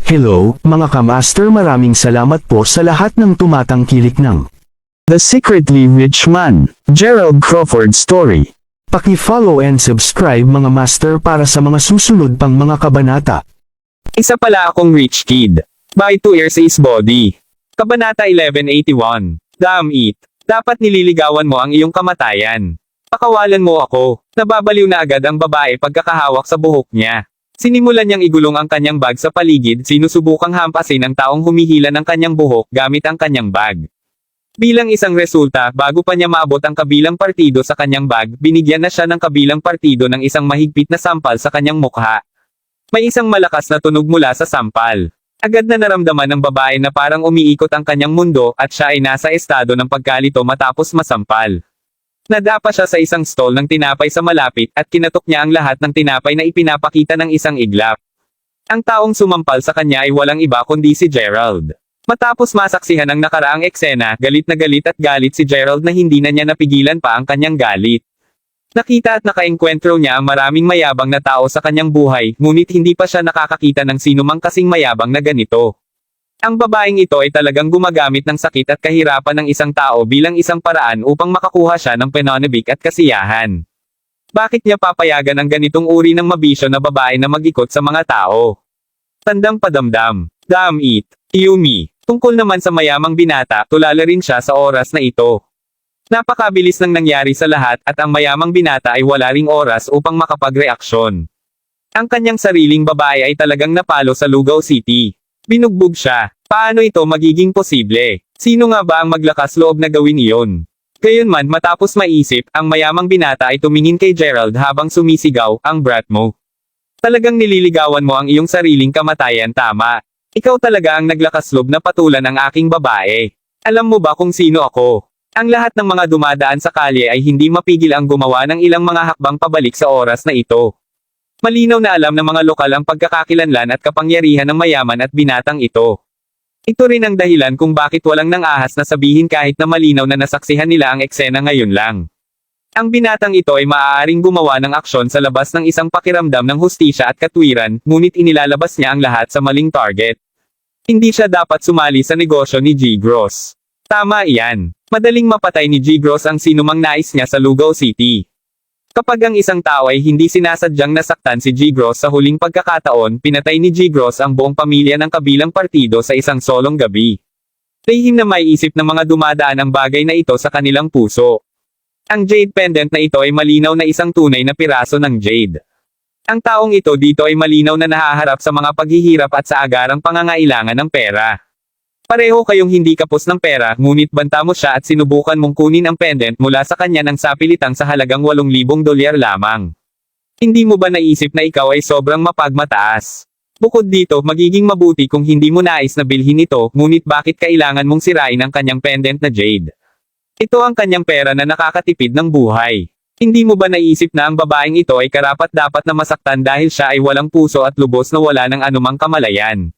Hello, mga kamaster, maraming salamat po sa lahat ng tumatangkilik ng The Secretly Rich Man, Gerald Crawford Story. Paki-follow and subscribe mga master para sa mga susunod pang mga kabanata. Isa pala akong rich kid. By 2 years is body. Kabanata 1181. Damn it. Dapat nililigawan mo ang iyong kamatayan. Pakawalan mo ako. Nababaliw na agad ang babae pagkakahawak sa buhok niya. Sinimulan niyang igulong ang kanyang bag sa paligid, sinusubukang hampasin ang taong humihila ng kanyang buhok gamit ang kanyang bag. Bilang isang resulta, bago pa niya maabot ang kabilang partido sa kanyang bag, binigyan na siya ng kabilang partido ng isang mahigpit na sampal sa kanyang mukha. May isang malakas na tunog mula sa sampal. Agad na naramdaman ng babae na parang umiikot ang kanyang mundo at siya ay nasa estado ng pagkalito matapos masampal. Nadapa siya sa isang stall ng tinapay sa malapit at kinatok niya ang lahat ng tinapay na ipinapakita ng isang iglap. Ang taong sumampal sa kanya ay walang iba kundi si Gerald. Matapos masaksihan ang nakaraang eksena, galit at galit si Gerald na hindi na niya napigilan pa ang kanyang galit. Nakita at nakaengkwentro niya ang maraming mayabang na tao sa kanyang buhay, ngunit hindi pa siya nakakakita ng sinumang kasing mayabang na ganito. Ang babaeng ito ay talagang gumagamit ng sakit at kahirapan ng isang tao bilang isang paraan upang makakuha siya ng pananabik at kasiyahan. Bakit niya papayagan ang ganitong uri ng mabisyo na babae na mag-ikot sa mga tao? Tandang padamdam. Damn it. Yumi. Tungkol naman sa mayamang binata, tulala rin siya sa oras na ito. Napakabilis ng nangyari sa lahat at ang mayamang binata ay wala ring oras upang makapagreaksyon. Ang kanyang sariling babae ay talagang napalo sa Lugaw City. Binugbog siya. Paano ito magiging posible? Sino nga ba ang maglakas loob na gawin iyon? Gayunman, matapos maisip, ang mayamang binata ay tumingin kay Gerald habang sumisigaw, ang brat mo. Talagang nililigawan mo ang iyong sariling kamatayan, tama. Ikaw talaga ang naglakas loob na patulan ang aking babae. Alam mo ba kung sino ako? Ang lahat ng mga dumadaan sa kalye ay hindi mapigil ang gumawa ng ilang mga hakbang pabalik sa oras na ito. Malinaw na alam ng mga lokal ang pagkakakilanlan at kapangyarihan ng mayaman at binatang ito. Ito rin ang dahilan kung bakit walang nang-ahas na sabihin kahit na malinaw na nasaksihan nila ang eksena ngayon lang. Ang binatang ito ay maaaring gumawa ng aksyon sa labas ng isang pakiramdam ng hustisya at katwiran, ngunit inilalabas niya ang lahat sa maling target. Hindi siya dapat sumali sa negosyo ni G. Gross. Tama iyan. Madaling mapatay ni G. Gross ang sinumang nais niya sa Lugaw City. Kapag ang isang tao ay hindi sinasadyang nasaktan si G. Gross sa huling pagkakataon, pinatay ni G. Gross ang buong pamilya ng kabilang partido sa isang solong gabi. Lihim na may isip ng mga dumadaan ang bagay na ito sa kanilang puso. Ang jade pendant na ito ay malinaw na isang tunay na piraso ng jade. Ang taong ito dito ay malinaw na nahaharap sa mga paghihirap at sa agarang pangangailangan ng pera. Pareho kayong hindi kapos ng pera, ngunit banta mo siya at sinubukan mong kunin ang pendant mula sa kanya ng sapilitang sa halagang $8,000 lamang. Hindi mo ba naisip na ikaw ay sobrang mapagmataas? Bukod dito, magiging mabuti kung hindi mo nais na bilhin ito, ngunit bakit kailangan mong sirain ang kanyang pendant na jade? Ito ang kanyang pera na nakakatipid ng buhay. Hindi mo ba naisip na ang babaeng ito ay karapat-dapat na masaktan dahil siya ay walang puso at lubos na wala ng anumang kamalayan?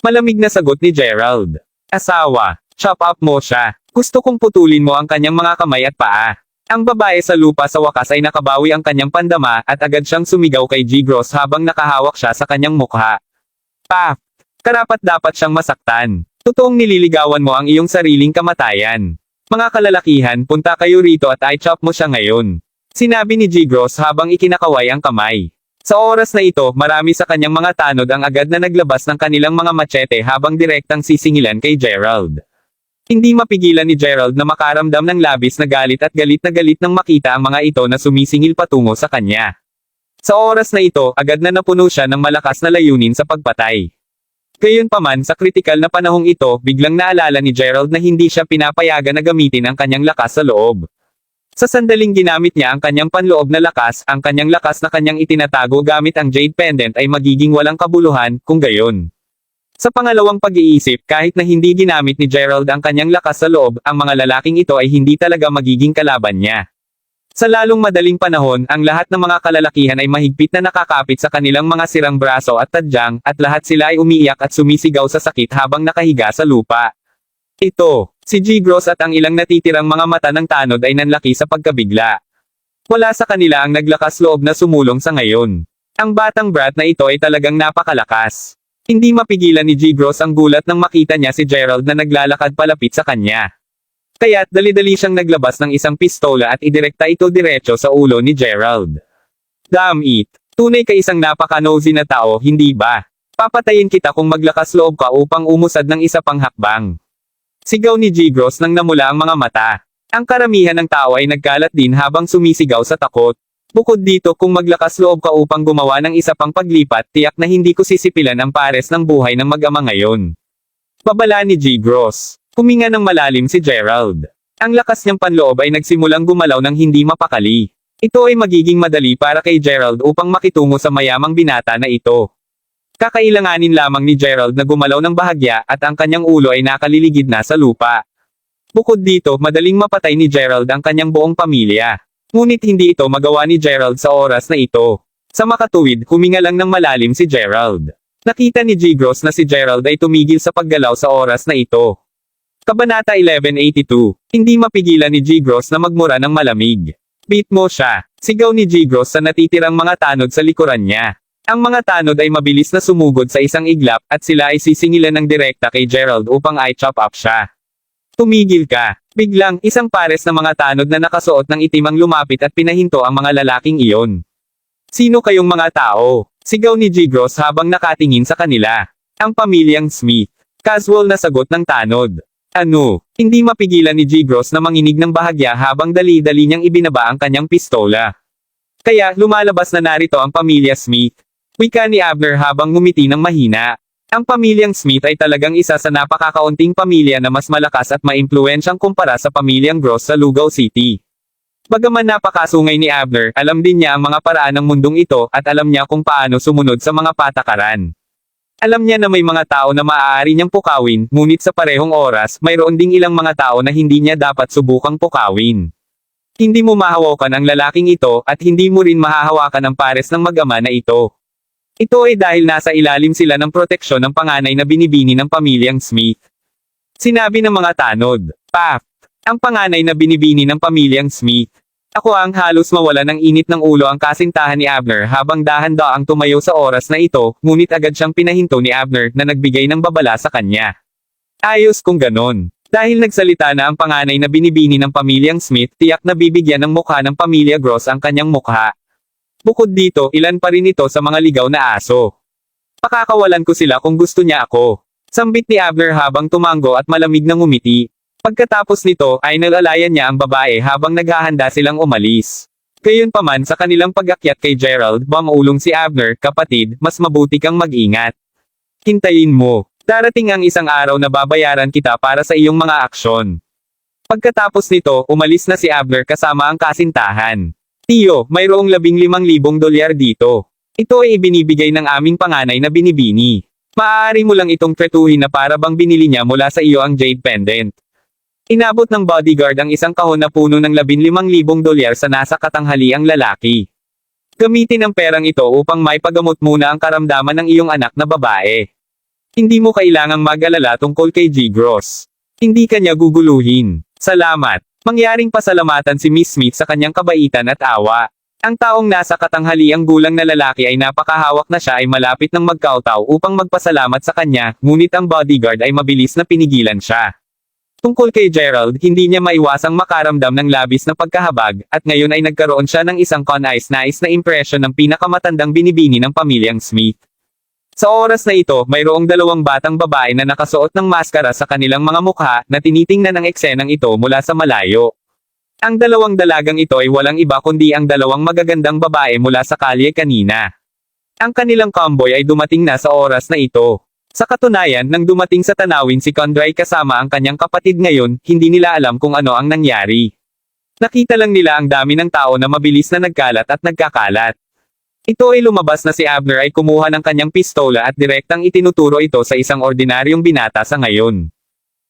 Malamig na sagot ni Gerald. Asawa, chop up mo siya. Gusto kong putulin mo ang kanyang mga kamay at paa. Ang babae sa lupa sa wakas ay nakabawi ang kanyang pandama at agad siyang sumigaw kay G. Gross habang nakahawak siya sa kanyang mukha. Pa! Karapat-dapat siyang masaktan. Totoong nililigawan mo ang iyong sariling kamatayan. Mga kalalakihan, punta kayo rito at i-chop mo siya ngayon. Sinabi ni G. Gross habang ikinakaway ang kamay. Sa oras na ito, marami sa kanyang mga tanod ang agad na naglabas ng kanilang mga machete habang direktang sisingilan kay Gerald. Hindi mapigilan ni Gerald na makaramdam ng labis na galit nang makita ang mga ito na sumisingil patungo sa kanya. Sa oras na ito, agad na napuno siya ng malakas na layunin sa pagpatay. Gayunpaman, sa kritikal na panahong ito, biglang naalala ni Gerald na hindi siya pinapayagan na gamitin ang kanyang lakas sa loob. Sa sandaling ginamit niya ang kanyang panloob na lakas, ang kanyang lakas na kanyang itinatago gamit ang jade pendant ay magiging walang kabuluhan, kung gayon. Sa pangalawang pag-iisip, kahit na hindi ginamit ni Gerald ang kanyang lakas sa loob, ang mga lalaking ito ay hindi talaga magiging kalaban niya. Sa lalong madaling panahon, ang lahat ng mga kalalakihan ay mahigpit na nakakapit sa kanilang mga sirang braso at tadyang, at lahat sila ay umiiyak at sumisigaw sa sakit habang nakahiga sa lupa. Ito, si G. Gross at ang ilang natitirang mga mata ng tanod ay nanlaki sa pagkabigla. Wala sa kanila ang naglakas loob na sumulong sa ngayon. Ang batang brat na ito ay talagang napakalakas. Hindi mapigilan ni G-Gross ang gulat nang makita niya si Gerald na naglalakad palapit sa kanya. Kaya't dali-dali siyang naglabas ng isang pistola at idirekta ito diretso sa ulo ni Gerald. Damn it! Tunay ka isang napaka-nosy na tao, hindi ba? Papatayin kita kung maglakas loob ka upang umusad ng isa pang hakbang. Sigaw ni G-Gross nang namula ang mga mata. Ang karamihan ng tao ay nagkalat din habang sumisigaw sa takot. Bukod dito kung maglakas loob ka upang gumawa ng isa pang paglipat, tiyak na hindi ko sisipilan ang pares ng buhay ng mag-ama ngayon. Babala ni G-Gross. Huminga ng malalim si Gerald. Ang lakas niyang panloob ay nagsimulang gumalaw ng hindi mapakali. Ito ay magiging madali para kay Gerald upang makitungo sa mayamang binata na ito. Kakailanganin lamang ni Gerald na gumalaw ng bahagya at ang kanyang ulo ay nakaliligid na sa lupa. Bukod dito, madaling mapatay ni Gerald ang kanyang buong pamilya. Ngunit hindi ito magawa ni Gerald sa oras na ito. Sa makatuwid, huminga lang ng malalim si Gerald. Nakita ni G-Gross na si Gerald ay tumigil sa paggalaw sa oras na ito. Kabanata 1182. Hindi mapigilan ni G-Gross na magmura ng malamig. Beat mo siya. Sigaw ni G-Gross sa natitirang mga tanod sa likuran niya. Ang mga tanod ay mabilis na sumugod sa isang iglap at sila ay sisingilan ng direkta kay Gerald upang i-chop up siya. Tumigil ka. Biglang, isang pares na mga tanod na nakasuot ng itim ang lumapit at pinahinto ang mga lalaking iyon. Sino kayong mga tao? Sigaw ni G-Gross habang nakatingin sa kanila. Ang pamilyang Smith. Casual na sagot ng tanod. Ano? Hindi mapigilan ni G-Gross na manginig ng bahagya habang dali-dali niyang ibinaba ang kanyang pistola. Kaya, lumalabas na narito ang pamilya Smith. Wika ni Abner habang ngumiti ng mahina. Ang pamilyang Smith ay talagang isa sa napakakaunting pamilya na mas malakas at maimpluwensyang kumpara sa pamilyang Gross sa Lugaw City. Bagaman napakasungay ni Abner, alam din niya ang mga paraan ng mundong ito at alam niya kung paano sumunod sa mga patakaran. Alam niya na may mga tao na maaari niyang pukawin, ngunit sa parehong oras, mayroon ding ilang mga tao na hindi niya dapat subukang pukawin. Hindi mo mahawakan ang lalaking ito at hindi mo rin mahahawakan ang pares ng mag-ama na ito. Ito ay dahil nasa ilalim sila ng proteksyon ng panganay na binibini ng pamilyang Smith. Sinabi ng mga tanod. Paft. Ang panganay na binibini ng pamilyang Smith. Ako ang halos mawala ng init ng ulo ang kasintahan ni Abner habang dahan-daang tumayo sa oras na ito, ngunit agad siyang pinahinto ni Abner na nagbigay ng babala sa kanya. Ayos kung ganon. Dahil nagsalita na ang panganay na binibini ng pamilyang Smith, tiyak na bibigyan ng mukha ng pamilya Gross ang kanyang mukha. Bukod dito, ilan pa rin ito sa mga ligaw na aso. Pakakawalan ko sila kung gusto niya ako. Sambit ni Abner habang tumango at malamig na ngumiti. Pagkatapos nito, ay nalalayan niya ang babae habang naghahanda silang umalis. Gayunpaman sa kanilang pag-akyat kay Gerald, bumulong si Abner, kapatid, mas mabuti kang mag-ingat. Hintayin mo. Darating ang isang araw na babayaran kita para sa iyong mga aksyon. Pagkatapos nito, umalis na si Abner kasama ang kasintahan. Tiyo, mayroong $15,000 dito. Ito ay ibinibigay ng aming panganay na binibini. Maaari mo lang itong tretuhin na para bang binili niya mula sa iyo ang jade pendant. Inabot ng bodyguard ang isang kahon na puno ng $15,000 sa nasa katanghali ang lalaki. Gamitin ang perang ito upang maipagamot muna ang karamdaman ng iyong anak na babae. Hindi mo kailangang mag-alala tungkol kay G-Gross. Hindi kanya guguluhin. Salamat. Mangyaring pasalamatan si Miss Smith sa kanyang kabaitan at awa. Ang taong nasa katanghaliang gulang na lalaki ay napakahawak na siya ay malapit ng magkautaw upang magpasalamat sa kanya, ngunit ang bodyguard ay mabilis na pinigilan siya. Tungkol kay Gerald, hindi niya maiwasang makaramdam ng labis na pagkahabag, at ngayon ay nagkaroon siya ng isang nais na impresyon ng pinakamatandang binibini ng pamilyang Smith. Sa oras na ito, mayroong dalawang batang babae na nakasuot ng maskara sa kanilang mga mukha, na tinitingnan ang eksenang ito mula sa malayo. Ang dalawang dalagang ito ay walang iba kundi ang dalawang magagandang babae mula sa kalye kanina. Ang kanilang convoy ay dumating na sa oras na ito. Sa katunayan, nang dumating sa tanawin si Condray kasama ang kanyang kapatid ngayon, hindi nila alam kung ano ang nangyari. Nakita lang nila ang dami ng tao na mabilis na nagkalat at nagkakalat. Ito ay lumabas na si Abner ay kumuha ng kanyang pistola at direktang itinuturo ito sa isang ordinaryong binata sa ngayon.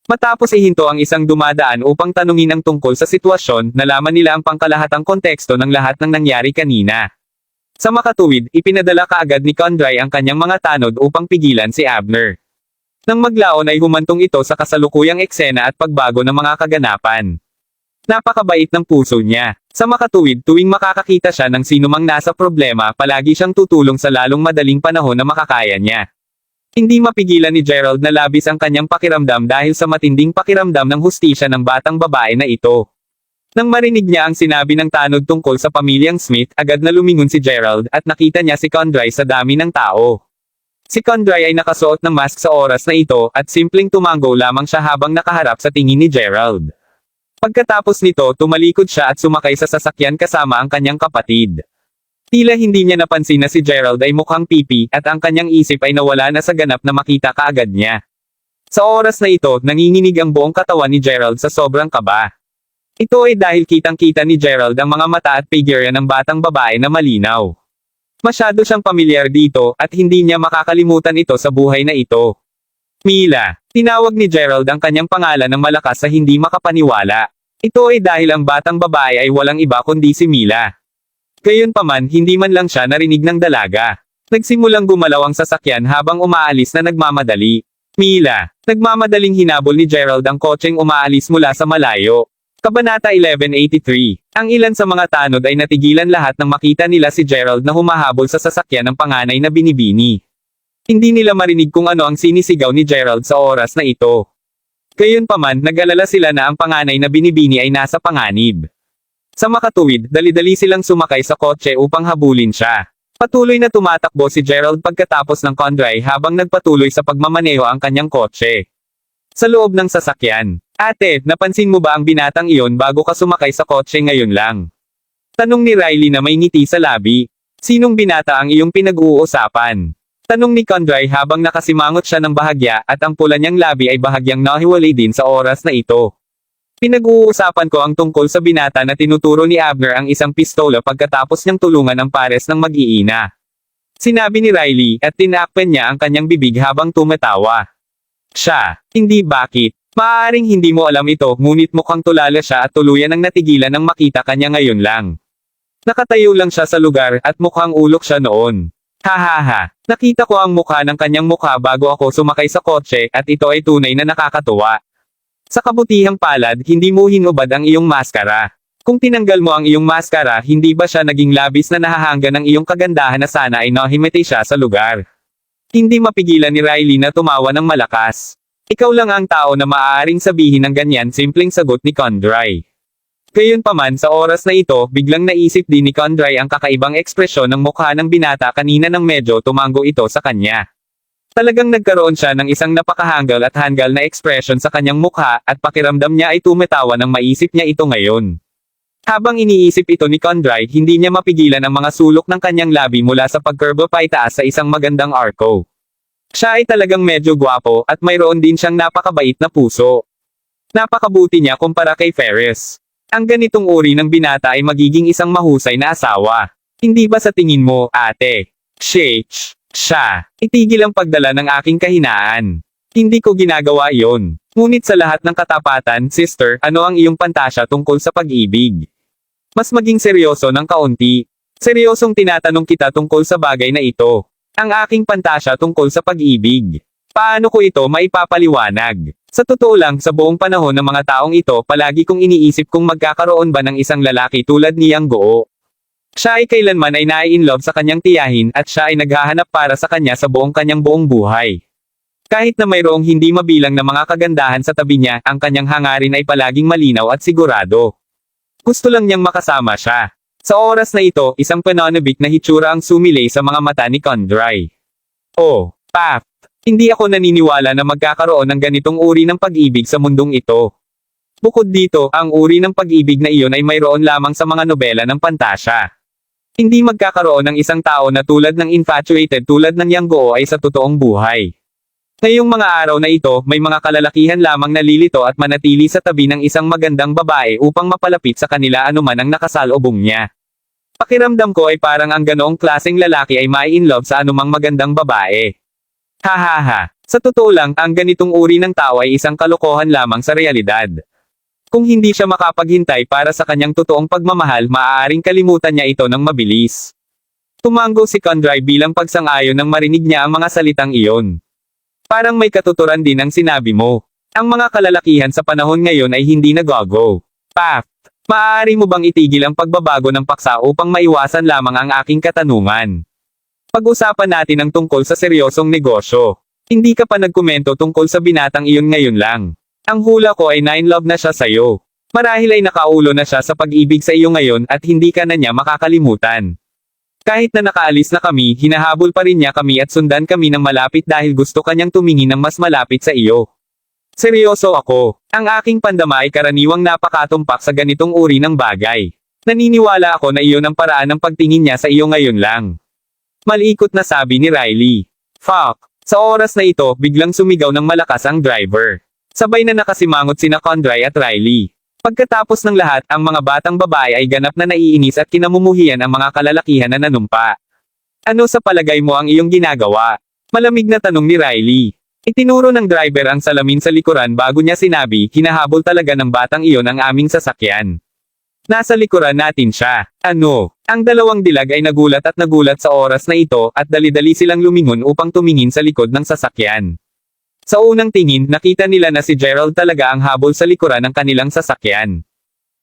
Matapos ihinto ang isang dumadaan upang tanungin ang tungkol sa sitwasyon, nalaman nila ang pangkalahatang konteksto ng lahat ng nangyari kanina. Sa makatuwid, ipinadala kaagad ni Condray ang kanyang mga tanod upang pigilan si Abner. Nang maglaon ay humantong ito sa kasalukuyang eksena at pagbago ng mga kaganapan. Napakabait ng puso niya. Sa makatuwid, tuwing makakakita siya ng sinumang nasa problema, palagi siyang tutulong sa lalong madaling panahon na makakaya niya. Hindi mapigilan ni Gerald na labis ang kanyang pakiramdam dahil sa matinding pakiramdam ng hustisya ng batang babae na ito. Nang marinig niya ang sinabi ng tanod tungkol sa pamilyang Smith, agad na lumingon si Gerald at nakita niya si Condry sa dami ng tao. Si Condry ay nakasuot ng mask sa oras na ito at simpleng tumango lamang siya habang nakaharap sa tingin ni Gerald. Pagkatapos nito, tumalikod siya at sumakay sa sasakyan kasama ang kanyang kapatid. Tila hindi niya napansin na si Gerald ay mukhang pipi at ang kanyang isip ay nawala na sa ganap na makita kaagad niya. Sa oras na ito, nanginginig ang buong katawan ni Gerald sa sobrang kaba. Ito ay dahil kitang-kita ni Gerald ang mga mata at figure ng batang babae na malinaw. Masyado siyang pamilyar dito at hindi niya makakalimutan ito sa buhay na ito. Mila. Tinawag ni Gerald ang kanyang pangalan ng malakas sa hindi makapaniwala. Ito ay dahil ang batang babae ay walang iba kundi si Mila. Gayunpaman, hindi man lang siya narinig ng dalaga. Nagsimulang gumalaw ang sasakyan habang umaalis na nagmamadali. Mila. Nagmamadaling hinabol ni Gerald ang kotseng umaalis mula sa malayo. Kabanata 1183. Ang ilan sa mga tanod ay natigilan lahat nang makita nila si Gerald na humahabol sa sasakyan ng panganay na binibini. Hindi nila marinig kung ano ang sinisigaw ni Gerald sa oras na ito. Gayunpaman, nag-alala sila na ang panganay na binibini ay nasa panganib. Sa makatuwid, dali-dali silang sumakay sa kotse upang habulin siya. Patuloy na tumatakbo si Gerald pagkatapos ng Condry habang nagpatuloy sa pagmamaneho ang kanyang kotse. Sa loob ng sasakyan. Ate, napansin mo ba ang binatang iyon bago ka sumakay sa kotse ngayon lang? Tanong ni Riley na may ngiti sa labi. Sinong binata ang iyong pinag-uusapan? Tanong ni Condry habang nakasimangot siya ng bahagya at ang pula niyang labi ay bahagyang nahiwalay din sa oras na ito. Pinag-uusapan ko ang tungkol sa binata na tinuturo ni Abner ang isang pistola pagkatapos niyang tulungan ang pares ng mag-iina. Sinabi ni Riley at tinakpan niya ang kanyang bibig habang tumatawa. Siya, hindi bakit. Maaaring hindi mo alam ito ngunit mukhang tulala siya at tuluyan ang natigilan nang makita kanya ngayon lang. Nakatayo lang siya sa lugar at mukhang ulok siya noon. Hahaha, nakita ko ang mukha ng kanyang mukha bago ako sumakay sa kotse at ito ay tunay na nakakatuwa. Sa kabutihang palad, hindi mo hinubad ang iyong maskara. Kung tinanggal mo ang iyong maskara, hindi ba siya naging labis na nahahanga ng iyong kagandahan na sana ay nahimatay siya sa lugar? Hindi mapigilan ni Riley na tumawa ng malakas. Ikaw lang ang tao na maaaring sabihin ng ganyan, simpleng sagot ni Condry. Gayunpaman sa oras na ito, biglang naisip din ni Condry ang kakaibang ekspresyon ng mukha ng binata kanina nang medyo tumango ito sa kanya. Talagang nagkaroon siya ng isang napakahanggal at hanggal na ekspresyon sa kanyang mukha at pakiramdam niya ay tumatawa nang maisip niya ito ngayon. Habang iniisip ito ni Condry, hindi niya mapigilan ang mga sulok ng kanyang labi mula sa pagkurbo paitaas sa isang magandang arco. Siya ay talagang medyo gwapo at mayroon din siyang napakabait na puso. Napakabuti niya kumpara kay Ferris. Ang ganitong uri ng binata ay magiging isang mahusay na asawa. Hindi ba sa tingin mo, ate? Shh. Siya, itigil ang pagdala ng aking kahinaan. Hindi ko ginagawa iyon. Ngunit sa lahat ng katapatan, sister, ano ang iyong pantasya tungkol sa pag-ibig? Mas maging seryoso ng kaunti. Seryosong tinatanong kita tungkol sa bagay na ito. Ang aking pantasya tungkol sa pag-ibig. Paano ko ito maipapaliwanag? Sa totoo lang, sa buong panahon ng mga taong ito, palagi kong iniisip kung magkakaroon ba ng isang lalaki tulad niyang Goo. Siya ay kailanman ay nai-inlove sa kanyang tiyahin at siya ay naghahanap para sa kanya sa buong kanyang buong buhay. Kahit na mayroong hindi mabilang na mga kagandahan sa tabi niya, ang kanyang hangarin ay palaging malinaw at sigurado. Gusto lang niyang makasama siya. Sa oras na ito, isang pananabik na hitsura ang sumilay sa mga mata ni Condry. Oh, Paft, hindi ako naniniwala na magkakaroon ng ganitong uri ng pag-ibig sa mundong ito. Bukod dito, ang uri ng pag-ibig na iyon ay mayroon lamang sa mga nobela ng pantasya. Hindi magkakaroon ng isang tao na tulad ng infatuated tulad ng Yang Goo ay sa totoong buhay. Ngayong mga araw na ito, may mga kalalakihan lamang nalilito at manatili sa tabi ng isang magandang babae upang mapalapit sa kanila anuman ang nakasalubong niya. Pakiramdam ko ay parang ang ganoong klaseng lalaki ay mai-inlove sa anumang magandang babae. Hahaha. Sa totoo lang, ang ganitong uri ng tao ay isang kalokohan lamang sa realidad. Kung hindi siya makapaghintay para sa kanyang totoong pagmamahal, maaaring kalimutan niya ito ng mabilis. Tumango si Condry bilang pagsang-ayon nang marinig niya ang mga salitang iyon. Parang may katuturan din ang sinabi mo. Ang mga kalalakihan sa panahon ngayon ay hindi nag-go. Paft, maaari mo bang itigil ang pagbabago ng paksa upang maiwasan lamang ang aking katanungan? Pag-usapan natin ang tungkol sa seryosong negosyo. Hindi ka pa nagkomento tungkol sa binatang iyon ngayon lang. Ang hula ko ay 9 love na siya sa'yo. Marahil ay nakaulo na siya sa pag-ibig sa iyo ngayon at hindi ka na niya makakalimutan. Kahit na nakaalis na kami, hinahabol pa rin niya kami at sundan kami ng malapit dahil gusto kanyang tumingin ng mas malapit sa iyo. Seryoso ako. Ang aking pandama ay karaniwang napakatumpak sa ganitong uri ng bagay. Naniniwala ako na iyon ang paraan ng pagtingin niya sa iyo ngayon lang. Malikot na sabi ni Riley. Fuck. Sa oras na ito, biglang sumigaw ng malakas ang driver. Sabay na nakasimangot sina Condry at Riley. Pagkatapos ng lahat, ang mga batang babae ay ganap na naiinis at kinamumuhian ang mga kalalakihan na nanumpa. Ano sa palagay mo ang iyong ginagawa? Malamig na tanong ni Riley. Itinuro ng driver ang salamin sa likuran bago niya sinabi, hinahabol talaga ng batang iyon ang aming sasakyan. Nasa likuran natin siya. Ano? Ang dalawang dilag ay nagulat sa oras na ito at dali-dali silang lumingon upang tumingin sa likod ng sasakyan. Sa unang tingin, nakita nila na si Gerald talaga ang habol sa likuran ng kanilang sasakyan.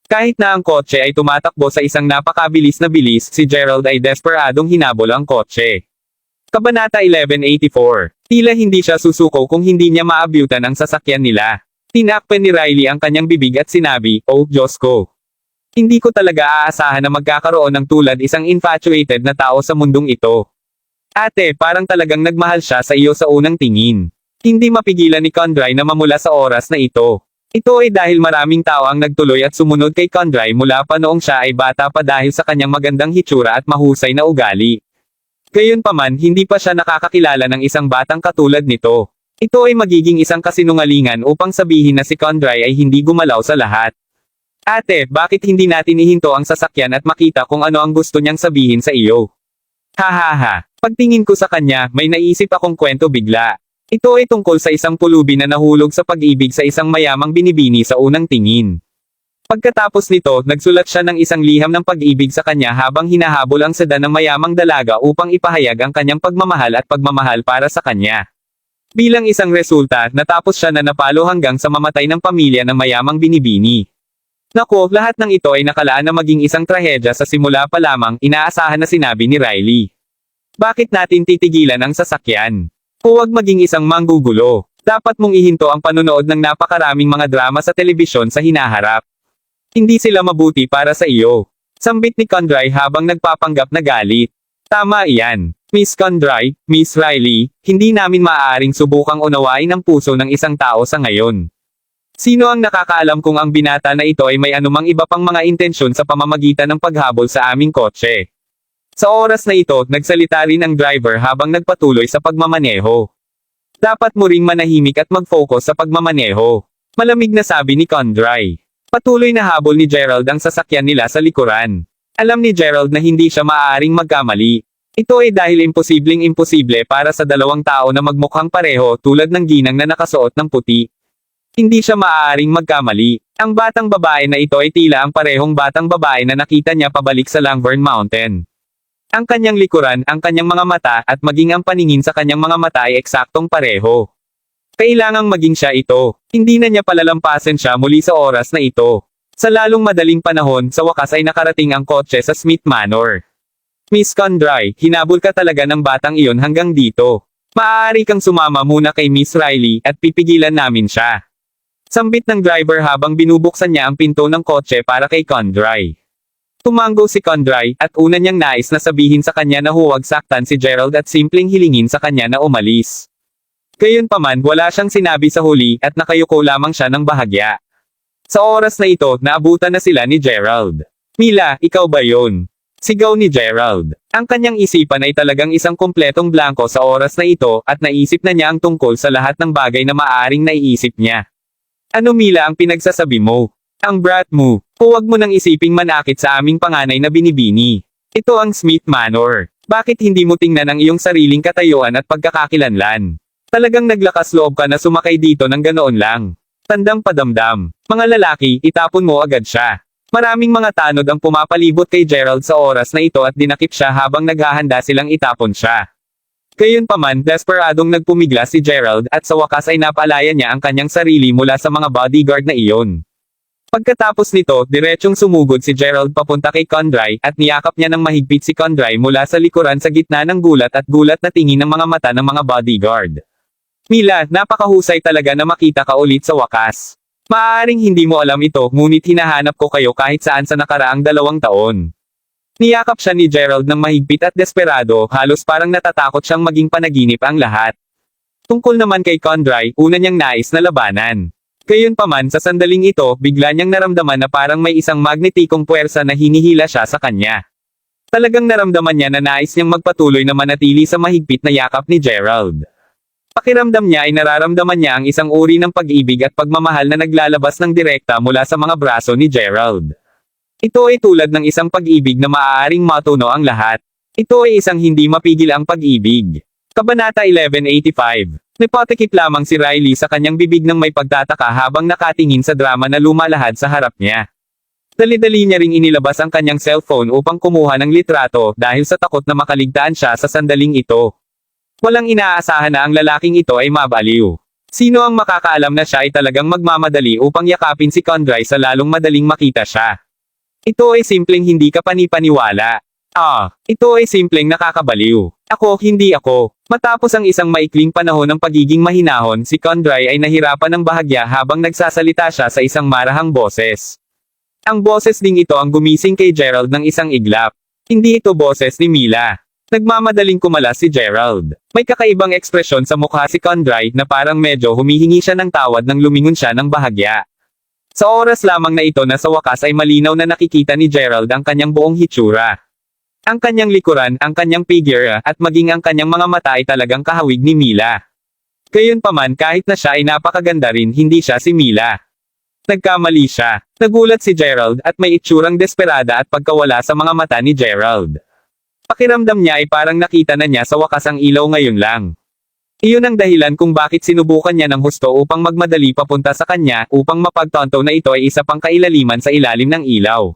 Kahit na ang kotse ay tumatakbo sa isang napakabilis na bilis, si Gerald ay desperadong hinabol ang kotse. Kabanata 1184. Tila hindi siya susuko kung hindi niya maabyutan ang sasakyan nila. Tinakpan ni Riley ang kanyang bibig at sinabi, "Oh, Diyos ko. Hindi ko talaga aasahan na magkakaroon ng tulad isang infatuated na tao sa mundong ito. Ate, parang talagang nagmahal siya sa iyo sa unang tingin." Hindi mapigilan ni Condry na mamula sa oras na ito. Ito ay dahil maraming tao ang nagtuloy at sumunod kay Condry mula pa noong siya ay bata pa dahil sa kanyang magandang hitsura at mahusay na ugali. Gayunpaman, hindi pa siya nakakakilala ng isang batang katulad nito. Ito ay magiging isang kasinungalingan upang sabihin na si Condry ay hindi gumalaw sa lahat. Ate, bakit hindi natin ihinto ang sasakyan at makita kung ano ang gusto niyang sabihin sa iyo? Hahaha. Pagtingin ko sa kanya, may naisip akong kwento bigla. Ito ay tungkol sa isang pulubi na nahulog sa pag-ibig sa isang mayamang binibini sa unang tingin. Pagkatapos nito, nagsulat siya ng isang liham ng pag-ibig sa kanya habang hinahabol ang sedan ng mayamang dalaga upang ipahayag ang kanyang pagmamahal at pagmamahal para sa kanya. Bilang isang resulta, natapos siya na napalo hanggang sa mamatay ng pamilya ng mayamang binibini. Nako, lahat ng ito ay nakalaan na maging isang trahedya sa simula pa lamang, inaasahan na sinabi ni Riley. Bakit natin titigilan ang sasakyan? Huwag maging isang manggugulo. Dapat mong ihinto ang panonood ng napakaraming mga drama sa telebisyon sa hinaharap. Hindi sila mabuti para sa iyo. Sambit ni Condry habang nagpapanggap na galit. Tama iyan. Miss Condry, Miss Riley, hindi namin maaaring subukang unawain ang puso ng isang tao sa ngayon. Sino ang nakakaalam kung ang binata na ito ay may anumang iba pang mga intensyon sa pamamagitan ng paghabol sa aming kotse? Sa oras na ito, nagsalita rin ang driver habang nagpatuloy sa pagmamaneho. Dapat mo ring manahimik at mag-focus sa pagmamaneho. Malamig na sabi ni Condry. Patuloy na habol ni Gerald ang sasakyan nila sa likuran. Alam ni Gerald na hindi siya maaaring magkamali. Ito ay dahil imposibleng-imposible para sa dalawang tao na magmukhang pareho tulad ng ginang na nakasuot ng puti. Hindi siya maaaring magkamali. Ang batang babae na ito ay tila ang parehong batang babae na nakita niya pabalik sa Langburn Mountain. Ang kanyang likuran, ang kanyang mga mata, at maging ang paningin sa kanyang mga mata ay eksaktong pareho. Kailangang maging siya ito. Hindi na niya palalampasin siya muli sa oras na ito. Sa lalong madaling panahon, sa wakas ay nakarating ang kotse sa Smith Manor. Miss Condry, hinabol ka talaga ng batang iyon hanggang dito. Maaari kang sumama muna kay Miss Riley, at pipigilan namin siya. Sambit ng driver habang binubuksan niya ang pinto ng kotse para kay Condry. Tumango si Condry, at una niyang nais na sabihin sa kanya na huwag saktan si Gerald at simpleng hilingin sa kanya na umalis. Gayunpaman, wala siyang sinabi sa huli at nakayuko lamang siya ng bahagya. Sa oras na ito, naabutan na sila ni Gerald. Mila, ikaw ba yon? Sigaw ni Gerald. Ang kanyang isipan ay talagang isang kumpletong blanko sa oras na ito at naisip na niya ang tungkol sa lahat ng bagay na maaaring naiisip niya. Ano Mila ang pinagsasabi mo? Ang brat mo. Huwag mo nang isiping manakit sa aming panganay na binibini. Ito ang Smith Manor. Bakit hindi mo tingnan ang iyong sariling katayuan at pagkakakilanlan? Talagang naglakas loob ka na sumakay dito ng ganoon lang. Tandang padamdam. Mga lalaki, itapon mo agad siya. Maraming mga tanod ang pumapalibot kay Gerald sa oras na ito at dinakip siya habang naghahanda silang itapon siya. Gayunpaman, desperadong nagpumigla si Gerald at sa wakas ay napalaya niya ang kanyang sarili mula sa mga bodyguard na iyon. Pagkatapos nito, diretsyong sumugod si Gerald papunta kay Condry at niyakap niya ng mahigpit si Condry mula sa likuran sa gitna ng gulat na tingin ng mga mata ng mga bodyguard. Mila, napakahusay talaga na makita ka ulit sa wakas. Maaaring hindi mo alam ito, ngunit hinahanap ko kayo kahit saan sa nakaraang 2 taon. Niyakap siya ni Gerald ng mahigpit at desperado, halos parang natatakot siyang maging panaginip ang lahat. Tungkol naman kay Condry, una niyang nais na labanan. Gayunpaman sa sandaling ito, bigla niyang naramdaman na parang may isang magnetikong puwersa na hinihila siya sa kanya. Talagang naramdaman niya na nais niyang magpatuloy na manatili sa mahigpit na yakap ni Gerald. Pakiramdam niya ay nararamdaman niya ang isang uri ng pag-ibig at pagmamahal na naglalabas ng direkta mula sa mga braso ni Gerald. Ito ay tulad ng isang pag-ibig na maaaring matuno ang lahat. Ito ay isang hindi mapigil ang pag-ibig. Kabanata 1185. Napatikip lamang si Riley sa kanyang bibig ng may pagtataka habang nakatingin sa drama na lumalahad sa harap niya. Dali-dali niya ring inilabas ang kanyang cellphone upang kumuha ng litrato dahil sa takot na makaligtaan siya sa sandaling ito. Walang inaasahan na ang lalaking ito ay mabaliw. Sino ang makakaalam na siya ay talagang magmamadali upang yakapin si Condry sa lalong madaling makita siya. Ito ay simpleng hindi ka panipaniwala. Ito ay simpleng nakakabaliw. Hindi ako. Matapos ang isang maikling panahon ng pagiging mahinahon, si Condry ay nahirapan ng bahagya habang nagsasalita siya sa isang marahang boses. Ang boses ding ito ang gumising kay Gerald ng isang iglap. Hindi ito boses ni Mila. Nagmamadaling kumalas si Gerald. May kakaibang ekspresyon sa mukha si Condry na parang medyo humihingi siya ng tawad nang lumingon siya ng bahagya. Sa oras lamang na ito na sa wakas ay malinaw na nakikita ni Gerald ang kanyang buong hitsura. Ang kanyang likuran, ang kanyang figure, at maging ang kanyang mga mata ay talagang kahawig ni Mila. Gayunpaman kahit na siya ay napakaganda rin, hindi siya si Mila. Nagkamali siya. Nagulat si Gerald at may itsurang desperada at pagkawala sa mga mata ni Gerald. Pakiramdam niya ay parang nakita na niya sa wakas ang ilaw ngayon lang. Iyon ang dahilan kung bakit sinubukan niya ng husto upang magmadali papunta sa kanya upang mapagtanto na ito ay isa pang kailaliman sa ilalim ng ilaw.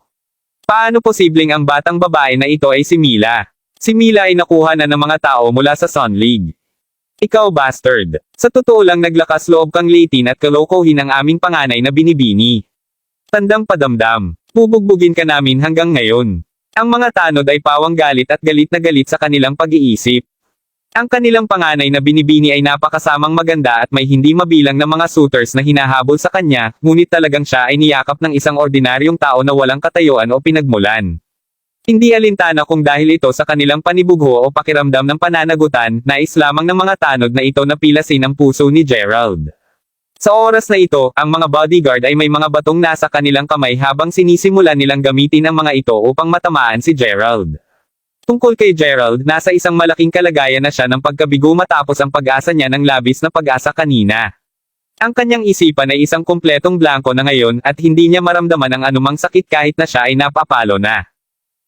Paano posibleng ang batang babae na ito ay si Mila? Si Mila ay nakuha na ng mga tao mula sa Sun League. Ikaw bastard. Sa totoo lang naglakas loob kang liitin at kalokohin ang aming panganay na binibini. Tandang padamdam. Bubugbugin ka namin hanggang ngayon. Ang mga tanod ay pawang galit at galit na galit sa kanilang pag-iisip. Ang kanilang panganay na binibini ay napakasamang maganda at may hindi mabilang na mga suitors na hinahabol sa kanya, ngunit talagang siya ay niyakap ng isang ordinaryong tao na walang katayuan o pinagmulan. Hindi alintana kung dahil ito sa kanilang panibugho o pakiramdam ng pananagutan, nais lamang ng mga tanod na ito na pilasin ang puso ni Gerald. Sa oras na ito, ang mga bodyguard ay may mga batong nasa kanilang kamay habang sinisimulan nilang gamitin ang mga ito upang matamaan si Gerald. Tungkol kay Gerald, nasa isang malaking kalagayan na siya ng pagkabigo matapos ang pag-asa niya ng labis na pag-asa kanina. Ang kanyang isipan ay isang kumpletong blanko na ngayon at hindi niya maramdaman ang anumang sakit kahit na siya ay napapalo na.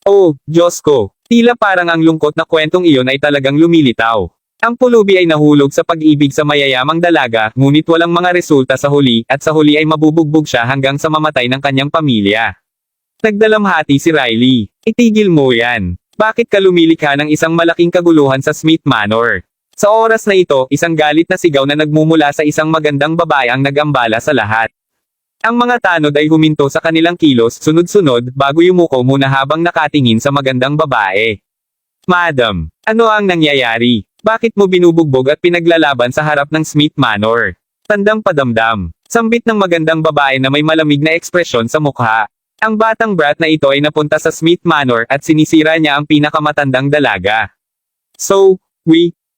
Oh, Diyos ko! Tila parang ang lungkot na kwentong iyon ay talagang lumilitaw. Ang pulubi ay nahulog sa pag-ibig sa mayayamang dalaga, ngunit walang mga resulta sa huli, at sa huli ay mabubugbog siya hanggang sa mamatay ng kanyang pamilya. Nagdalamhati si Riley. Itigil mo yan. Bakit ka lumilikha ng isang malaking kaguluhan sa Smith Manor? Sa oras na ito, isang galit na sigaw na nagmumula sa isang magandang babae ang nag-ambala sa lahat. Ang mga tanod ay huminto sa kanilang kilos sunod-sunod bago yumuko muna habang nakatingin sa magandang babae. Madam, ano ang nangyayari? Bakit mo binubugbog at pinaglalaban sa harap ng Smith Manor? Tandang padamdam. Sambit ng magandang babae na may malamig na ekspresyon sa mukha. Ang batang brat na ito ay napunta sa Smith Manor at sinisira niya ang pinakamatandang dalaga. So,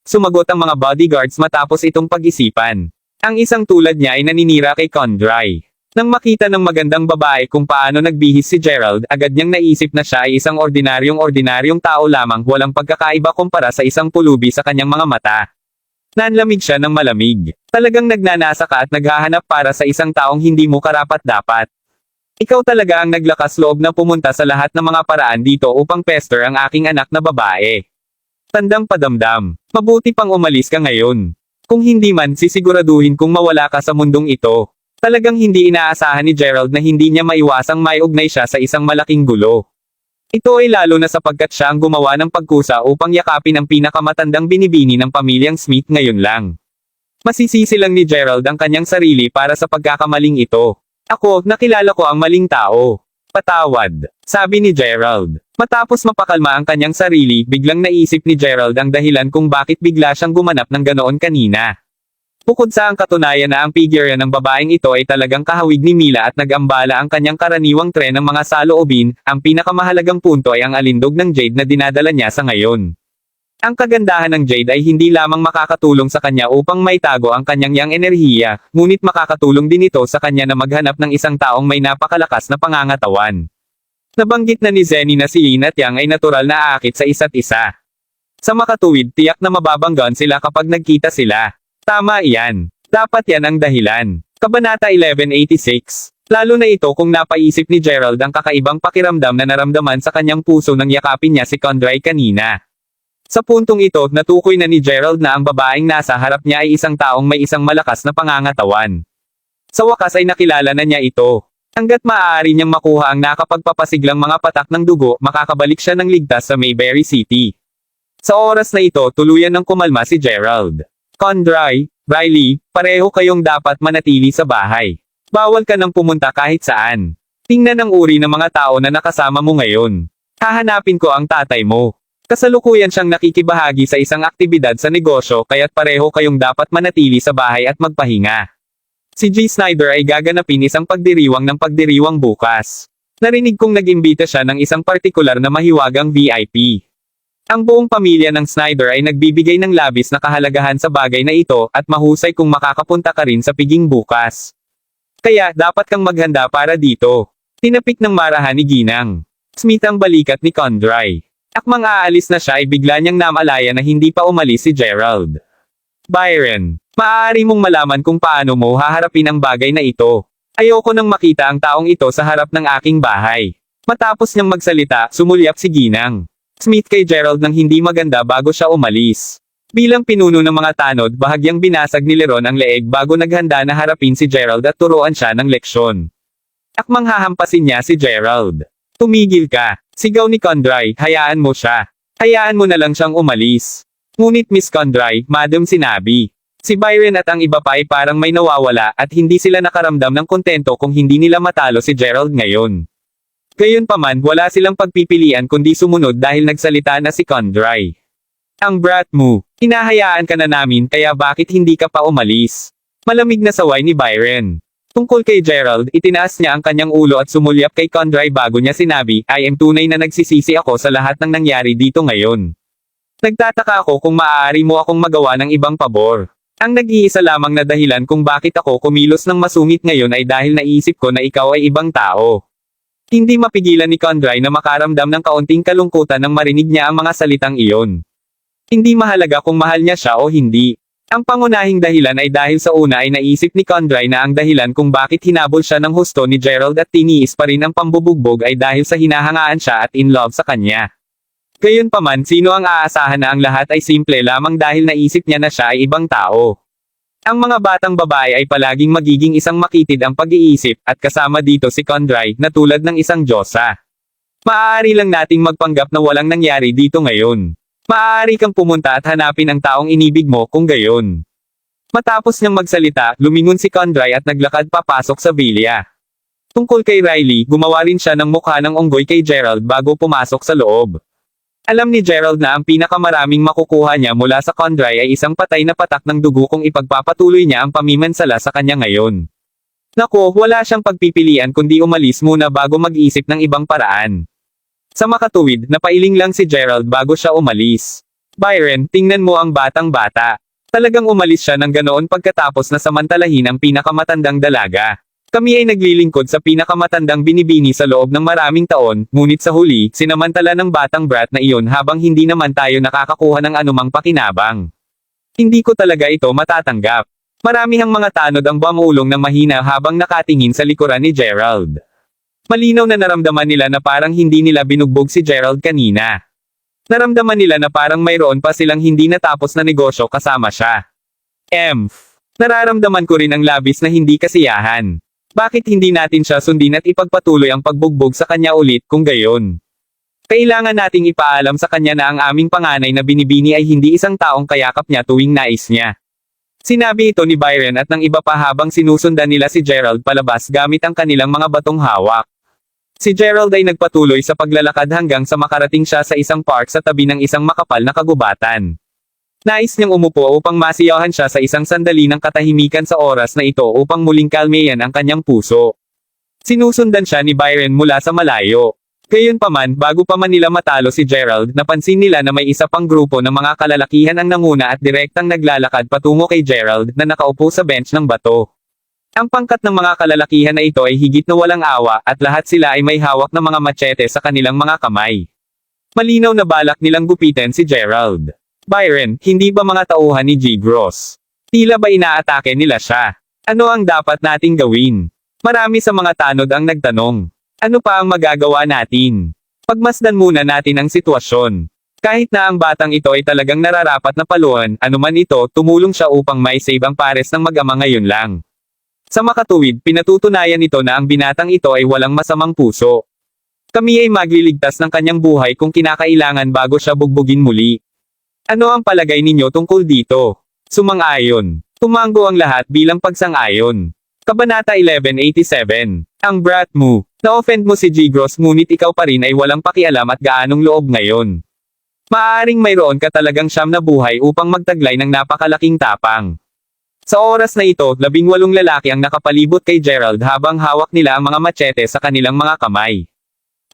sumagot ang mga bodyguards matapos itong pag-isipan. Ang isang tulad niya ay naninira kay Condry. Nang makita ng magandang babae kung paano nagbihis si Gerald, agad niyang naisip na siya ay isang ordinaryong tao lamang, walang pagkakaiba kumpara sa isang pulubi sa kanyang mga mata. Nanlamig siya ng malamig. Talagang nagnanasa ka at naghahanap para sa isang taong hindi mo karapat-dapat. Ikaw talaga ang naglakas loob na pumunta sa lahat ng mga paraan dito upang pester ang aking anak na babae. Tandang padamdam. Mabuti pang umalis ka ngayon. Kung hindi man, sisiguraduhin kung mawala ka sa mundong ito. Talagang hindi inaasahan ni Gerald na hindi niya maiwasang maiugnay siya sa isang malaking gulo. Ito ay lalo na sapagkat siya ang gumawa ng pagkusa upang yakapin ang pinakamatandang binibini ng pamilyang Smith ngayon lang. Masisisi lang ni Gerald ang kanyang sarili para sa pagkakamaling ito. Ako, nakilala ko ang maling tao. Patawad, sabi ni Gerald. Matapos mapakalma ang kanyang sarili, biglang naisip ni Gerald ang dahilan kung bakit bigla siyang gumanap ng ganoon kanina. Bukod sa ang katunayan na ang figure ng babaeng ito ay talagang kahawig ni Mila at nag-ambala ang kanyang karaniwang tren ng mga saloobin, ang pinakamahalagang punto ay ang alindog ng jade na dinadala niya sa ngayon. Ang kagandahan ng jade ay hindi lamang makakatulong sa kanya upang maitago ang kanyang yang enerhiya, ngunit makakatulong din ito sa kanya na maghanap ng isang taong may napakalakas na pangangatawan. Nabanggit na ni Zenny na si Yin at Yang ay natural na aakit sa isa't isa. Sa makatuwid, tiyak na mababanggan sila kapag nagkita sila. Tama iyan. Dapat yan ang dahilan. Kabanata 1186. Lalo na ito kung napaisip ni Gerald ang kakaibang pakiramdam na naramdaman sa kanyang puso nang yakapin niya si Condray kanina. Sa puntong ito, natukoy na ni Gerald na ang babaeng nasa harap niya ay isang taong may isang malakas na pangangatawan. Sa wakas ay nakilala na niya ito. Hanggat maaari niyang makuha ang nakapagpapasiglang mga patak ng dugo, makakabalik siya ng ligtas sa Mayberry City. Sa oras na ito, tuluyan ng kumalma si Gerald. Condray, Riley, pareho kayong dapat manatili sa bahay. Bawal ka nang pumunta kahit saan. Tingnan ang uri ng mga tao na nakasama mo ngayon. Hahanapin ko ang tatay mo. Kasalukuyan siyang nakikibahagi sa isang aktibidad sa negosyo kaya't pareho kayong dapat manatili sa bahay at magpahinga. Si G. Snyder ay gaganapin isang pagdiriwang ng pagdiriwang bukas. Narinig kong nag-imbita siya ng isang partikular na mahiwagang VIP. Ang buong pamilya ng Snyder ay nagbibigay ng labis na kahalagahan sa bagay na ito at mahusay kung makakapunta ka rin sa piging bukas. Kaya, dapat kang maghanda para dito. Tinapik ng marahan ni Ginang Smith ang balikat ni Condray. Akmang aalis na siya ay bigla niyang namalaya na hindi pa umalis si Gerald. Byron, maaari mong malaman kung paano mo haharapin ang bagay na ito. Ayoko nang makita ang taong ito sa harap ng aking bahay. Matapos niyang magsalita, sumulyap si Ginang Smith kay Gerald nang hindi maganda bago siya umalis. Bilang pinuno ng mga tanod, bahagyang binasag ni Leron ang leeg bago naghanda na harapin si Gerald at turuan siya ng leksyon. Akmang hahampasin niya si Gerald. Tumigil ka, sigaw ni Condray, hayaan mo siya. Hayaan mo na lang siyang umalis. Ngunit Miss Condray, Madam sinabi. Si Byron at ang iba pa ay parang may nawawala at hindi sila nakaramdam ng kontento kung hindi nila matalo si Gerald ngayon. Gayunpaman, wala silang pagpipilian kundi sumunod dahil nagsalita na si Condray. Ang brat mo, hinahayaan ka na namin kaya bakit hindi ka pa umalis? Malamig na saway ni Byron. Tungkol kay Gerald, itinaas niya ang kanyang ulo at sumulyap kay Condray bago niya sinabi, I am tunay na nagsisisi ako sa lahat ng nangyari dito ngayon. Nagtataka ako kung maaari mo akong magawa ng ibang pabor. Ang nag-iisa lamang na dahilan kung bakit ako kumilos ng masungit ngayon ay dahil naisip ko na ikaw ay ibang tao. Hindi mapigilan ni Condray na makaramdam ng kaunting kalungkutan nang marinig niya ang mga salitang iyon. Hindi mahalaga kung mahal niya siya o hindi. Ang pangunahing dahilan ay dahil sa una ay naisip ni Condray na ang dahilan kung bakit hinabol siya ng husto ni Gerald at tiniis pa rin ang pambubugbog ay dahil sa hinahangaan siya at in love sa kanya. Gayunpaman, sino ang aasahan na ang lahat ay simple lamang dahil naisip niya na siya ay ibang tao. Ang mga batang babae ay palaging magiging isang makitid ang pag-iisip, at kasama dito si Condray, na tulad ng isang diyosa. Maaari lang nating magpanggap na walang nangyari dito ngayon. Maaari kang pumunta at hanapin ang taong inibig mo kung gayon. Matapos niyang magsalita, lumingon si Condray at naglakad papasok sa villa. Tungkol kay Riley, gumawa rin siya ng mukha ng unggoy kay Gerald bago pumasok sa loob. Alam ni Gerald na ang pinakamaraming makukuha niya mula sa Condray ay isang patay na patak ng dugo kung ipagpapatuloy niya ang pamimansala sa kanya ngayon. Nako, wala siyang pagpipilian kundi umalis muna bago mag-isip ng ibang paraan. Sa makatuwid, napailing lang si Gerald bago siya umalis. Byron, tingnan mo ang batang bata. Talagang umalis siya ng ganoon pagkatapos na samantalahin ang pinakamatandang dalaga. Kami ay naglilingkod sa pinakamatandang binibini sa loob ng maraming taon, ngunit sa huli, sinamantala ng batang brat na iyon habang hindi naman tayo nakakakuha ng anumang pakinabang. Hindi ko talaga ito matatanggap. Maramihang mga tanod ang bumulong ng mahina habang nakatingin sa likuran ni Gerald. Malinaw na naramdaman nila na parang hindi nila binugbog si Gerald kanina. Naramdaman nila na parang mayroon pa silang hindi natapos na negosyo kasama siya. Nararamdaman ko rin ang labis na hindi kasiyahan. Bakit hindi natin siya sundin at ipagpatuloy ang pagbugbog sa kanya ulit kung gayon? Kailangan nating ipaalam sa kanya na ang aming panganay na binibini ay hindi isang taong kayakap niya tuwing nais niya. Sinabi ito ni Byron at ng iba pa habang sinusundan nila si Gerald palabas gamit ang kanilang mga batong hawak. Si Gerald ay nagpatuloy sa paglalakad hanggang sa makarating siya sa isang park sa tabi ng isang makapal na kagubatan. Nais niyang umupo upang masiyahan siya sa isang sandali ng katahimikan sa oras na ito upang muling kalmeyan ang kanyang puso. Sinusundan siya ni Byron mula sa malayo. Gayunpaman, bago pa man nila matalo si Gerald, napansin nila na may isa pang grupo ng mga kalalakihan ang nanguna at direktang naglalakad patungo kay Gerald na nakaupo sa bench ng bato. Ang pangkat ng mga kalalakihan na ito ay higit na walang awa at lahat sila ay may hawak na mga machete sa kanilang mga kamay. Malinaw na balak nilang gupitin si Gerald. Byron, hindi ba mga tauhan ni G. Gross? Tila ba inaatake nila siya? Ano ang dapat nating gawin? Marami sa mga tanod ang nagtanong. Ano pa ang magagawa natin? Pagmasdan muna natin ang sitwasyon. Kahit na ang batang ito ay talagang nararapat na paluan, anuman ito, tumulong siya upang maisave ang pares ng mag-ama ngayon lang. Sa makatuwid, pinatutunayan nito na ang binatang ito ay walang masamang puso. Kami ay magliligtas ng kanyang buhay kung kinakailangan bago siya bugbugin muli. Ano ang palagay ninyo tungkol dito? Sumang-ayon. Tumango ang lahat bilang pagsang-ayon. Kabanata 1187. Ang brat mo. Na-offend mo si G. Gross ngunit ikaw pa rin ay walang pakialam at gaanong loob ngayon. Maaaring mayroon ka talagang siyam na buhay upang magtaglay ng napakalaking tapang. Sa oras na ito, 18 lalaki ang nakapalibot kay Gerald habang hawak nila ang mga machete sa kanilang mga kamay.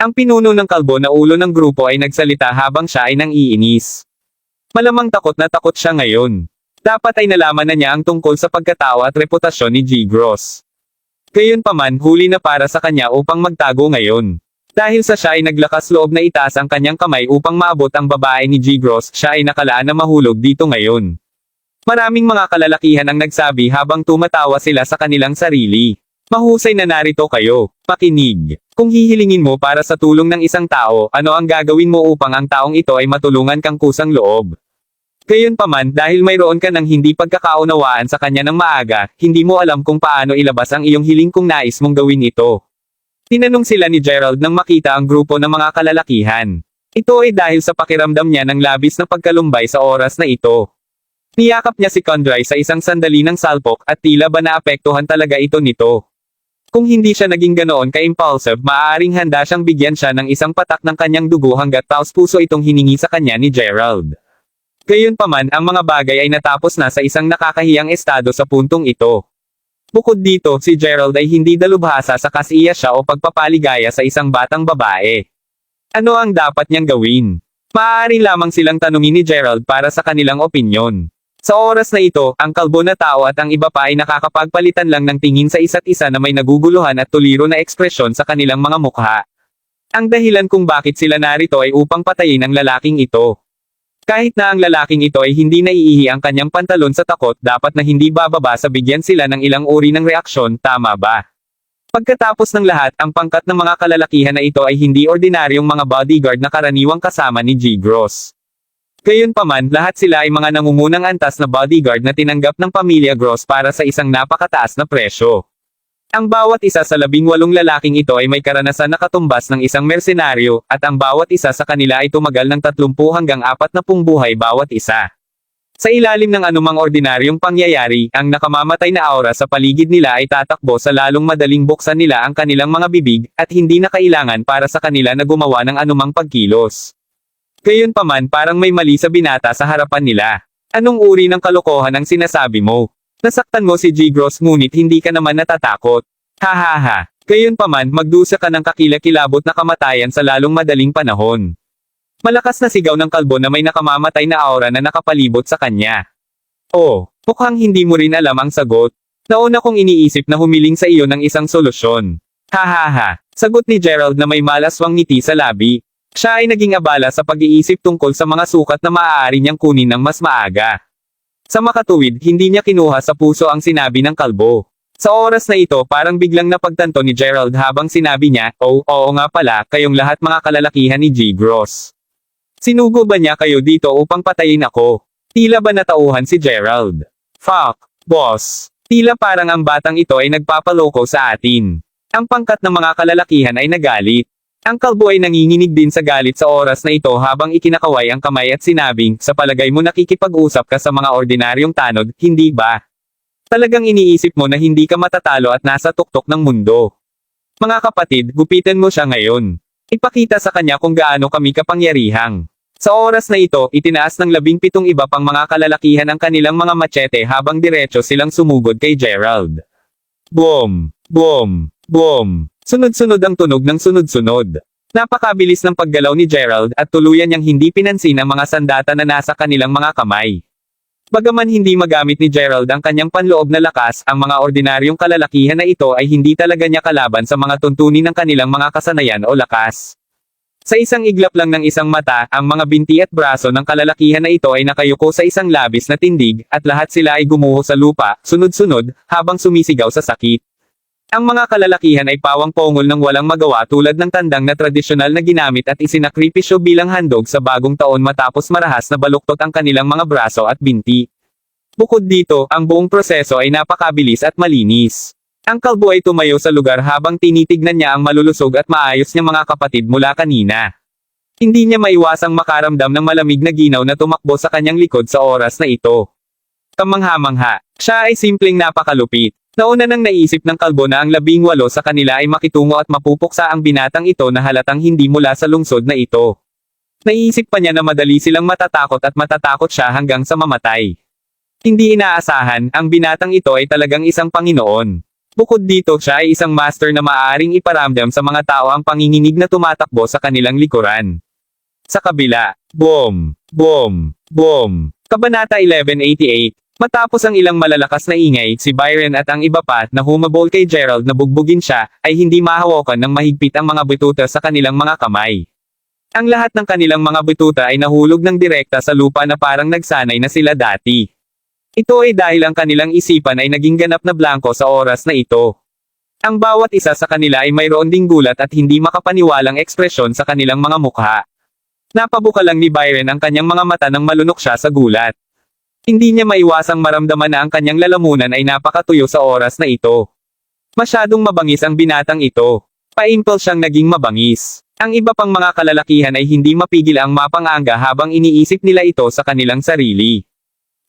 Ang pinuno ng kalbo na ulo ng grupo ay nagsalita habang siya ay nang-iinis. Malamang takot na takot siya ngayon. Dapat ay nalaman na niya ang tungkol sa pagkatao at reputasyon ni G. Gross. Gayunpaman, huli na para sa kanya upang magtago ngayon. Dahil sa siya ay naglakas loob na itaas ang kanyang kamay upang maabot ang babae ni G. Gross, siya ay nakalaan na mahulog dito ngayon. Maraming mga kalalakihan ang nagsabi habang tumatawa sila sa kanilang sarili. Mahusay na narito kayo. Pakinig. Kung hihilingin mo para sa tulong ng isang tao, ano ang gagawin mo upang ang taong ito ay matulungan kang kusang loob? Gayunpaman, dahil mayroon ka ng hindi pagkakaunawaan sa kanya ng maaga, hindi mo alam kung paano ilabas ang iyong hiling kung nais mong gawin ito. Tinanong sila ni Gerald nang makita ang grupo ng mga kalalakihan. Ito ay dahil sa pakiramdam niya ng labis na pagkalumbay sa oras na ito. Niyakap niya si Condry sa isang sandali ng salpok at tila ba naapektuhan talaga ito nito. Kung hindi siya naging ganoon ka-impulsive, maaaring handa siyang bigyan siya ng isang patak ng kanyang dugo hanggat taos puso itong hiningi sa kanya ni Gerald. Gayunpaman, ang mga bagay ay natapos na sa isang nakakahiyang estado sa puntong ito. Bukod dito, si Gerald ay hindi dalubhasa sa kasiya siya o pagpapaligaya sa isang batang babae. Ano ang dapat niyang gawin? Maaari lamang silang tanungin ni Gerald para sa kanilang opinyon. Sa oras na ito, ang kalbo na tao at ang iba pa ay nakakapagpalitan lang ng tingin sa isa't isa na may naguguluhan at tuliro na ekspresyon sa kanilang mga mukha. Ang dahilan kung bakit sila narito ay upang patayin ang lalaking ito. Kahit na ang lalaking ito ay hindi naiihi ang kanyang pantalon sa takot, dapat na hindi bababa sa bigyan sila ng ilang uri ng reaksyon, tama ba? Pagkatapos ng lahat, ang pangkat ng mga kalalakihan na ito ay hindi ordinaryong mga bodyguard na karaniwang kasama ni G. Gross. Gayunpaman, lahat sila ay mga nangungunang antas na bodyguard na tinanggap ng pamilya Gross para sa isang napakataas na presyo. Ang bawat isa sa 18 lalaking ito ay may karanasan na katumbas ng isang mersenaryo, at ang bawat isa sa kanila ay tumagal ng 30 hanggang 40 buhay bawat isa. Sa ilalim ng anumang ordinaryong pangyayari, ang nakamamatay na aura sa paligid nila ay tatakbo sa lalong madaling buksan nila ang kanilang mga bibig, at hindi na kailangan para sa kanila na gumawa ng anumang pagkilos. Gayunpaman, parang may mali sa binata sa harapan nila. Anong uri ng kalokohan ang sinasabi mo? Nasaktan mo si G. Gross ngunit hindi ka naman natatakot. Hahaha. Gayunpaman, magdusa ka ng kakilakilabot na kamatayan sa lalong madaling panahon. Malakas na sigaw ng kalbo na may nakamamatay na aura na nakapalibot sa kanya. Oh, mukhang hindi mo rin alam ang sagot. Nauna kong iniisip na humiling sa iyo ng isang solusyon. Hahaha. Sagot ni Gerald na may malaswang ngiti sa labi. Siya ay naging abala sa pag-iisip tungkol sa mga sukat na maaari niyang kunin ng mas maaga. Sa makatuwid, hindi niya kinuha sa puso ang sinabi ng kalbo. Sa oras na ito, parang biglang napagtanto ni Gerald habang sinabi niya, "Oh, oo nga pala, kayong lahat mga kalalakihan ni G. Gross. Sinugo ba niya kayo dito upang patayin ako?" Tila ba natauhan si Gerald? Fuck, boss. Tila parang ang batang ito ay nagpapaloko sa atin. Ang pangkat ng mga kalalakihan ay nagalit. Ang kalbo ay nanginginig din sa galit sa oras na ito habang ikinakaway ang kamay at sinabing, "Sa palagay mo nakikipag-usap ka sa mga ordinaryong tanod, hindi ba? Talagang iniisip mo na hindi ka matatalo at nasa tuktok ng mundo. Mga kapatid, gupitan mo siya ngayon. Ipakita sa kanya kung gaano kami kapangyarihang." Sa oras na ito, itinaas ng 17 iba pang mga kalalakihan ang kanilang mga machete habang diretso silang sumugod kay Gerald. Boom! Boom! Boom! Sunod-sunod ang tunog ng sunod-sunod. Napakabilis ng paggalaw ni Gerald at tuluyan niyang hindi pinansin ang mga sandata na nasa kanilang mga kamay. Bagaman hindi magamit ni Gerald ang kanyang panloob na lakas, ang mga ordinaryong kalalakihan na ito ay hindi talaga niya kalaban sa mga tuntunin ng kanilang mga kasanayan o lakas. Sa isang iglap lang ng isang mata, ang mga binti at braso ng kalalakihan na ito ay nakayuko sa isang labis na tindig, at lahat sila ay gumuho sa lupa, sunod-sunod, habang sumisigaw sa sakit. Ang mga kalalakihan ay pawang-pongol ng walang magawa tulad ng tandang na tradisyonal na ginamit at isinakripisyo bilang handog sa bagong taon matapos marahas na baluktot ang kanilang mga braso at binti. Bukod dito, ang buong proseso ay napakabilis at malinis. Ang kalbo ay tumayo sa lugar habang tinitignan niya ang malulusog at maayos niyang mga kapatid mula kanina. Hindi niya maiwasang makaramdam ng malamig na ginaw na tumakbo sa kanyang likod sa oras na ito. Kamangha-mangha, siya ay simpleng napakalupit. Nauna nang naisip ng kalbo na ang 18 sa kanila ay makitungo at mapupuksa ang binatang ito na halatang hindi mula sa lungsod na ito. Naisip pa niya na madali silang matatakot at matatakot siya hanggang sa mamatay. Hindi inaasahan, ang binatang ito ay talagang isang Panginoon. Bukod dito, siya ay isang master na maaaring iparamdam sa mga tao ang panginginig na tumatakbo sa kanilang likuran. Sa kabila, boom, boom, boom. Kabanata 1188. Matapos ang ilang malalakas na ingay, si Byron at ang iba pa na humabol kay Gerald na bugbugin siya, ay hindi mahawakan ng mahigpit ang mga bituta sa kanilang mga kamay. Ang lahat ng kanilang mga bituta ay nahulog ng direkta sa lupa na parang nagsanay na sila dati. Ito ay dahil ang kanilang isipan ay naging ganap na blanko sa oras na ito. Ang bawat isa sa kanila ay mayroon ding gulat at hindi makapaniwalang ekspresyon sa kanilang mga mukha. Napabuka lang ni Byron ang kanyang mga mata nang malunok siya sa gulat. Hindi niya maiwasang maramdaman na ang kanyang lalamunan ay napakatuyo sa oras na ito. Masyadong mabangis ang binatang ito. Pa-impulse siyang naging mabangis. Ang iba pang mga kalalakihan ay hindi mapigil ang mapanganga habang iniisip nila ito sa kanilang sarili.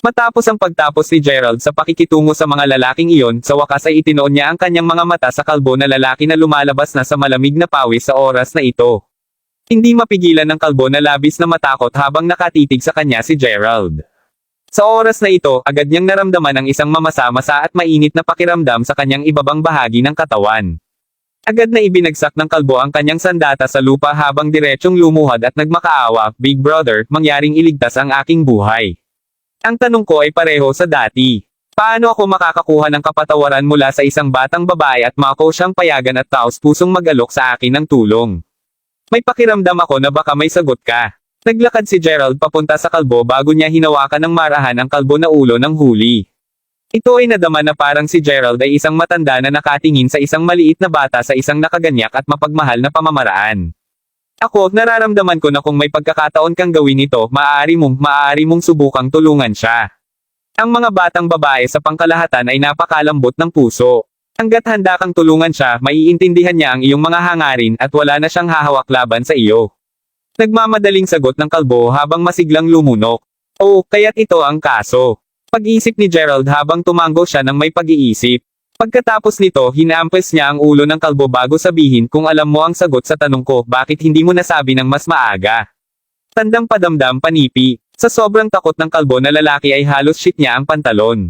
Matapos ang pagtapos ni Gerald sa pakikitungo sa mga lalaking iyon, sa wakas ay itinoon niya ang kanyang mga mata sa kalbo na lalaki na lumalabas na sa malamig na pawis sa oras na ito. Hindi mapigilan ng kalbo na labis na matakot habang nakatitig sa kanya si Gerald. Sa oras na ito, agad niyang naramdaman ang isang mamasa-masa at mainit na pakiramdam sa kanyang ibabang bahagi ng katawan. Agad na ibinagsak ng kalbo ang kanyang sandata sa lupa habang diretsyong lumuhad at nagmakaawa, "Big brother, mangyaring iligtas ang aking buhay." Ang tanong ko ay pareho sa dati. Paano ako makakakuha ng kapatawaran mula sa isang batang babae at mako siyang payagan at taos-pusong mag-alok sa akin ng tulong? May pakiramdam ako na baka may sagot ka. Naglakad si Gerald papunta sa kalbo bago niya hinawakan ng marahan ang kalbo na ulo ng huli. Ito ay nadama na parang si Gerald ay isang matanda na nakatingin sa isang maliit na bata sa isang nakaganyak at mapagmahal na pamamaraan. Ako, nararamdaman ko na kung may pagkakataon kang gawin ito, maaari mong subukang tulungan siya. Ang mga batang babae sa pangkalahatan ay napakalambot ng puso. Hangga't handa kang tulungan siya, maiintindihan niya ang iyong mga hangarin at wala na siyang hahawak laban sa iyo. Nagmamadaling sagot ng kalbo habang masiglang lumunok. Oh, kaya't ito ang kaso. Pag-isip ni Gerald habang tumango siya ng may pag-iisip. Pagkatapos nito, hinaampas niya ang ulo ng kalbo bago sabihin, "Kung alam mo ang sagot sa tanong ko, bakit hindi mo nasabi ng mas maaga?" Tandang padamdam panipi. Sa sobrang takot ng kalbo na lalaki ay halos shit niya ang pantalon.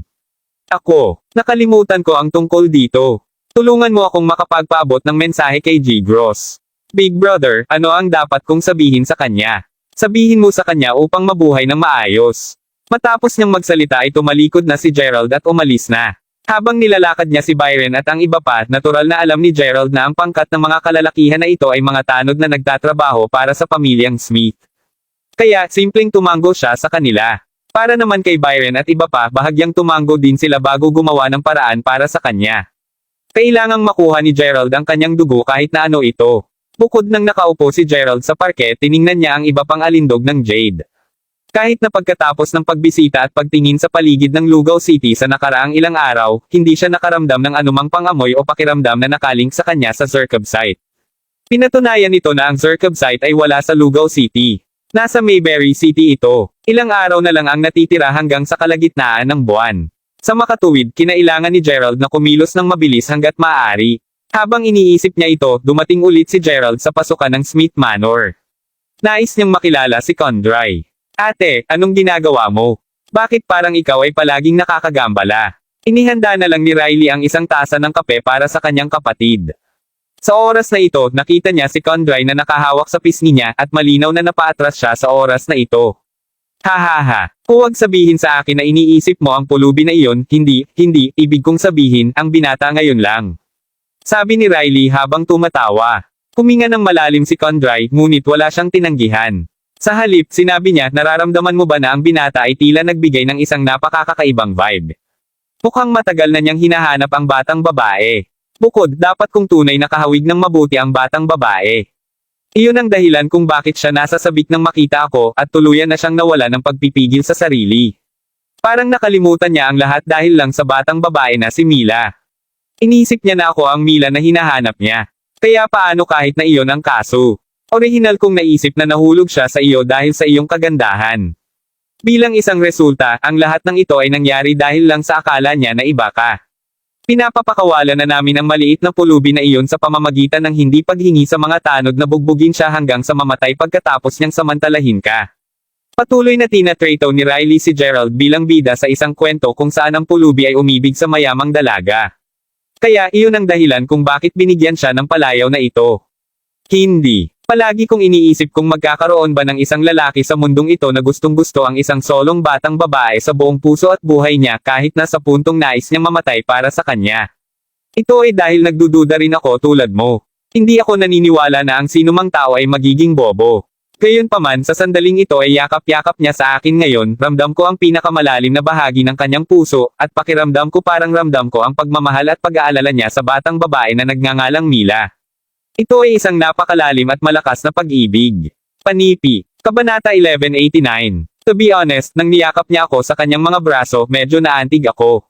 Ako, nakalimutan ko ang tungkol dito. Tulungan mo akong makapagpaabot ng mensahe kay G. Gross. Big brother, ano ang dapat kong sabihin sa kanya? Sabihin mo sa kanya upang mabuhay ng maayos. Matapos niyang magsalita ay tumalikod na si Gerald at umalis na. Habang nilalakad niya si Byron at ang iba pa, natural na alam ni Gerald na ang pangkat ng mga kalalakihan na ito ay mga tanod na nagtatrabaho para sa pamilyang Smith. Kaya, simpleng tumango siya sa kanila. Para naman kay Byron at iba pa, bahagyang tumango din sila bago gumawa ng paraan para sa kanya. Kailangang makuha ni Gerald ang kanyang dugo kahit na ano ito. Bukod nang nakaupo si Gerald sa parke, tiningnan niya ang iba pang alindog ng Jade. Kahit na pagkatapos ng pagbisita at pagtingin sa paligid ng Lugaw City sa nakaraang ilang araw, hindi siya nakaramdam ng anumang pangamoy o pakiramdam na nakalink sa kanya sa Zerkab site. Pinatunayan nito na ang Zerkab site ay wala sa Lugaw City. Nasa Mayberry City ito. Ilang araw na lang ang natitira hanggang sa kalagitnaan ng buwan. Sa makatuwid, kinailangan ni Gerald na kumilos ng mabilis hanggat maaari. Habang iniisip niya ito, dumating ulit si Gerald sa pasukan ng Smith Manor. Nais niyang makilala si Condry. Ate, anong ginagawa mo? Bakit parang ikaw ay palaging nakakagambala? Inihanda na lang ni Riley ang isang tasa ng kape para sa kanyang kapatid. Sa oras na ito, nakita niya si Condry na nakahawak sa pisngi niya at malinaw na napaatras siya sa oras na ito. Hahaha, huwag sabihin sa akin na iniisip mo ang pulubi na iyon, hindi, ibig kong sabihin, ang binata ngayon lang. Sabi ni Riley habang tumatawa. Huminga ng malalim si Condry, ngunit wala siyang tinanggihan. Sa halip, sinabi niya, nararamdaman mo ba na ang binata ay tila nagbigay ng isang napakakakaibang vibe? Mukhang matagal na niyang hinahanap ang batang babae. Bukod, dapat kong tunay na kahawig ng mabuti ang batang babae. Iyon ang dahilan kung bakit siya nasa sabik nang makita ako at tuluyan na siyang nawala ng pagpipigil sa sarili. Parang nakalimutan niya ang lahat dahil lang sa batang babae na si Mila. Iniisip niya na ako ang Mila na hinahanap niya. Kaya paano kahit na iyon ang kaso? Orihinal kong naisip na nahulog siya sa iyo dahil sa iyong kagandahan. Bilang isang resulta, ang lahat ng ito ay nangyari dahil lang sa akala niya na iba ka. Pinapapakawalan na namin ang maliit na pulubi na iyon sa pamamagitan ng hindi paghingi sa mga tanod na bugbugin siya hanggang sa mamatay pagkatapos niyang samantalahin ka. Patuloy na tinatrato ni Riley si Gerald bilang bida sa isang kwento kung saan ang pulubi ay umibig sa mayamang dalaga. Kaya iyon ang dahilan kung bakit binigyan siya ng palayaw na ito. Hindi. Palagi kong iniisip kung magkakaroon ba ng isang lalaki sa mundong ito na gustong-gusto ang isang solong batang babae sa buong puso at buhay niya kahit na sa puntong nais niyang mamatay para sa kanya. Ito ay dahil nagdududa rin ako tulad mo. Hindi ako naniniwala na ang sinumang tao ay magiging bobo. Gayunpaman sa sandaling ito ay yakap-yakap niya sa akin ngayon, ramdam ko ang pinakamalalim na bahagi ng kanyang puso, at pakiramdam ko parang ramdam ko ang pagmamahal at pag-aalala niya sa batang babae na nagngangalang Mila. Ito ay isang napakalalim at malakas na pag-ibig. Panipi. Kabanata 1189. To be honest, nang niyakap niya ako sa kanyang mga braso, medyo naantig ako.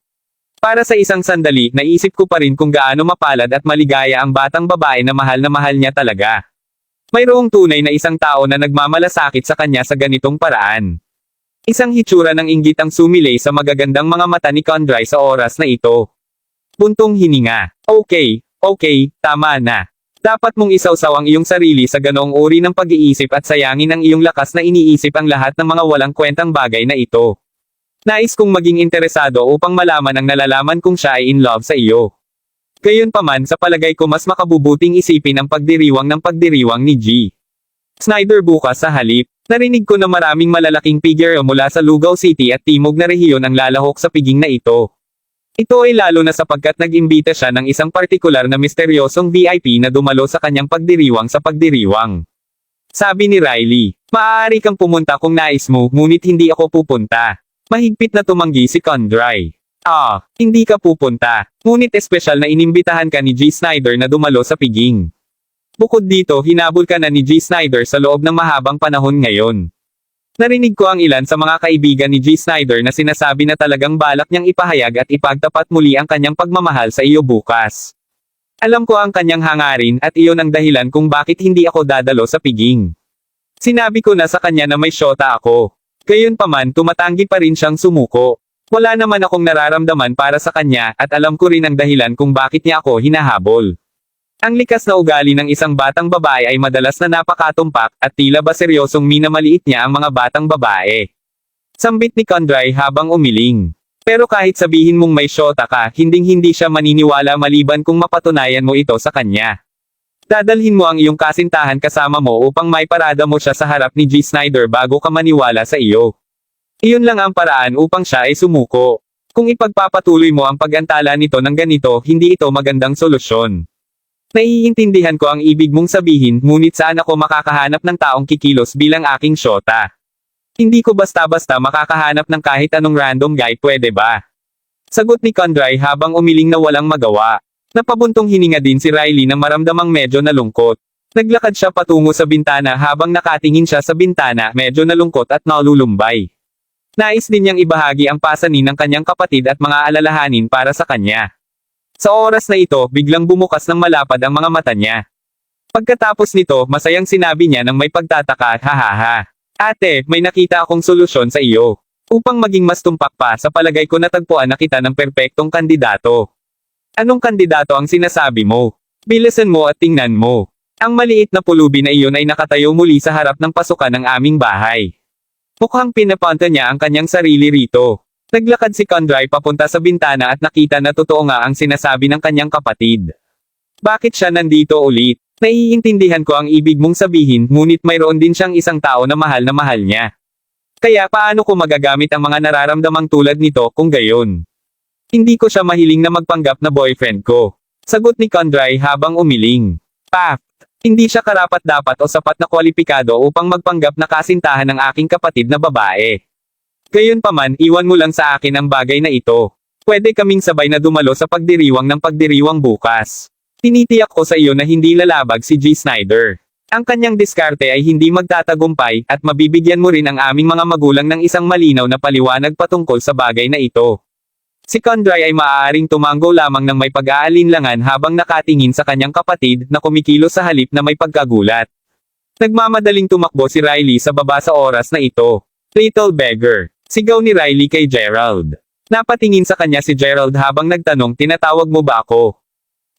Para sa isang sandali, naisip ko pa rin kung gaano mapalad at maligaya ang batang babae na mahal niya talaga. Mayroong tunay na isang tao na nagmamalasakit sa kanya sa ganitong paraan. Isang hitsura ng inggit ang sumilay sa magagandang mga mata ni Condry sa oras na ito. Buntong hininga. Okay, tama na. Dapat mong isawsaw ang iyong sarili sa ganoong uri ng pag-iisip at sayangin ang iyong lakas na iniisip ang lahat ng mga walang kwentang bagay na ito. Nais kong maging interesado upang malaman ang nalalaman kung siya ay in love sa iyo. Gayunpaman sa palagay ko mas makabubuting isipin ang pagdiriwang ng pagdiriwang ni G. Snyder bukas sa halip. Narinig ko na maraming malalaking figure mula sa Lugaw City at timog na rehiyon ang lalahok sa piging na ito. Ito ay lalo na sapagkat nag-imbita siya ng isang partikular na misteryosong VIP na dumalo sa kanyang pagdiriwang sa pagdiriwang. Sabi ni Riley, maaari kang pumunta kung nais mo, ngunit hindi ako pupunta. Mahigpit na tumanggi si Condry. Hindi ka pupunta. Ngunit espesyal na inimbitahan ka ni G. Snyder na dumalo sa piging. Bukod dito, hinabol ka na ni G. Snyder sa loob ng mahabang panahon ngayon. Narinig ko ang ilan sa mga kaibigan ni G. Snyder na sinasabi na talagang balak niyang ipahayag at ipagtapat muli ang kanyang pagmamahal sa iyo bukas. Alam ko ang kanyang hangarin at iyon ang dahilan kung bakit hindi ako dadalo sa piging. Sinabi ko na sa kanya na may syota ako. Gayunpaman tumatanggi pa rin siyang sumuko. Wala naman akong nararamdaman para sa kanya at alam ko rin ang dahilan kung bakit niya ako hinahabol. Ang likas na ugali ng isang batang babae ay madalas na napakatumpak at tila ba seryosong minamaliit niya ang mga batang babae. Sambit ni Condry habang umiling. Pero kahit sabihin mong may syota ka, hinding-hindi siya maniniwala maliban kung mapatunayan mo ito sa kanya. Dadalhin mo ang iyong kasintahan kasama mo upang maiparada mo siya sa harap ni G. Snyder bago ka maniwala sa iyo. Iyon lang ang paraan upang siya ay sumuko. Kung ipagpapatuloy mo ang pag-antala nito ng ganito, hindi ito magandang solusyon. Naiintindihan ko ang ibig mong sabihin, ngunit saan ako makakahanap ng taong kikilos bilang aking syota? Hindi ko basta-basta makakahanap ng kahit anong random guy, pwede ba? Sagot ni Condry habang umiling na walang magawa. Napabuntong hininga din si Riley nang maramdamang medyo nalungkot. Naglakad siya patungo sa bintana habang nakatingin siya sa bintana, medyo nalungkot at nalulumbay. Nais din niyang ibahagi ang pasanin ng kanyang kapatid at mga alalahanin para sa kanya. Sa oras na ito, biglang bumukas ng malapad ang mga mata niya. Pagkatapos nito, masayang sinabi niya ng may pagtataka, hahaha. Ate, may nakita akong solusyon sa iyo. Upang maging mas tumpak pa, sa palagay ko natagpuan na kita ng perpektong kandidato. Anong kandidato ang sinasabi mo? Bilisan mo at tingnan mo. Ang maliit na pulubi na iyon ay nakatayo muli sa harap ng pasukan ng aming bahay. Mukhang pinapunta niya ang kanyang sarili rito. Naglakad si Kondrai papunta sa bintana at nakita na totoo nga ang sinasabi ng kanyang kapatid. Bakit siya nandito ulit? Naiintindihan ko ang ibig mong sabihin, ngunit mayroon din siyang isang tao na mahal niya. Kaya paano ko magagamit ang mga nararamdamang tulad nito kung gayon? Hindi ko siya mahiling na magpanggap na boyfriend ko. Sagot ni Kondrai habang umiling. Fact. Hindi siya karapat-dapat o sapat na kwalipikado upang magpanggap na kasintahan ng aking kapatid na babae. Gayunpaman, iwan mo lang sa akin ang bagay na ito. Pwede kaming sabay na dumalo sa pagdiriwang ng pagdiriwang bukas. Tinitiyak ko sa iyo na hindi lalabag si G. Snyder. Ang kanyang diskarte ay hindi magtatagumpay, at mabibigyan mo rin ang aming mga magulang ng isang malinaw na paliwanag patungkol sa bagay na ito. Si Kondrai ay maaaring tumanggo lamang ng may pag-aalinlangan habang nakatingin sa kanyang kapatid na kumikilos sa halip na may pagkagulat. Nagmamadaling tumakbo si Riley sa baba sa oras na ito. Little beggar. Sigaw ni Riley kay Gerald. Napatingin sa kanya si Gerald habang nagtanong, tinatawag mo ba ako?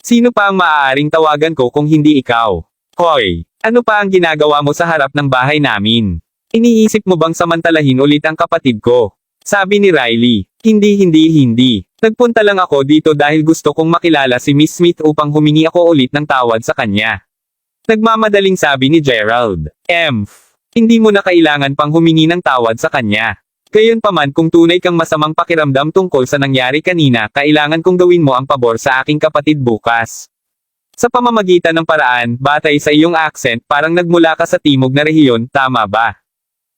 Sino pa ang maaaring tawagan ko kung hindi ikaw? Hoy! Ano pa ang ginagawa mo sa harap ng bahay namin? Iniisip mo bang samantalahin ulit ang kapatid ko? Sabi ni Riley. Hindi. Nagpunta lang ako dito dahil gusto kong makilala si Miss Smith upang humingi ako ulit ng tawad sa kanya. Nagmamadaling sabi ni Gerald. Hindi mo na kailangan pang humingi ng tawad sa kanya. Gayunpaman, kung tunay kang masamang pakiramdam tungkol sa nangyari kanina, kailangan kong gawin mo ang pabor sa aking kapatid bukas. Sa pamamagitan ng paraan, batay sa iyong accent, parang nagmula ka sa timog na rehiyon, tama ba?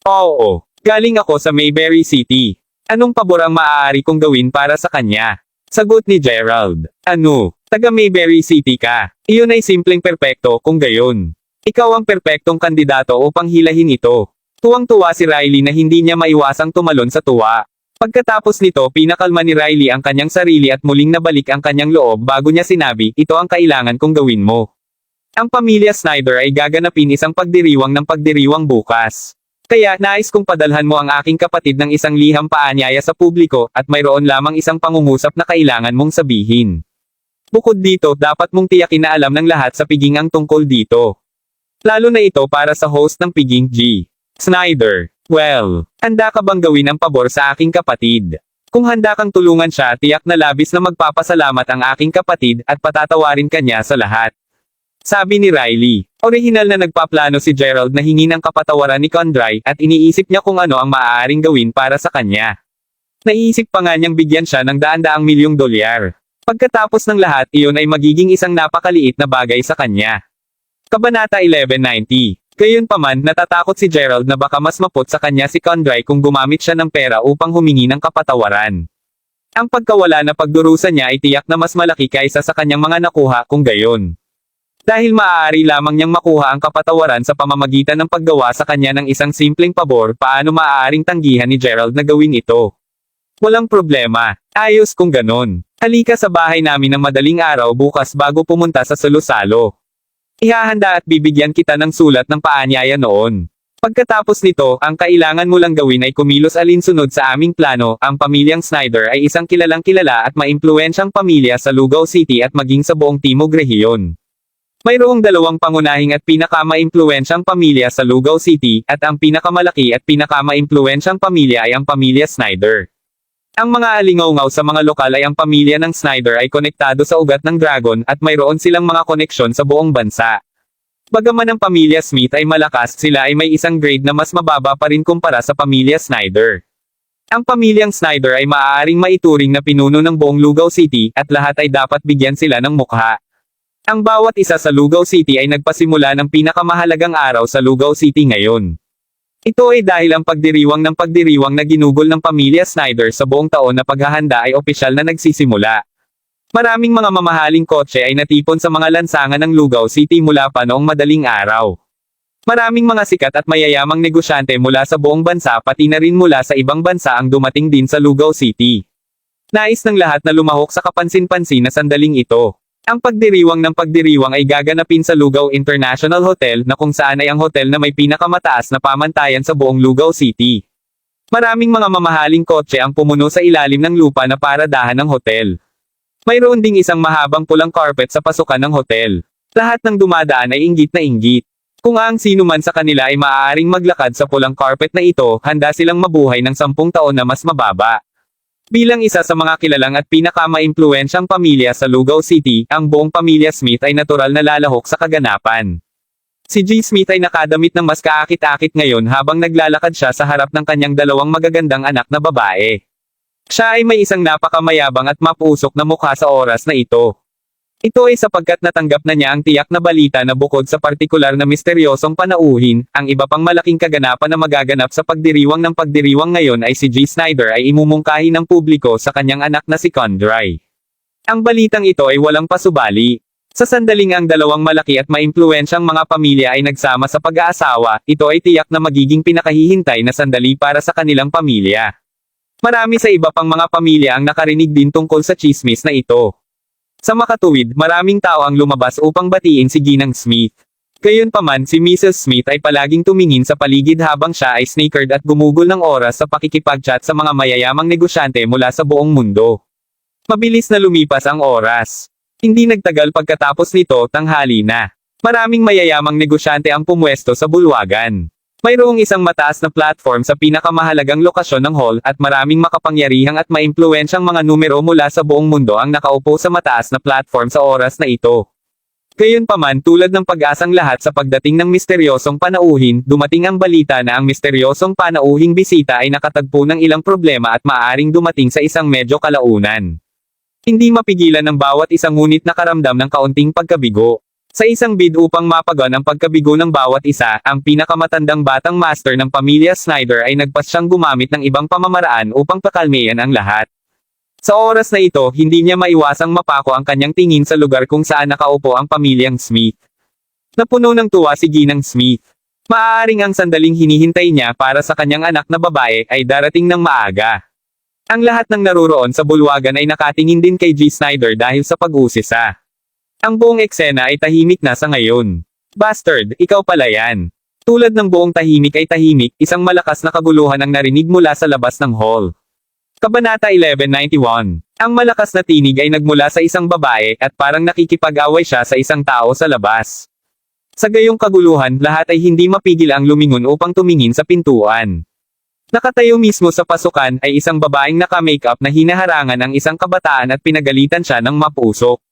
Oo. Galing ako sa Mayberry City. Anong pabor ang maaari kong gawin para sa kanya? Sagot ni Gerald. Ano? Taga Mayberry City ka. Iyon ay simpleng perpekto kung gayon. Ikaw ang perpektong kandidato upang hilahin ito. Tuwang-tuwa si Riley na hindi niya maiwasang tumalon sa tuwa. Pagkatapos nito, pinakalma ni Riley ang kanyang sarili at muling nabalik ang kanyang loob bago niya sinabi, ito ang kailangan kong gawin mo. Ang pamilya Snyder ay gaganapin isang pagdiriwang ng pagdiriwang bukas. Kaya, nais kong padalhan mo ang aking kapatid ng isang liham paanyaya sa publiko, at mayroon lamang isang pangungusap na kailangan mong sabihin. Bukod dito, dapat mong tiyakin na alam ng lahat sa piging ang tungkol dito. Lalo na ito para sa host ng piging G. Snyder. Well, handa ka bang gawin ang pabor sa aking kapatid? Kung handa kang tulungan siya, tiyak na labis na magpapasalamat ang aking kapatid at patatawarin kanya sa lahat. Sabi ni Riley. Orihinal na nagpaplano si Gerald na hingin ang kapatawaran ni Kondrai at iniisip niya kung ano ang maaaring gawin para sa kanya. Naiisip pa nga niyang bigyan siya ng daan-daang milyong dolyar. Pagkatapos ng lahat, iyon ay magiging isang napakaliit na bagay sa kanya. Kabanata 1190. Gayunpaman, natatakot si Gerald na baka mas maput sa kanya si Kondrai kung gumamit siya ng pera upang humingi ng kapatawaran. Ang pagkawala na pagdurusa niya ay tiyak na mas malaki kaysa sa kanyang mga nakuha kung gayon. Dahil maaari lamang niyang makuha ang kapatawaran sa pamamagitan ng paggawa sa kanya ng isang simpleng pabor, paano maaaring tanggihan ni Gerald na gawin ito? Walang problema. Ayos kung ganon. Halika sa bahay namin ng madaling araw bukas bago pumunta sa salo-salo. Ihahanda at bibigyan kita ng sulat ng paanyaya noon. Pagkatapos nito, ang kailangan mo lang gawin ay kumilos alinsunod sa aming plano. Ang pamilyang Snyder ay isang kilalang kilala at maimpluwensyang pamilya sa Lugaw City at maging sa buong Timog Rehiyon. Mayroong dalawang pangunahing at pinakamaimpluwensyang pamilya sa Lugaw City, at ang pinakamalaki at pinakamaimpluwensyang pamilya ay ang pamilya Snyder. Ang mga alingaw-ngaw sa mga lokal ay ang pamilya ng Snyder ay konektado sa ugat ng dragon at mayroon silang mga koneksyon sa buong bansa. Bagaman ang pamilya Smith ay malakas, sila ay may isang grade na mas mababa pa rin kumpara sa pamilya Snyder. Ang pamilyang Snyder ay maaaring maituring na pinuno ng buong Lugaw City, at lahat ay dapat bigyan sila ng mukha. Ang bawat isa sa Lugaw City ay nagpasimula ng pinakamahalagang araw sa Lugaw City ngayon. Ito ay dahil ang pagdiriwang na ginugol ng pamilya Snyder sa buong taon na paghahanda ay opisyal na nagsisimula. Maraming mga mamahaling kotse ay natipon sa mga lansangan ng Lugaw City mula pa noong madaling araw. Maraming mga sikat at mayayamang negosyante mula sa buong bansa pati na rin mula sa ibang bansa ang dumating din sa Lugaw City. Nais ng lahat na lumahok sa kapansin-pansin na sandaling ito. Ang pagdiriwang ay gaganapin sa Lugaw International Hotel, na kung saan ay ang hotel na may pinakamataas na pamantayan sa buong Lugaw City. Maraming mga mamahaling kotse ang pumuno sa ilalim ng lupa na paradahan ng hotel. Mayroon ding isang mahabang pulang carpet sa pasukan ng hotel. Lahat ng dumadaan ay inggit na inggit. Kung ang sino man sa kanila ay maaaring maglakad sa pulang carpet na ito, handa silang mabuhay ng 10 taon na mas mababa. Bilang isa sa mga kilalang at pinakamaimpluwensyang pamilya sa Lugaw City, ang buong pamilya Smith ay natural na lalahok sa kaganapan. Si G. Smith ay nakadamit ng mas kaakit-akit ngayon habang naglalakad siya sa harap ng kanyang 2 magagandang anak na babae. Siya ay may isang napakamayabang at mapusok na mukha sa oras na ito. Ito ay sapagkat natanggap na niya ang tiyak na balita na bukod sa partikular na misteryosong panauhin, ang iba pang malaking kaganapan na magaganap sa pagdiriwang ng pagdiriwang ngayon ay si G. Snyder ay imumungkahi ng publiko sa kanyang anak na si Condry. Ang balitang ito ay walang pasubali. Sa sandaling ang 2 malaki at maimpluwensyang mga pamilya ay nagsama sa pag-aasawa, ito ay tiyak na magiging pinakahihintay na sandali para sa kanilang pamilya. Marami sa iba pang mga pamilya ang nakarinig din tungkol sa chismis na ito. Sa makatuwid, maraming tao ang lumabas upang batiin si Ginang Smith. Gayunpaman si Mrs. Smith ay palaging tumingin sa paligid habang siya ay snickered at gumugol ng oras sa pakikipag-chat sa mga mayayamang negosyante mula sa buong mundo. Mabilis na lumipas ang oras. Hindi nagtagal pagkatapos nito, tanghali na. Maraming mayayamang negosyante ang pumwesto sa bulwagan. Mayroong isang mataas na platform sa pinakamahalagang lokasyon ng hall at maraming makapangyarihang at maimpluwensyang mga numero mula sa buong mundo ang nakaupo sa mataas na platform sa oras na ito. Gayunpaman, tulad ng pag-asang lahat sa pagdating ng misteryosong panauhin, dumating ang balita na ang misteryosong panauhing bisita ay nakatagpo ng ilang problema at maaaring dumating sa isang medyo kalaunan. Hindi mapigilan ng bawat isang ngunit nakaramdam ng kaunting pagkabigo. Sa isang bid upang mapagan ang pagkabigo ng bawat isa, ang pinakamatandang batang master ng pamilya Snyder ay nagpasyang gumamit ng ibang pamamaraan upang pakalmeyan ang lahat. Sa oras na ito, hindi niya maiwasang mapako ang kanyang tingin sa lugar kung saan nakaupo ang pamilyang Smith. Napuno ng tuwa si Ginang Smith. Maaaring ang sandaling hinihintay niya para sa kanyang anak na babae ay darating ng maaga. Ang lahat ng naruroon sa bulwagan ay nakatingin din kay G. Snyder dahil sa pag-usisa. Ang buong eksena ay tahimik na sa ngayon. Bastard, ikaw pala yan. Tulad ng buong tahimik ay tahimik, isang malakas na kaguluhan ang narinig mula sa labas ng hall. Kabanata 1191. Ang malakas na tinig ay nagmula sa isang babae at parang nakikipag-away siya sa isang tao sa labas. Sa gayong kaguluhan, lahat ay hindi mapigil ang lumingon upang tumingin sa pintuan. Nakatayo mismo sa pasukan ay isang babaeng naka-makeup na hinaharangan ang isang kabataan at pinagalitan siya ng mapusok.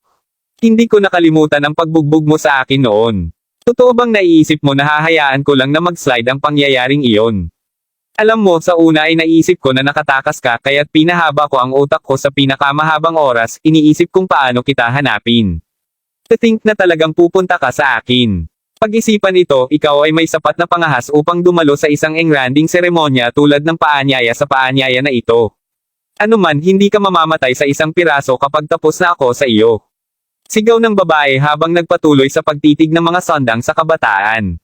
Hindi ko nakalimutan ang pagbugbog mo sa akin noon. Totoo bang naiisip mo na hahayaan ko lang na mag-slide ang pangyayaring iyon? Alam mo, sa una ay naisip ko na nakatakas ka kaya't pinahaba ko ang utak ko sa pinakamahabang oras, iniisip kung paano kita hanapin. To think na talagang pupunta ka sa akin. Pag-isipan ito, ikaw ay may sapat na pangahas upang dumalo sa isang engranding seremonya tulad ng paanyaya sa paanyaya na ito. Ano man, hindi ka mamamatay sa isang piraso kapag tapos na ako sa iyo. Sigaw ng babae habang nagpatuloy sa pagtitig ng mga sandang sa kabataan.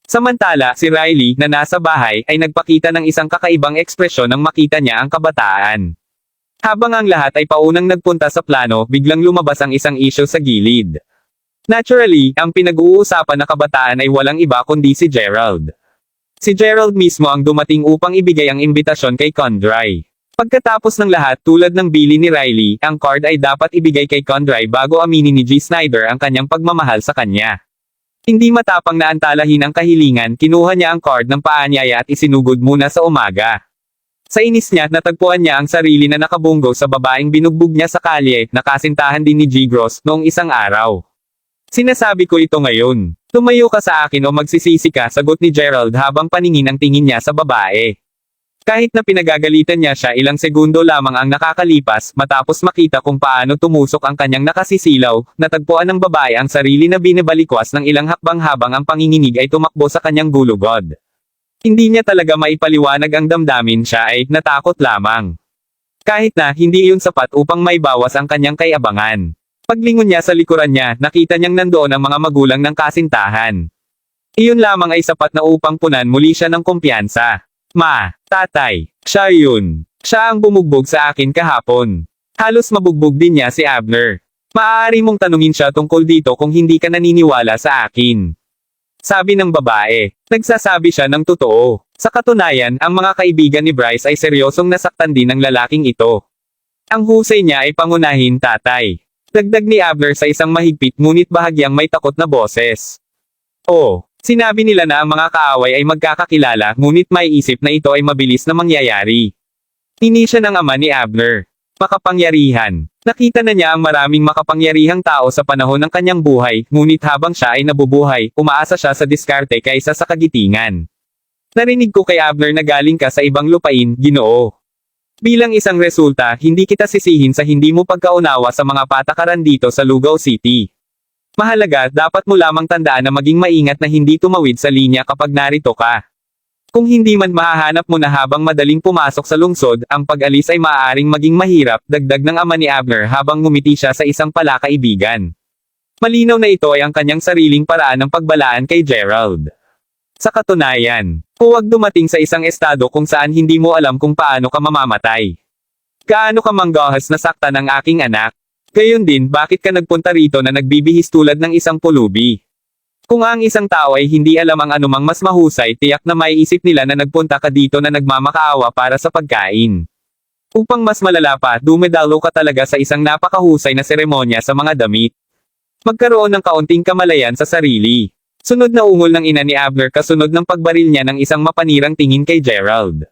Samantala, si Riley, na nasa bahay, ay nagpakita ng isang kakaibang ekspresyon nang makita niya ang kabataan. Habang ang lahat ay paunang nagpunta sa plano, biglang lumabas ang isang issue sa gilid. Naturally, ang pinag-uusapan na kabataan ay walang iba kundi si Gerald. Si Gerald mismo ang dumating upang ibigay ang imbitasyon kay Condry. Pagkatapos ng lahat, tulad ng bili ni Riley, ang card ay dapat ibigay kay Condry bago aminin ni G. Snyder ang kanyang pagmamahal sa kanya. Hindi matapang na antalahin ang kahilingan, kinuha niya ang card ng paanyaya at isinugod muna sa umaga. Sa inis niya, natagpuan niya ang sarili na nakabunggo sa babaeng binugbog niya sa kalye, na kasintahan din ni G. Gross, noong isang araw. Sinasabi ko ito ngayon. Tumayo ka sa akin o magsisisi ka, sagot ni Gerald habang paningin ang tingin niya sa babae. Kahit na pinagagalitan niya siya, ilang segundo lamang ang nakakalipas, matapos makita kung paano tumusok ang kanyang nakasisilaw, natagpuan ng babae ang sarili na binibalikwas ng ilang hakbang habang ang panginginig ay tumakbo sa kanyang gulugod. Hindi niya talaga maipaliwanag ang damdamin, siya ay natakot lamang. Kahit na, hindi iyon sapat upang maibawas ang kanyang kayabangan. Paglingon niya sa likuran niya, nakita niyang nandoon ang mga magulang ng kasintahan. Iyon lamang ay sapat na upang punan muli siya ng kumpiyansa. Ma, tatay, siya yun. Siya ang bumugbog sa akin kahapon. Halos mabugbog din niya si Abner. Maaari mong tanungin siya tungkol dito kung hindi ka naniniwala sa akin. Sabi ng babae. Nagsasabi siya ng totoo. Sa katunayan, ang mga kaibigan ni Bryce ay seryosong nasaktan din ng lalaking ito. Ang husay niya ay pangunahin, tatay. Dagdag ni Abner sa isang mahigpit ngunit bahagyang may takot na boses. Oh, sinabi nila na ang mga kaaway ay magkakakilala ngunit may isip na ito ay mabilis na mangyayari. Hini siya ng ama ni Abner. Makapangyarihan. Nakita na niya ang maraming makapangyarihang tao sa panahon ng kanyang buhay, ngunit habang siya ay nabubuhay, umaasa siya sa diskarte kaysa sa kagitingan. Narinig ko kay Abner na galing ka sa ibang lupain, Ginoo. Bilang isang resulta, hindi kita sisihin sa hindi mo pagkaunawa sa mga patakaran dito sa Lugaw City. Mahalaga, dapat mo lamang tandaan na maging maingat na hindi tumawid sa linya kapag narito ka. Kung hindi man mahahanap mo na habang madaling pumasok sa lungsod, ang pag-alis ay maaaring maging mahirap, dagdag ng ama ni Abner habang ngumiti siya sa isang palakaibigan. Malinaw na ito ay ang kanyang sariling paraan ng pagbalaan kay Gerald. Sa katunayan, huwag dumating sa isang estado kung saan hindi mo alam kung paano ka mamamatay. Gaano ka manggahas na saktan ng aking anak? Gayon din, bakit ka nagpunta rito na nagbibihis tulad ng isang pulubi? Kung ang isang tao ay hindi alam ang anumang mas mahusay, tiyak na may isip nila na nagpunta ka dito na nagmamakaawa para sa pagkain. Upang mas malala pa, dumedalo ka talaga sa isang napakahusay na seremonya sa mga damit. Magkaroon ng kaunting kamalayan sa sarili. Sunod na ungol ng ina ni Abner kasunod ng pagbaril niya ng isang mapanirang tingin kay Gerald.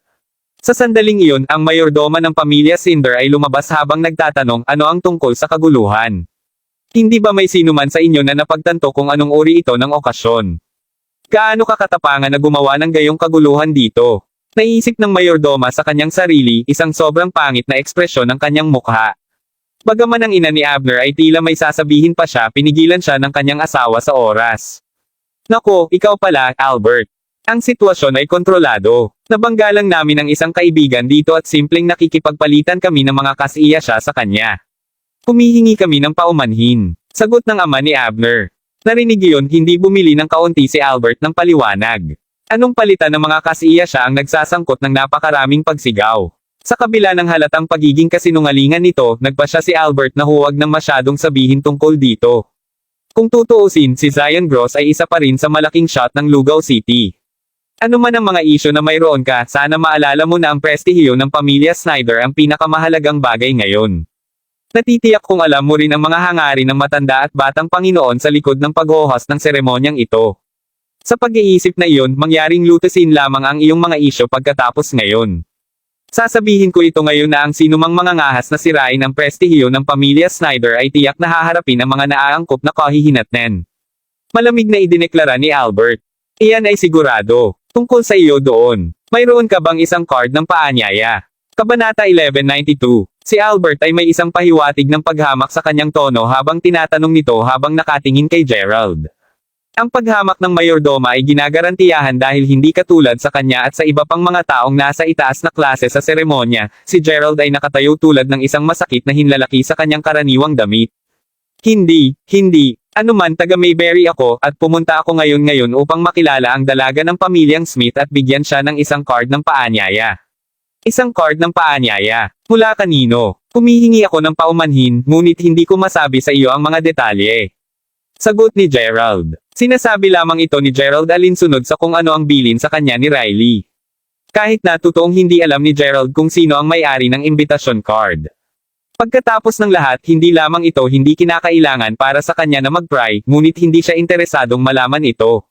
Sa sandaling iyon, ang mayordoma ng pamilya Cinder ay lumabas habang nagtatanong ano ang tungkol sa kaguluhan. Hindi ba may sinuman sa inyo na napagtanto kung anong uri ito ng okasyon? Gaano ka katapangan na gumawa ng gayong kaguluhan dito? Naisip ng mayordoma sa kanyang sarili, isang sobrang pangit na ekspresyon ng kanyang mukha. Bagaman ang ina ni Abner ay tila may sasabihin pa siya, pinigilan siya ng kanyang asawa sa oras. Nako, ikaw pala, Albert. Ang sitwasyon ay kontrolado. Nabangga lang namin ang isang kaibigan dito at simpleng nakikipagpalitan kami ng mga kasiya siya sa kanya. Humihingi kami ng paumanhin. Sagot ng ama ni Abner. Narinig iyon, hindi bumili ng kaunti si Albert ng paliwanag. Anong palitan ng mga kasiya siya ang nagsasangkot ng napakaraming pagsigaw. Sa kabila ng halatang pagiging kasinungalingan nito, nagpasya si Albert na huwag nang masyadong sabihin tungkol dito. Kung tutuusin, si Zion Gross ay isa pa rin sa malaking shot ng Lugaw City. Ano man ang mga isyo na mayroon ka, sana maalala mo na ang prestihiyo ng pamilya Snyder ang pinakamahalagang bagay ngayon. Natitiyak kung alam mo rin ang mga hangarin ng matanda at batang Panginoon sa likod ng paghohos ng seremonyang ito. Sa pag-iisip na iyon, mangyaring lutasin lamang ang iyong mga isyo pagkatapos ngayon. Sasabihin ko ito ngayon na ang sinumang mangangahas na sirain ang prestihiyo ng pamilya Snyder ay tiyak na haharapin ang mga naaangkop na kahihinatnen. Malamig na idineklara ni Albert. Iyan ay sigurado. Tungkol sa iyo doon, mayroon ka bang isang card ng paanyaya? Kabanata 1192. Si Albert ay may isang pahiwatig ng paghamak sa kanyang tono habang tinatanong nito habang nakatingin kay Gerald. Ang paghamak ng mayordoma ay ginagarantiyahan dahil hindi katulad sa kanya at sa iba pang mga taong nasa itaas na klase sa seremonya, si Gerald ay nakatayo tulad ng isang masakit na hinlalaki sa kanyang karaniwang damit. Hindi. Anuman taga Mayberry ako at pumunta ako ngayon upang makilala ang dalaga ng pamilyang Smith at bigyan siya ng isang card ng paanyaya. Isang card ng paanyaya. Mula kanino? Humihingi ako ng paumanhin, ngunit hindi ko masabi sa iyo ang mga detalye. Sagot ni Gerald. Sinasabi lamang ito ni Gerald alinsunod sa kung ano ang bilin sa kanya ni Riley. Kahit na totoong hindi alam ni Gerald kung sino ang may-ari ng invitation card. Pagkatapos ng lahat, hindi lamang ito hindi kinakailangan para sa kanya na mag-pry, ngunit hindi siya interesadong malaman ito.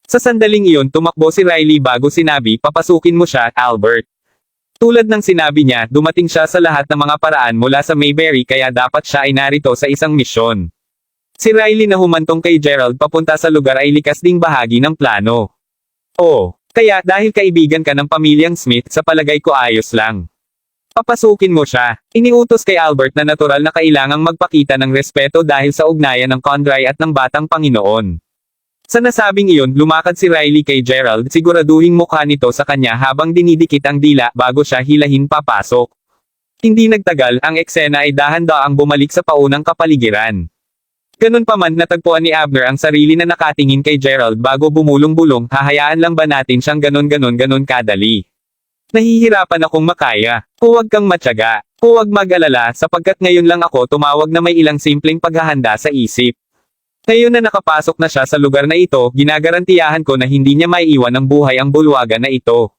Sa sandaling iyon tumakbo si Riley bago sinabi, papasukin mo siya, Albert. Tulad ng sinabi niya, dumating siya sa lahat ng mga paraan mula sa Mayberry kaya dapat siya ay narito sa isang misyon. Si Riley na humantong kay Gerald papunta sa lugar ay likas ding bahagi ng plano. Oh, kaya dahil kaibigan ka ng pamilyang Smith, sa palagay ko ayos lang. Papasukin mo siya. Iniutos kay Albert na natural na kailangang magpakita ng respeto dahil sa ugnayan ng Condry at ng batang Panginoon. Sa nasabing iyon, lumakad si Riley kay Gerald, siguraduhing mukha nito sa kanya habang dinidikit ang dila bago siya hilahin papasok. Hindi nagtagal, ang eksena ay dahan-daang bumalik sa paunang kapaligiran. Ganun pa man, natagpuan ni Abner ang sarili na nakatingin kay Gerald bago bumulong-bulong, hahayaan lang ba natin siyang ganon kadali? Nahihirapan akong makaya. Huwag kang matyaga. Huwag mag-alala sapagkat ngayon lang ako tumawag na may ilang simpleng paghahanda sa isip. Ngayon na nakapasok na siya sa lugar na ito, ginagarantiyahan ko na hindi niya maiiwan ang buhay ang bulwagan na ito.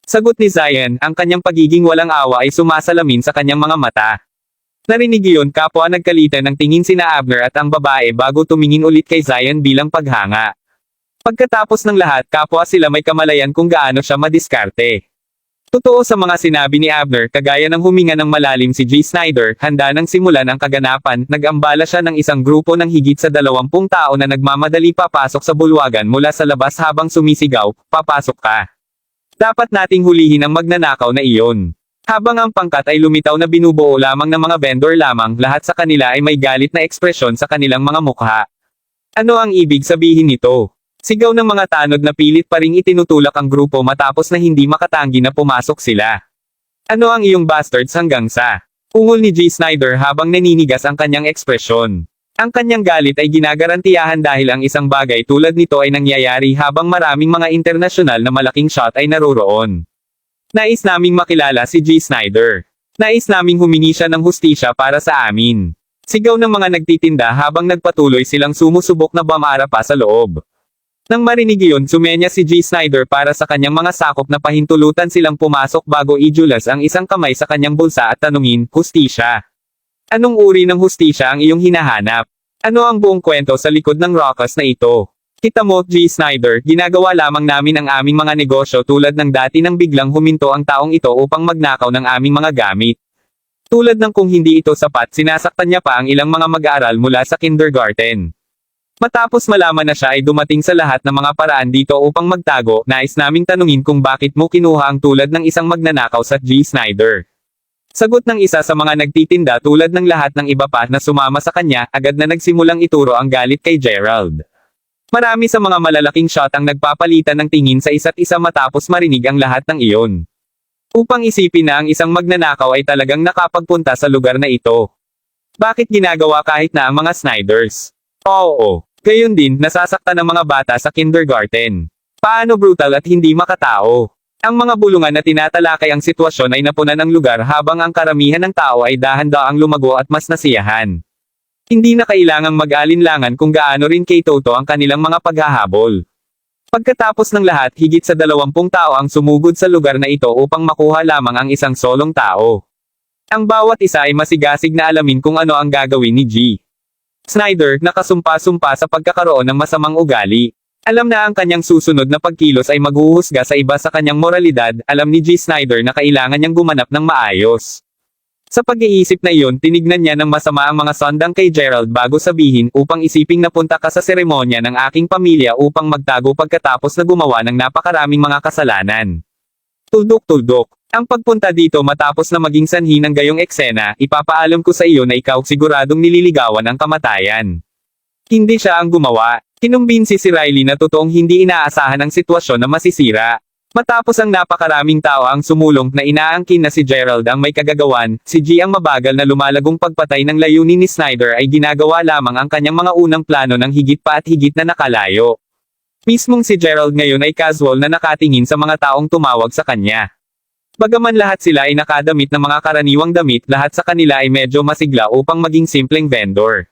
Sagot ni Zion, ang kanyang pagiging walang awa ay sumasalamin sa kanyang mga mata. Narinig iyon kapwa nagkalitan ng tingin sina Abner at ang babae bago tumingin ulit kay Zion bilang paghanga. Pagkatapos ng lahat kapwa sila may kamalayan kung gaano siya madiskarte. Totoo sa mga sinabi ni Abner kagaya ng huminga ng malalim si G. Snyder, handa nang simulan ang kaganapan, nag-ambala siya ng isang grupo ng higit sa 20 tao na nagmamadali papasok sa bulwagan mula sa labas habang sumisigaw, "Papasok ka! Dapat nating hulihin ang magnanakaw na iyon." Habang ang pangkat ay lumitaw na binubuo lamang ng mga vendor lamang, lahat sa kanila ay may galit na ekspresyon sa kanilang mga mukha. Ano ang ibig sabihin nito? Sigaw ng mga tanod na pilit pa ring itinutulak ang grupo matapos na hindi makatanggi na pumasok sila. Ano ang iyong bastards hanggang sa? Ungol ni G. Snyder habang naninigas ang kanyang ekspresyon. Ang kanyang galit ay ginagarantiyahan dahil ang isang bagay tulad nito ay nangyayari habang maraming mga internasyonal na malaking shot ay naroroon. Nais naming makilala si G. Snyder. Nais naming humingi siya ng hustisya para sa amin. Sigaw ng mga nagtitinda habang nagpatuloy silang sumusubok na bamara pa sa loob. Nang marinig iyon, sumenya si G. Snyder para sa kanyang mga sakop na pahintulutan silang pumasok bago ijulas ang isang kamay sa kanyang bulsa at tanungin, "Hustisya? Anong uri ng hustisya ang iyong hinahanap? Ano ang buong kwento sa likod ng ruckus na ito? Kita mo, G. Snyder, ginagawa lamang namin ang aming mga negosyo tulad ng dati nang biglang huminto ang taong ito upang magnakaw ng aming mga gamit. Tulad ng kung hindi ito sapat, sinasaktan niya pa ang ilang mga mag-aaral mula sa kindergarten. Matapos malaman na siya ay dumating sa lahat ng mga paraan dito upang magtago, nais naming tanungin kung bakit mo kinuha ang tulad ng isang magnanakaw sa G. Snyder." Sagot ng isa sa mga nagtitinda tulad ng lahat ng iba pa na sumama sa kanya, agad na nagsimulang ituro ang galit kay Gerald. Marami sa mga malalaking shot ang nagpapalitan ng tingin sa isa't isa matapos marinig ang lahat ng iyon. Upang isipin na ang isang magnanakaw ay talagang nakapagpunta sa lugar na ito. Bakit ginagawa kahit na ang mga Snyders? Oo. Gayon din, nasasaktan ng mga bata sa kindergarten. Paano brutal at hindi makatao? Ang mga bulungan na tinatalakay ang sitwasyon ay napunan ang lugar habang ang karamihan ng tao ay dahan-daang lumago at mas nasiyahan. Hindi na kailangang mag-alinlangan kung gaano rin kay Toto ang kanilang mga paghahabol. Pagkatapos ng lahat, higit sa 20 tao ang sumugod sa lugar na ito upang makuha lamang ang isang solong tao. Ang bawat isa ay masigasig na alamin kung ano ang gagawin ni G. Snyder, nakasumpa-sumpa sa pagkakaroon ng masamang ugali. Alam na ang kanyang susunod na pagkilos ay maghuhusga sa iba sa kanyang moralidad, alam ni G. Snyder na kailangan niyang gumanap ng maayos. Sa pag-iisip na iyon, tinignan niya ng masama ang mga sondang kay Gerald bago sabihin, "Upang isiping napunta ka sa seremonya ng aking pamilya upang magtago pagkatapos na gumawa ng napakaraming mga kasalanan." Tuldok-tuldok. Ang pagpunta dito matapos na maging sanhi ng gayong eksena, ipapaalam ko sa iyo na ikaw siguradong nililigawan ang kamatayan. Hindi siya ang gumawa. Kinumbinsi si Riley na totoong hindi inaasahan ang sitwasyon na masisira. Matapos ang napakaraming tao ang sumulong na inaangkin na si Gerald ang may kagagawan, si G ang mabagal na lumalagong pagpatay ng layunin ni Snyder ay ginagawa lamang ang kanyang mga unang plano ng higit pa at higit na nakalayo. Mismong si Gerald ngayon ay casual na nakatingin sa mga taong tumawag sa kanya. Bagaman lahat sila ay nakadamit ng mga karaniwang damit, lahat sa kanila ay medyo masigla upang maging simpleng vendor.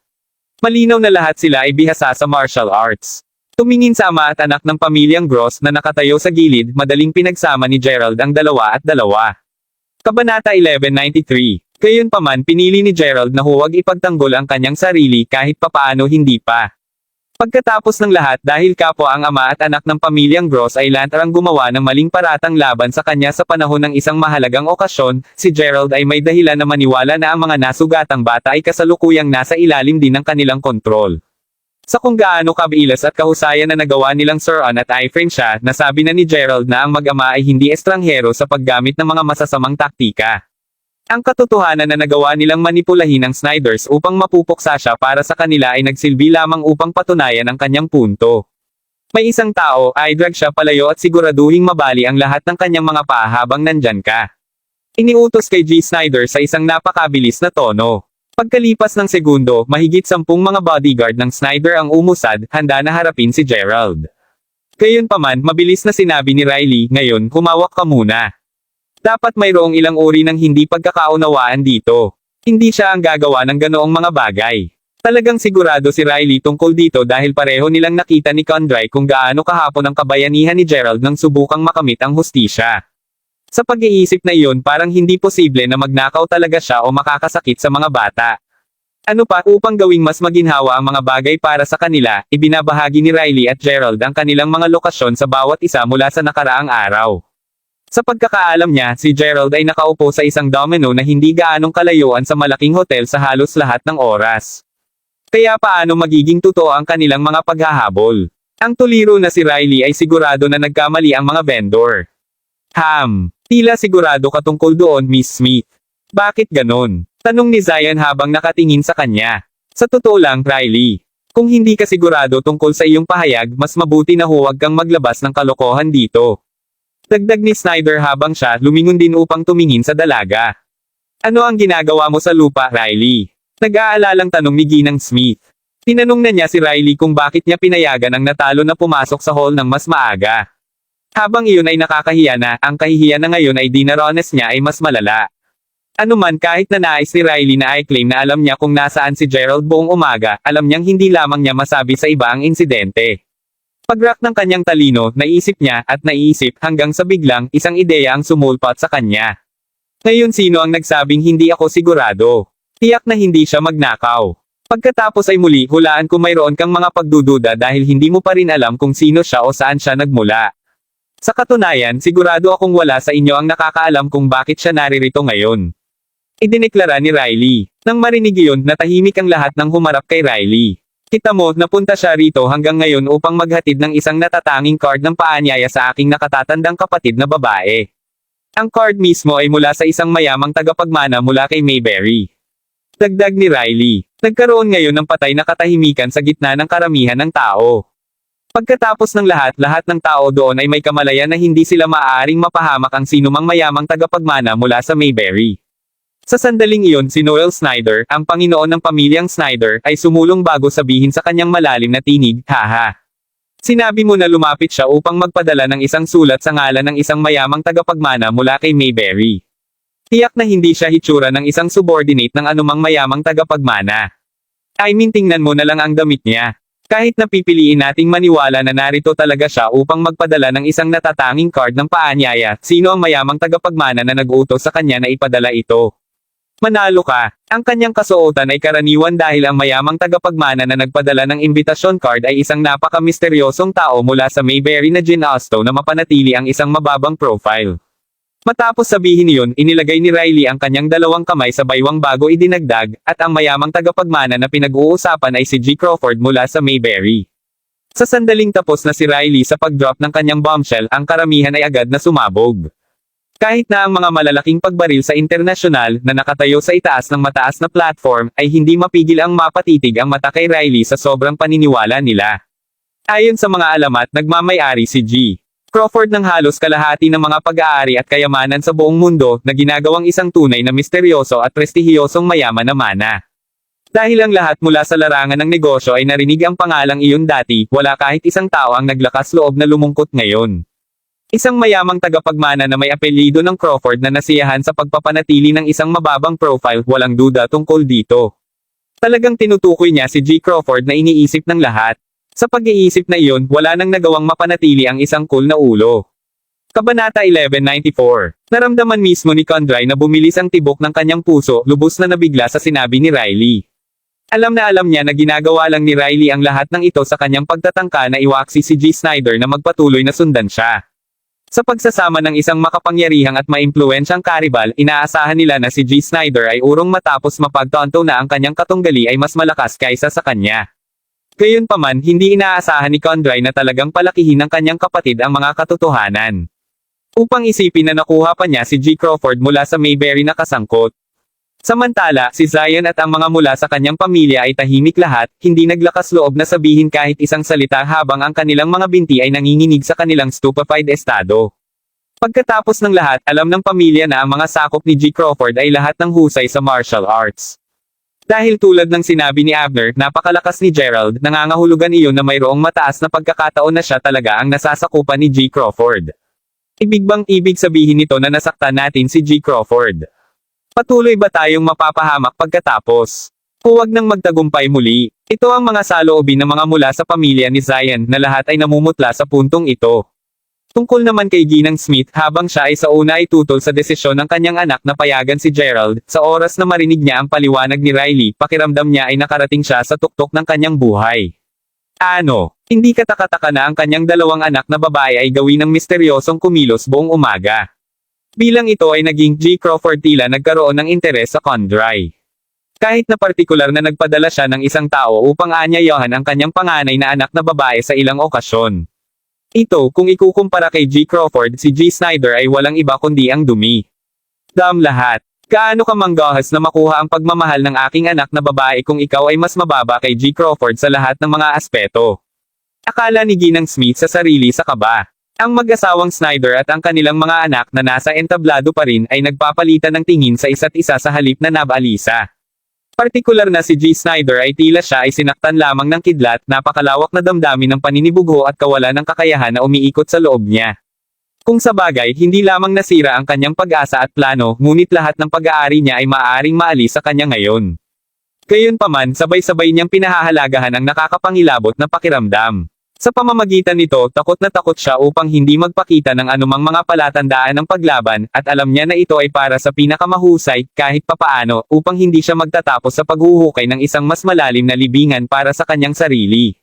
Malinaw na lahat sila ay bihasa sa martial arts. Tumingin sa ama at anak ng pamilyang Gross na nakatayo sa gilid, madaling pinagsama ni Gerald ang 2 at 2. Kabanata 1193. Gayunpaman, pinili ni Gerald na huwag ipagtanggol ang kanyang sarili kahit papaano hindi pa. Pagkatapos ng lahat, dahil kapwa ang ama at anak ng pamilyang Gross ay lantarang gumawa ng maling paratang laban sa kanya sa panahon ng isang mahalagang okasyon, si Gerald ay may dahilan na maniwala na ang mga nasugatang bata ay kasalukuyang nasa ilalim din ng kanilang kontrol. Sa kung gaano kabiilas at kahusayan na nagawa nilang Sir-on at i-frame siya, nasabi na ni Gerald na ang mag-ama ay hindi estranghero sa paggamit ng mga masasamang taktika. Ang katotohanan na nagawa nilang manipulahin ang Snyders upang mapupuksa siya para sa kanila ay nagsilbi lamang upang patunayan ang kanyang punto. May isang tao, i-drag siya palayo at siguraduhing mabali ang lahat ng kanyang mga paa habang nandyan ka. Iniutos kay G. Snyder sa isang napakabilis na tono. Pagkalipas ng segundo, mahigit 10 mga bodyguard ng Snyder ang umusad, handa na harapin si Gerald. Gayunpaman, mabilis na sinabi ni Riley, "Ngayon, humawak ka muna. Dapat mayroong ilang uri ng hindi pagkakaunawaan dito. Hindi siya ang gagawa ng ganoong mga bagay." Talagang sigurado si Riley tungkol dito dahil pareho nilang nakita ni Condry kung gaano kahapon ang kabayanihan ni Gerald nang subukang makamit ang hustisya. Sa pag-iisip na iyon parang hindi posible na magnakaw talaga siya o makakasakit sa mga bata. Ano pa, upang gawing mas maginhawa ang mga bagay para sa kanila, ibinabahagi ni Riley at Gerald ang kanilang mga lokasyon sa bawat isa mula sa nakaraang araw. Sa pagkakaalam niya, si Gerald ay nakaupo sa isang domino na hindi gaanong kalayuan sa malaking hotel sa halos lahat ng oras. Kaya paano magiging totoo ang kanilang mga paghahabol? Ang tuliro na si Riley ay sigurado na nagkamali ang mga vendor. Tila sigurado ka tungkol doon, Miss Smith. Bakit ganon? Tanong ni Zion habang nakatingin sa kanya. Sa totoo lang, Riley. Kung hindi ka sigurado tungkol sa iyong pahayag, mas mabuti na huwag kang maglabas ng kalokohan dito. Dagdag ni Snyder habang siya lumingon din upang tumingin sa dalaga. Ano ang ginagawa mo sa lupa, Riley? Nag-aalalang tanong ni Ginang Smith. Tinanong na niya si Riley kung bakit niya pinayagan ang natalo na pumasok sa hall ng mas maaga. Habang iyon ay nakakahiya na, ang kahihiyan na ngayon ay dinarones niya ay mas malala. Ano man kahit na nais ni Riley na i-claim na alam niya kung nasaan si Gerald buong umaga, alam niyang hindi lamang niya masabi sa iba ang insidente. Pag-rock ng kanyang talino, naisip niya at naiisip hanggang sa biglang isang ideya ang sumulpat sa kanya. Ngayon sino ang nagsabing hindi ako sigurado? Tiyak na hindi siya magnakaw. Pagkatapos ay muli hulaan kung mayroon kang mga pagdududa dahil hindi mo pa rin alam kung sino siya o saan siya nagmula. Sa katunayan, sigurado akong wala sa inyo ang nakakaalam kung bakit siya naririto ngayon. Idineklara ni Riley. Nang marinig iyon, natahimik ang lahat ng humarap kay Riley. Kita mo, napunta siya rito hanggang ngayon upang maghatid ng isang natatanging card ng paanyaya sa aking nakatatandang kapatid na babae. Ang card mismo ay mula sa isang mayamang tagapagmana mula kay Mayberry. Dagdag ni Riley. Nagkaroon ngayon ng patay na katahimikan sa gitna ng karamihan ng tao. Pagkatapos ng lahat ng tao doon ay may kamalayan na hindi sila maaaring mapahamak ang sinumang mayamang tagapagmana mula sa Mayberry. Sa sandaling iyon si Noel Snyder, ang Panginoon ng pamilyang Snyder, ay sumulong bago sabihin sa kanyang malalim na tinig, haha. Sinabi mo na lumapit siya upang magpadala ng isang sulat sa ngalan ng isang mayamang tagapagmana mula kay Mayberry. Tiyak na hindi siya hitsura ng isang subordinate ng anumang mayamang tagapagmana. I mean tingnan mo na lang ang damit niya. Kahit napipiliin nating maniwala na narito talaga siya upang magpadala ng isang natatanging card ng paanyaya, sino ang mayamang tagapagmana na nag-utos sa kanya na ipadala ito? Manalo ka. Ang kanyang kasuotan ay karaniwan dahil ang mayamang tagapagmana na nagpadala ng imbitasyon card ay isang napaka-misteryosong tao mula sa Mayberry na Jane Austen na mapanatili ang isang mababang profile. Matapos sabihin iyon, inilagay ni Riley ang kanyang dalawang kamay sa baywang bago idinagdag, at ang mayamang tagapagmana na pinag-uusapan ay si G. Crawford mula sa Mayberry. Sa sandaling tapos na si Riley sa pag-drop ng kanyang bombshell, ang karamihan ay agad na sumabog. Kahit na ang mga malalaking pagbaril sa internasyonal na nakatayo sa itaas ng mataas na platform, ay hindi mapigil ang mapatitig ang mata kay Riley sa sobrang paniniwala nila. Ayon sa mga alamat, nagmamay-ari si G. Crawford ng halos kalahati ng mga pag-aari at kayamanan sa buong mundo, na ginagawang isang tunay na misteryoso at prestihiyosong mayaman na mana. Dahil ang lahat mula sa larangan ng negosyo ay narinig ang pangalang iyon dati, wala kahit isang tao ang naglakas loob na lumungkot ngayon. Isang mayamang tagapagmana na may apelyido ng Crawford na nasiyahan sa pagpapanatili ng isang mababang profile, walang duda tungkol dito. Talagang tinutukoy niya si G. Crawford na iniisip ng lahat. Sa pag-iisip na iyon, wala nang nagawang mapanatili ang isang cool na ulo. Kabanata 1194. Naramdaman mismo ni Condry na bumilis ang tibok ng kanyang puso, lubos na nabigla sa sinabi ni Riley. Alam na alam niya na ginagawa lang ni Riley ang lahat ng ito sa kanyang pagtatangka na iwaksi si G. Snyder na magpatuloy na sundan siya. Sa pagsasama ng isang makapangyarihang at maimpluwensyang karibal, inaasahan nila na si G. Snyder ay urong matapos mapagtanto na ang kanyang katunggali ay mas malakas kaysa sa kanya. Gayunpaman, hindi inaasahan ni Condry na talagang palakihin ng kanyang kapatid ang mga katotohanan. Upang isipin na nakuha pa niya si G. Crawford mula sa Mayberry na kasangkot. Samantala, si Zion at ang mga mula sa kanyang pamilya ay tahimik lahat, hindi naglakas loob na sabihin kahit isang salita habang ang kanilang mga binti ay nanginginig sa kanilang stupefied estado. Pagkatapos ng lahat, alam ng pamilya na ang mga sakop ni G. Crawford ay lahat ng husay sa martial arts. Dahil tulad ng sinabi ni Abner, napakalakas ni Gerald, nangangahulugan iyon na mayroong mataas na pagkakataon na siya talaga ang nasasakupan ni G. Crawford. Ibig sabihin nito na nasaktan natin si G. Crawford? Patuloy ba tayong mapapahamak pagkatapos? Huwag nang magtagumpay muli. Ito ang mga saloobin ng mga mula sa pamilya ni Zion na lahat ay namumutla sa puntong ito. Tungkol naman kay Ginang Smith habang siya ay sa una ay tutol sa desisyon ng kanyang anak na payagan si Gerald, sa oras na marinig niya ang paliwanag ni Riley, pakiramdam niya ay nakarating siya sa tuktok ng kanyang buhay. Ano? Hindi katakataka na ang kanyang dalawang anak na babae ay gawin ng misteryosong kumilos buong umaga. Bilang ito ay naging G. Crawford tila nagkaroon ng interes sa Condry. Kahit na partikular na nagpadala siya ng isang tao upang aanyayahan ang kanyang panganay na anak na babae sa ilang okasyon. Ito, kung ikukumpara kay G. Crawford, si G. Snyder ay walang iba kundi ang dumi. Lahat. Gaano ka manggahas na makuha ang pagmamahal ng aking anak na babae kung ikaw ay mas mababa kay G. Crawford sa lahat ng mga aspeto? Akala ni Ginang Smith sa sarili sa kaba. Ang mag-asawang Snyder at ang kanilang mga anak na nasa entablado pa rin ay nagpapalitan ng tingin sa isa't isa sa halip na nabalisa. Partikular na si G. Snyder ay tila siya ay sinaktan lamang ng kidlat, napakalawak na damdamin ng paninibugho at kawalan ng kakayahan na umiikot sa loob niya. Kung sa bagay, hindi lamang nasira ang kanyang pag-asa at plano, ngunit lahat ng pag-aari niya ay maaaring maalis sa kanya ngayon. Gayunpaman, sabay-sabay niyang pinahahalagahan ang nakakapangilabot na pakiramdam. Sa pamamagitan nito, takot na takot siya upang hindi magpakita ng anumang mga palatandaan ng paglaban, at alam niya na ito ay para sa pinakamahusay, kahit papaano, upang hindi siya magtatapos sa paghuhukay ng isang mas malalim na libingan para sa kanyang sarili.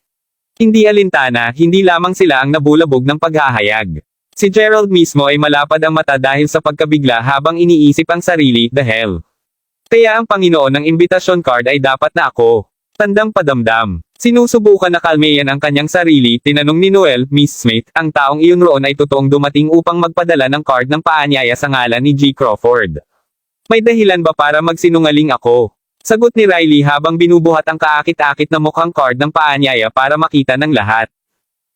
Hindi alintana, hindi lamang sila ang nabulabog ng paghahayag. Si Gerald mismo ay malapad ang mata dahil sa pagkabigla habang iniisip ang sarili, the hell. Kaya ang Panginoon ng imbitasyon card ay dapat na ako. Tandang padamdam. Sinusubukan na kalmeyan ang kanyang sarili, tinanong ni Noel, Miss Smith, ang taong iyon roon ay totoong dumating upang magpadala ng card ng paanyaya sa ngalan ni G. Crawford. May dahilan ba para magsinungaling ako? Sagot ni Riley habang binubuhat ang kaakit-akit na mukhang card ng paanyaya para makita ng lahat.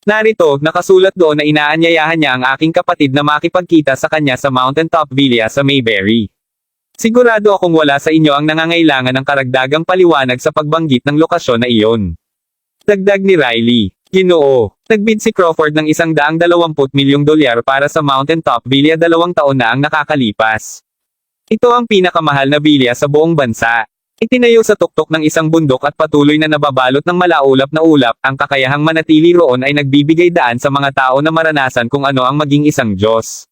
Narito, nakasulat doon na inaanyayahan niya ang aking kapatid na makipagkita sa kanya sa Mountaintop Villa sa Mayberry. Sigurado akong wala sa inyo ang nangangailangan ng karagdagang paliwanag sa pagbanggit ng lokasyon na iyon. Dagdag ni Riley, Ginoo, nagbid si Crawford ng $120 milyong para sa Mountaintop Villa 2 taon na ang nakakalipas. Ito ang pinakamahal na villa sa buong bansa. Itinayo sa tuktok ng isang bundok at patuloy na nababalot ng malaulap na ulap, ang kakayahang manatili roon ay nagbibigay daan sa mga tao na maranasan kung ano ang maging isang Diyos.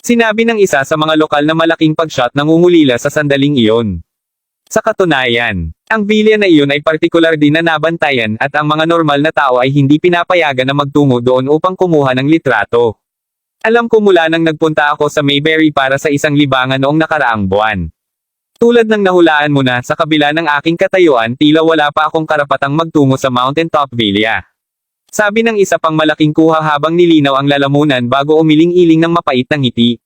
Sinabi ng isa sa mga lokal na malaking pagshot nangungulila sa sandaling iyon. Sa katunayan, ang villa na iyon ay partikular din na nabantayan at ang mga normal na tao ay hindi pinapayagan na magtungo doon upang kumuha ng litrato. Alam ko mula nang nagpunta ako sa Mayberry para sa isang libangan noong nakaraang buwan. Tulad ng nahulaan mo na, sa kabila ng aking katayuan, tila wala pa akong karapatang magtungo sa Mountaintop Villa. Sabi ng isa pang malaking kuha habang nilinaw ang lalamunan bago umiling-iling ng mapait na ngiti.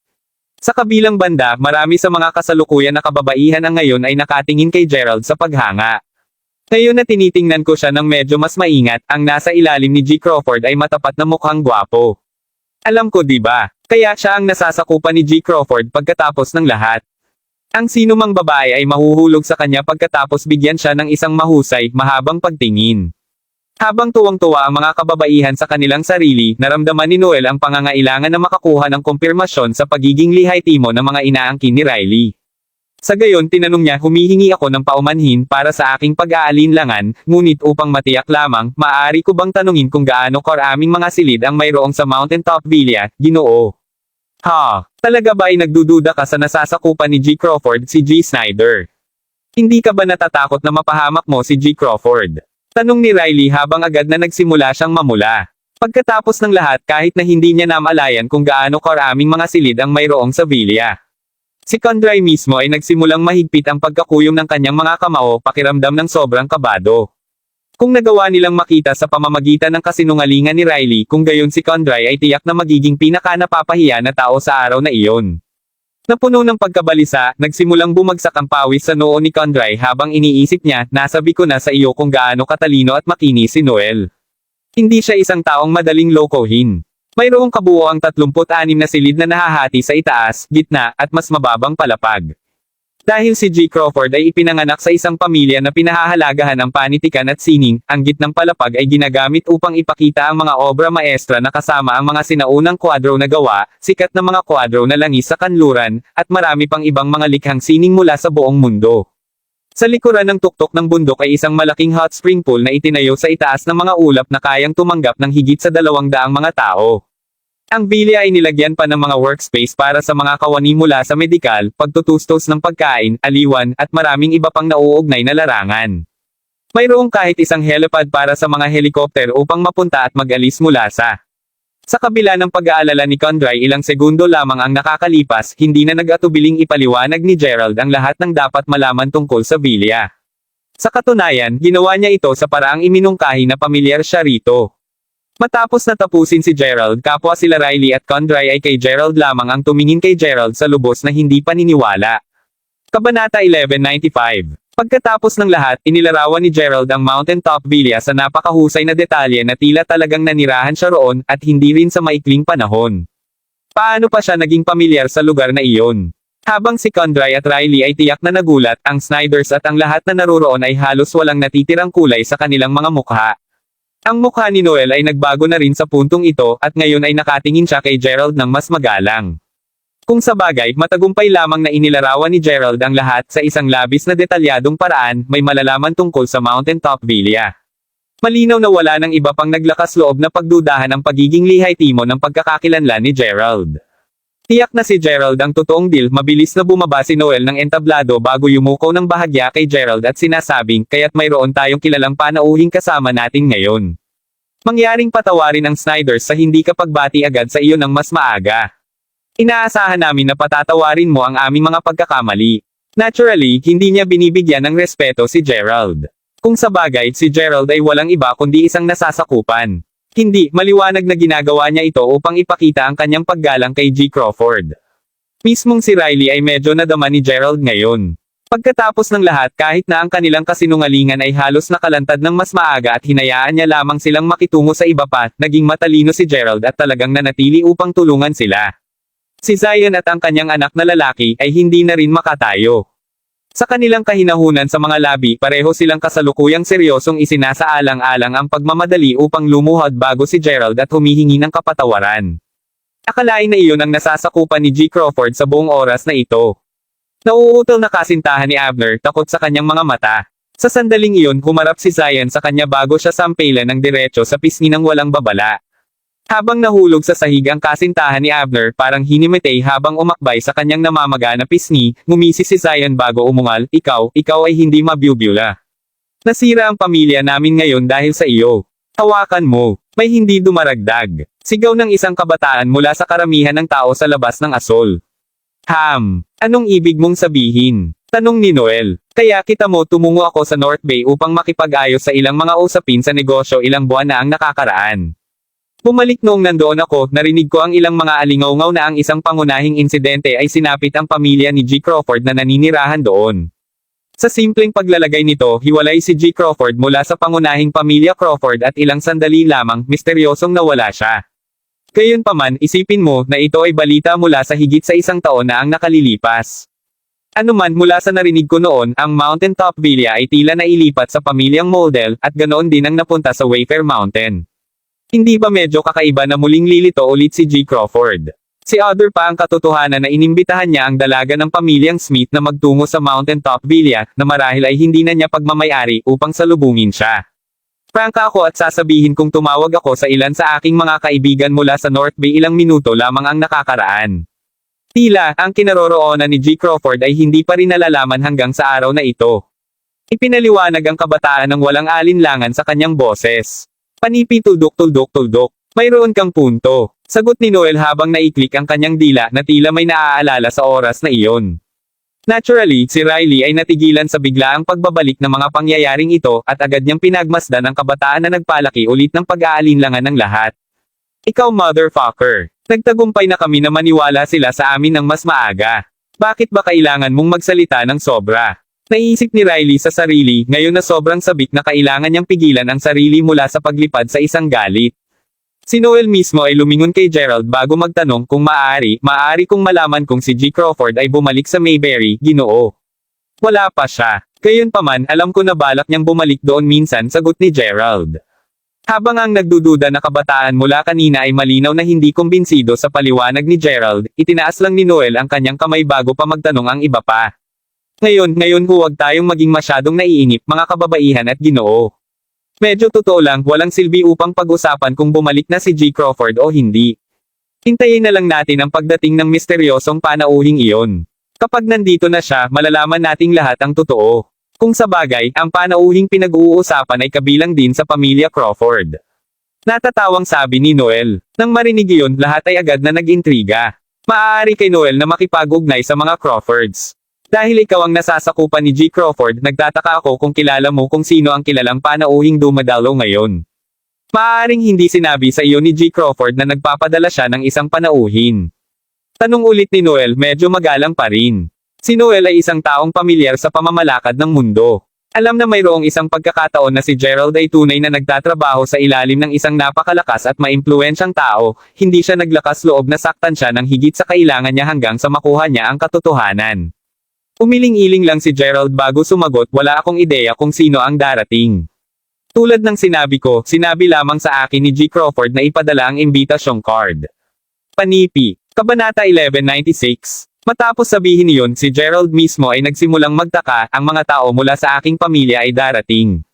Sa kabilang banda, marami sa mga kasalukuyan na kababaihan ang ngayon ay nakatingin kay Gerald sa paghanga. Ngayon na tinitingnan ko siya ng medyo mas maingat, ang nasa ilalim ni G. Crawford ay matapat na mukhang gwapo. Alam ko, di ba? Kaya siya ang nasasakupan ni G. Crawford pagkatapos ng lahat. Ang sinumang babae ay mahuhulog sa kanya pagkatapos bigyan siya ng isang mahusay, mahabang pagtingin. Habang tuwang-tuwa ang mga kababaihan sa kanilang sarili, naramdaman ni Noel ang pangangailangan na makakuha ng kumpirmasyon sa pagiging lihaytimo ng mga inaangkin ni Riley. Sa gayon tinanong niya, humihingi ako ng paumanhin para sa aking pag-aalinlangan, ngunit upang matiyak lamang, maaari ko bang tanungin kung gaano karaming mga silid ang mayroong sa Mountaintop Villa, Ginoo? Ha? Talaga ba ay nagdududa ka sa nasasakupan ni G. Crawford si G. Snyder? Hindi ka ba natatakot na mapahamak mo si G. Crawford? Tanong ni Riley habang agad na nagsimula siyang mamula. Pagkatapos ng lahat kahit na hindi niya namalayan kung gaano karaming mga silid ang mayroong sa villa. Si Condry mismo ay nagsimulang mahigpit ang pagkakuyom ng kanyang mga kamao, pakiramdam ng sobrang kabado. Kung nagawa nilang makita sa pamamagitan ng kasinungalingan ni Riley kung gayon si Condry ay tiyak na magiging pinaka-napapahiya na tao sa araw na iyon. Napuno ng pagkabalisa, nagsimulang bumagsak ang pawis sa noo ni Condry habang iniisip niya, nasabi ko na sa iyo kung gaano katalino at makinis si Noel. Hindi siya isang taong madaling lokohin. Mayroong kabuoang 36 na silid na nahahati sa itaas, gitna, at mas mababang palapag. Dahil si G. Crawford ay ipinanganak sa isang pamilya na pinahahalagahan ang panitikan at sining, ang gitnang palapag ay ginagamit upang ipakita ang mga obra maestra na kasama ang mga sinaunang kwadro na gawa, sikat na mga kwadro na langis sa kanluran, at marami pang ibang mga likhang sining mula sa buong mundo. Sa likuran ng tuktok ng bundok ay isang malaking hot spring pool na itinayo sa itaas ng mga ulap na kayang tumanggap ng higit sa 200 mga tao. Ang villa ay nilagyan pa ng mga workspace para sa mga kawani mula sa medikal, pagtutustos ng pagkain, aliwan, at maraming iba pang nauugnay na larangan. Mayroong kahit isang helipad para sa mga helikopter upang mapunta at mag-alis mula sa. Sa kabila ng pag-aalala ni Condray, ilang segundo lamang ang nakakalipas, hindi na nag-atubiling ipaliwanag ni Gerald ang lahat ng dapat malaman tungkol sa villa. Sa katunayan, ginawa niya ito sa paraang iminungkahi na pamilyar siya rito. Matapos na tapusin si Gerald, kapwa sila Riley at Condray ay kay Gerald lamang ang tumingin kay Gerald sa lubos na hindi paniniwala. Kabanata 1195. Pagkatapos ng lahat, inilarawan ni Gerald ang Mountaintop Villa sa napakahusay na detalye na tila talagang nanirahan siya roon, at hindi rin sa maikling panahon. Paano pa siya naging pamilyar sa lugar na iyon? Habang si Condray at Riley ay tiyak na nagulat, ang Snyders at ang lahat na naruroon ay halos walang natitirang kulay sa kanilang mga mukha. Ang mukha ni Noel ay nagbago na rin sa puntong ito, at ngayon ay nakatingin siya kay Gerald ng mas magalang. Kung sa bagay, matagumpay lamang na inilarawan ni Gerald ang lahat sa isang labis na detalyadong paraan, may malalaman tungkol sa Mountaintop Villa. Malinaw na wala ng iba pang naglakas loob na pagdudahan ang pagiging lihai-timo ng pagkakakilanlan ni Gerald. Tiyak na si Gerald ang totoong deal. Mabilis na bumaba si Noel ng entablado bago yumuko ng bahagya kay Gerald at sinasabing, kaya't mayroon tayong kilalang panauhing kasama natin ngayon. Mangyaring patawarin ang Snyders sa hindi ka pagbati agad sa iyo ng mas maaga. Inaasahan namin na patatawarin mo ang aming mga pagkakamali. Naturally, hindi niya binibigyan ng respeto si Gerald. Kung sa bagay, si Gerald ay walang iba kundi isang nasasakupan. Hindi, maliwanag na ginagawa niya ito upang ipakita ang kanyang paggalang kay G. Crawford. Mismong si Riley ay medyo nadama ni Gerald ngayon. Pagkatapos ng lahat, kahit na ang kanilang kasinungalingan ay halos nakalantad ng mas maaga at hinayaan niya lamang silang makitungo sa iba pa, naging matalino si Gerald at talagang nanatili upang tulungan sila. Si Zion at ang kanyang anak na lalaki ay hindi na rin makatayo. Sa kanilang kahinahunan sa mga labi, pareho silang kasalukuyang seryosong isinasaalang-alang ang pagmamadali upang lumuhod bago si Gerald at humihingi ng kapatawaran. Akalain na iyon ang nasasakupan ni G. Crawford sa buong oras na ito. Nauutol na kasintahan ni Abner, takot sa kanyang mga mata. Sa sandaling iyon, humarap si Zion sa kanya bago siya sampelan ng diretso sa pisngi ng walang babala. Habang nahulog sa sahig ang kasintahan ni Abner, parang hinimatay habang umakbay sa kanyang namamaga na pisngi, ngumisi si Zion bago umungal, ikaw ay hindi mabubula. Nasira ang pamilya namin ngayon dahil sa iyo. Hawakan mo. May hindi dumaragdag. Sigaw ng isang kabataan mula sa karamihan ng tao sa labas ng asol. Anong ibig mong sabihin? Tanong ni Noel. Kaya kita mo tumungo ako sa North Bay upang makipag-ayos sa ilang mga usapin sa negosyo ilang buwan na ang nakakaraan. Bumalik noong nandoon ako, narinig ko ang ilang mga alingaw-ngaw na ang isang pangunahing insidente ay sinapit ang pamilya ni G. Crawford na naninirahan doon. Sa simpleng paglalagay nito, hiwalay si G. Crawford mula sa pangunahing pamilya Crawford at ilang sandali lamang, misteryosong nawala siya. Gayunpaman, isipin mo na ito ay balita mula sa higit sa isang taon na ang nakalilipas. Anuman mula sa narinig ko noon, ang Mountaintop Villa ay tila nailipat sa pamilyang Moldel, at ganoon din ang napunta sa Wayfair Mountain. Hindi ba medyo kakaiba na muling lilito ulit si G. Crawford? Si Other pa ang katotohanan na inimbitahan niya ang dalaga ng pamilyang Smith na magtungo sa Mountaintop Villa, na marahil ay hindi na niya pagmamayari upang salubungin siya. Prangka ako at sasabihin kung tumawag ako sa ilan sa aking mga kaibigan mula sa North Bay ilang minuto lamang ang nakakaraan. Tila, ang kinaroroonan ni G. Crawford ay hindi pa rin nalalaman hanggang sa araw na ito. Ipinaliwanag ang kabataan ng walang alinlangan sa kanyang boses. Panipi tuldok. Mayroon kang punto. Sagot ni Noel habang naiklik ang kanyang dila na tila may naaalala sa oras na iyon. Naturally, si Riley ay natigilan sa biglaang pagbabalik ng mga pangyayaring ito at agad niyang pinagmasdan ang kabataan na nagpalaki ulit ng pag-aalinlangan ng lahat. Ikaw motherfucker. Nagtagumpay na kami na maniwala sila sa amin ng mas maaga. Bakit ba kailangan mong magsalita ng sobra? Naisip ni Riley sa sarili, ngayon na sobrang sabik na kailangan niyang pigilan ang sarili mula sa paglipad sa isang galit. Si Noel mismo ay lumingon kay Gerald bago magtanong kung maaari kong malaman kung si G. Crawford ay bumalik sa Mayberry, Ginoo. Wala pa siya. Gayunpaman, alam ko na balak niyang bumalik doon minsan, sagot ni Gerald. Habang ang nagdududa na kabataan mula kanina ay malinaw na hindi kumbinsido sa paliwanag ni Gerald, itinaas lang ni Noel ang kanyang kamay bago pa magtanong ang iba pa. Ngayon huwag tayong maging masyadong naiinip mga kababaihan at Ginoo. Medyo totoo lang, walang silbi upang pag-usapan kung bumalik na si G. Crawford o hindi. Hintayin na lang natin ang pagdating ng misteryosong panauhing iyon. Kapag nandito na siya, malalaman nating lahat ang totoo. Kung sa bagay, ang panauhing pinag-uusapan ay kabilang din sa pamilya Crawford. Natatawang sabi ni Noel. Nang marinig iyon, lahat ay agad na nag-intriga. Maaari kay Noel na makipag-ugnay sa mga Crawfords. Dahil ikaw ang nasasakupan ni G. Crawford, nagtataka ako kung kilala mo kung sino ang kilalang panauhing dumadalo ngayon. Maaaring hindi sinabi sa iyo ni G. Crawford na nagpapadala siya ng isang panauhin. Tanong ulit ni Noel, medyo magalang pa rin. Si Noel ay isang taong pamilyar sa pamamalakad ng mundo. Alam na mayroong isang pagkakataon na si Gerald ay tunay na nagtatrabaho sa ilalim ng isang napakalakas at maimpluwensyang tao, hindi siya naglakas loob na saktan siya ng higit sa kailangan niya hanggang sa makuha niya ang katotohanan. Umiling-iling lang si Gerald bago sumagot, wala akong ideya kung sino ang darating. Tulad ng sinabi ko, sinabi lamang sa akin ni G. Crawford na ipadala ang imbitasyong card. Panipi, Kabanata 1196. Matapos sabihin iyon, si Gerald mismo ay nagsimulang magtaka, ang mga tao mula sa aking pamilya ay darating.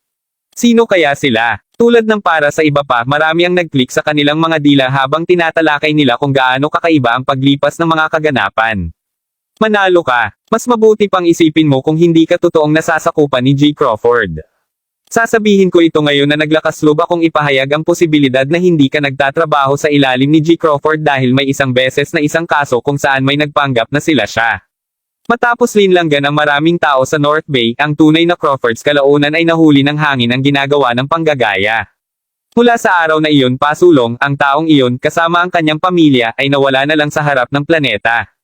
Sino kaya sila? Tulad ng para sa iba pa, marami ang nag-click sa kanilang mga dila habang tinatalakay nila kung gaano kakaiba ang paglipas ng mga kaganapan. Manalo ka. Mas mabuti pang isipin mo kung hindi ka totoong nasasakupan ni G. Crawford. Sasabihin ko ito ngayon na naglakas loob akong ipahayag ang posibilidad na hindi ka nagtatrabaho sa ilalim ni G. Crawford dahil may isang beses na isang kaso kung saan may nagpanggap na sila siya. Matapos linlanggan ang maraming tao sa North Bay, ang tunay na Crawfords kalaunan ay nahuli ng hangin ang ginagawa ng panggagaya. Mula sa araw na iyon pasulong, ang taong iyon kasama ang kanyang pamilya ay nawala na lang sa harap ng planeta.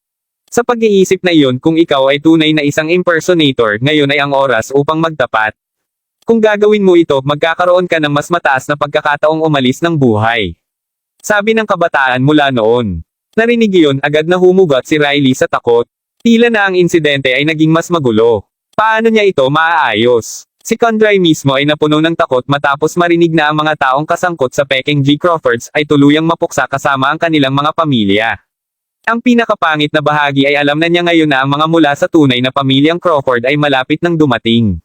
Sa pag-iisip na iyon kung ikaw ay tunay na isang impersonator, ngayon ay ang oras upang magtapat. Kung gagawin mo ito, magkakaroon ka ng mas mataas na pagkakataong umalis ng buhay. Sabi ng kabataan mula noon. Narinig iyon, agad na humugot si Riley sa takot. Tila na ang insidente ay naging mas magulo. Paano niya ito maaayos? Si Condry mismo ay napuno ng takot matapos marinig na ang mga taong kasangkot sa pekeng G. Crawfords ay tuluyang mapuksa kasama ang kanilang mga pamilya. Ang pinakapangit na bahagi ay alam na niya ngayon na ang mga mula sa tunay na pamilyang Crawford ay malapit nang dumating.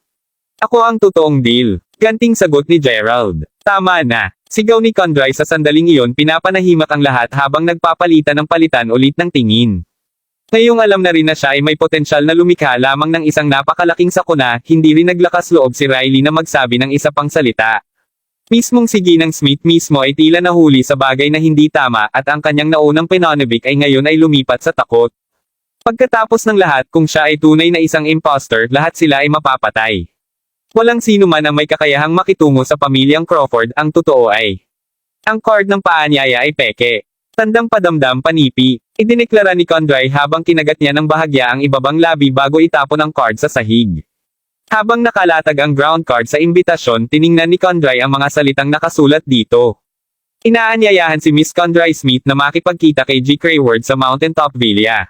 Ako ang totoong deal. Ganting sagot ni Gerald. Tama na. Sigaw ni Condry sa sandaling iyon, pinapanahimik ang lahat habang nagpapalitan ng palitan ulit ng tingin. Ngayong alam na rin na siya ay may potensyal na lumikha lamang ng isang napakalaking sakuna, hindi rin naglakas loob si Riley na magsabi ng isa pang salita. Mismong si Ginang Smith mismo ay tila nahuli sa bagay na hindi tama at ang kanyang naunang pinanibik ay ngayon ay lumipat sa takot. Pagkatapos ng lahat, kung siya ay tunay na isang imposter, lahat sila ay mapapatay. Walang sino man ang may kakayahang makitungo sa pamilyang Crawford, ang totoo ay ang card ng paanyaya ay peke. Tandang padamdam panipi. Idineklara ni Condry habang kinagat niya ng bahagya ang ibabang labi bago itapon ang card sa sahig. Habang nakalatag ang ground card sa imbitasyon, tiningnan ni Condry ang mga salitang nakasulat dito. Inaanyayahan si Miss Condry Smith na makipagkita kay G. Crawford sa Mountaintop Villa.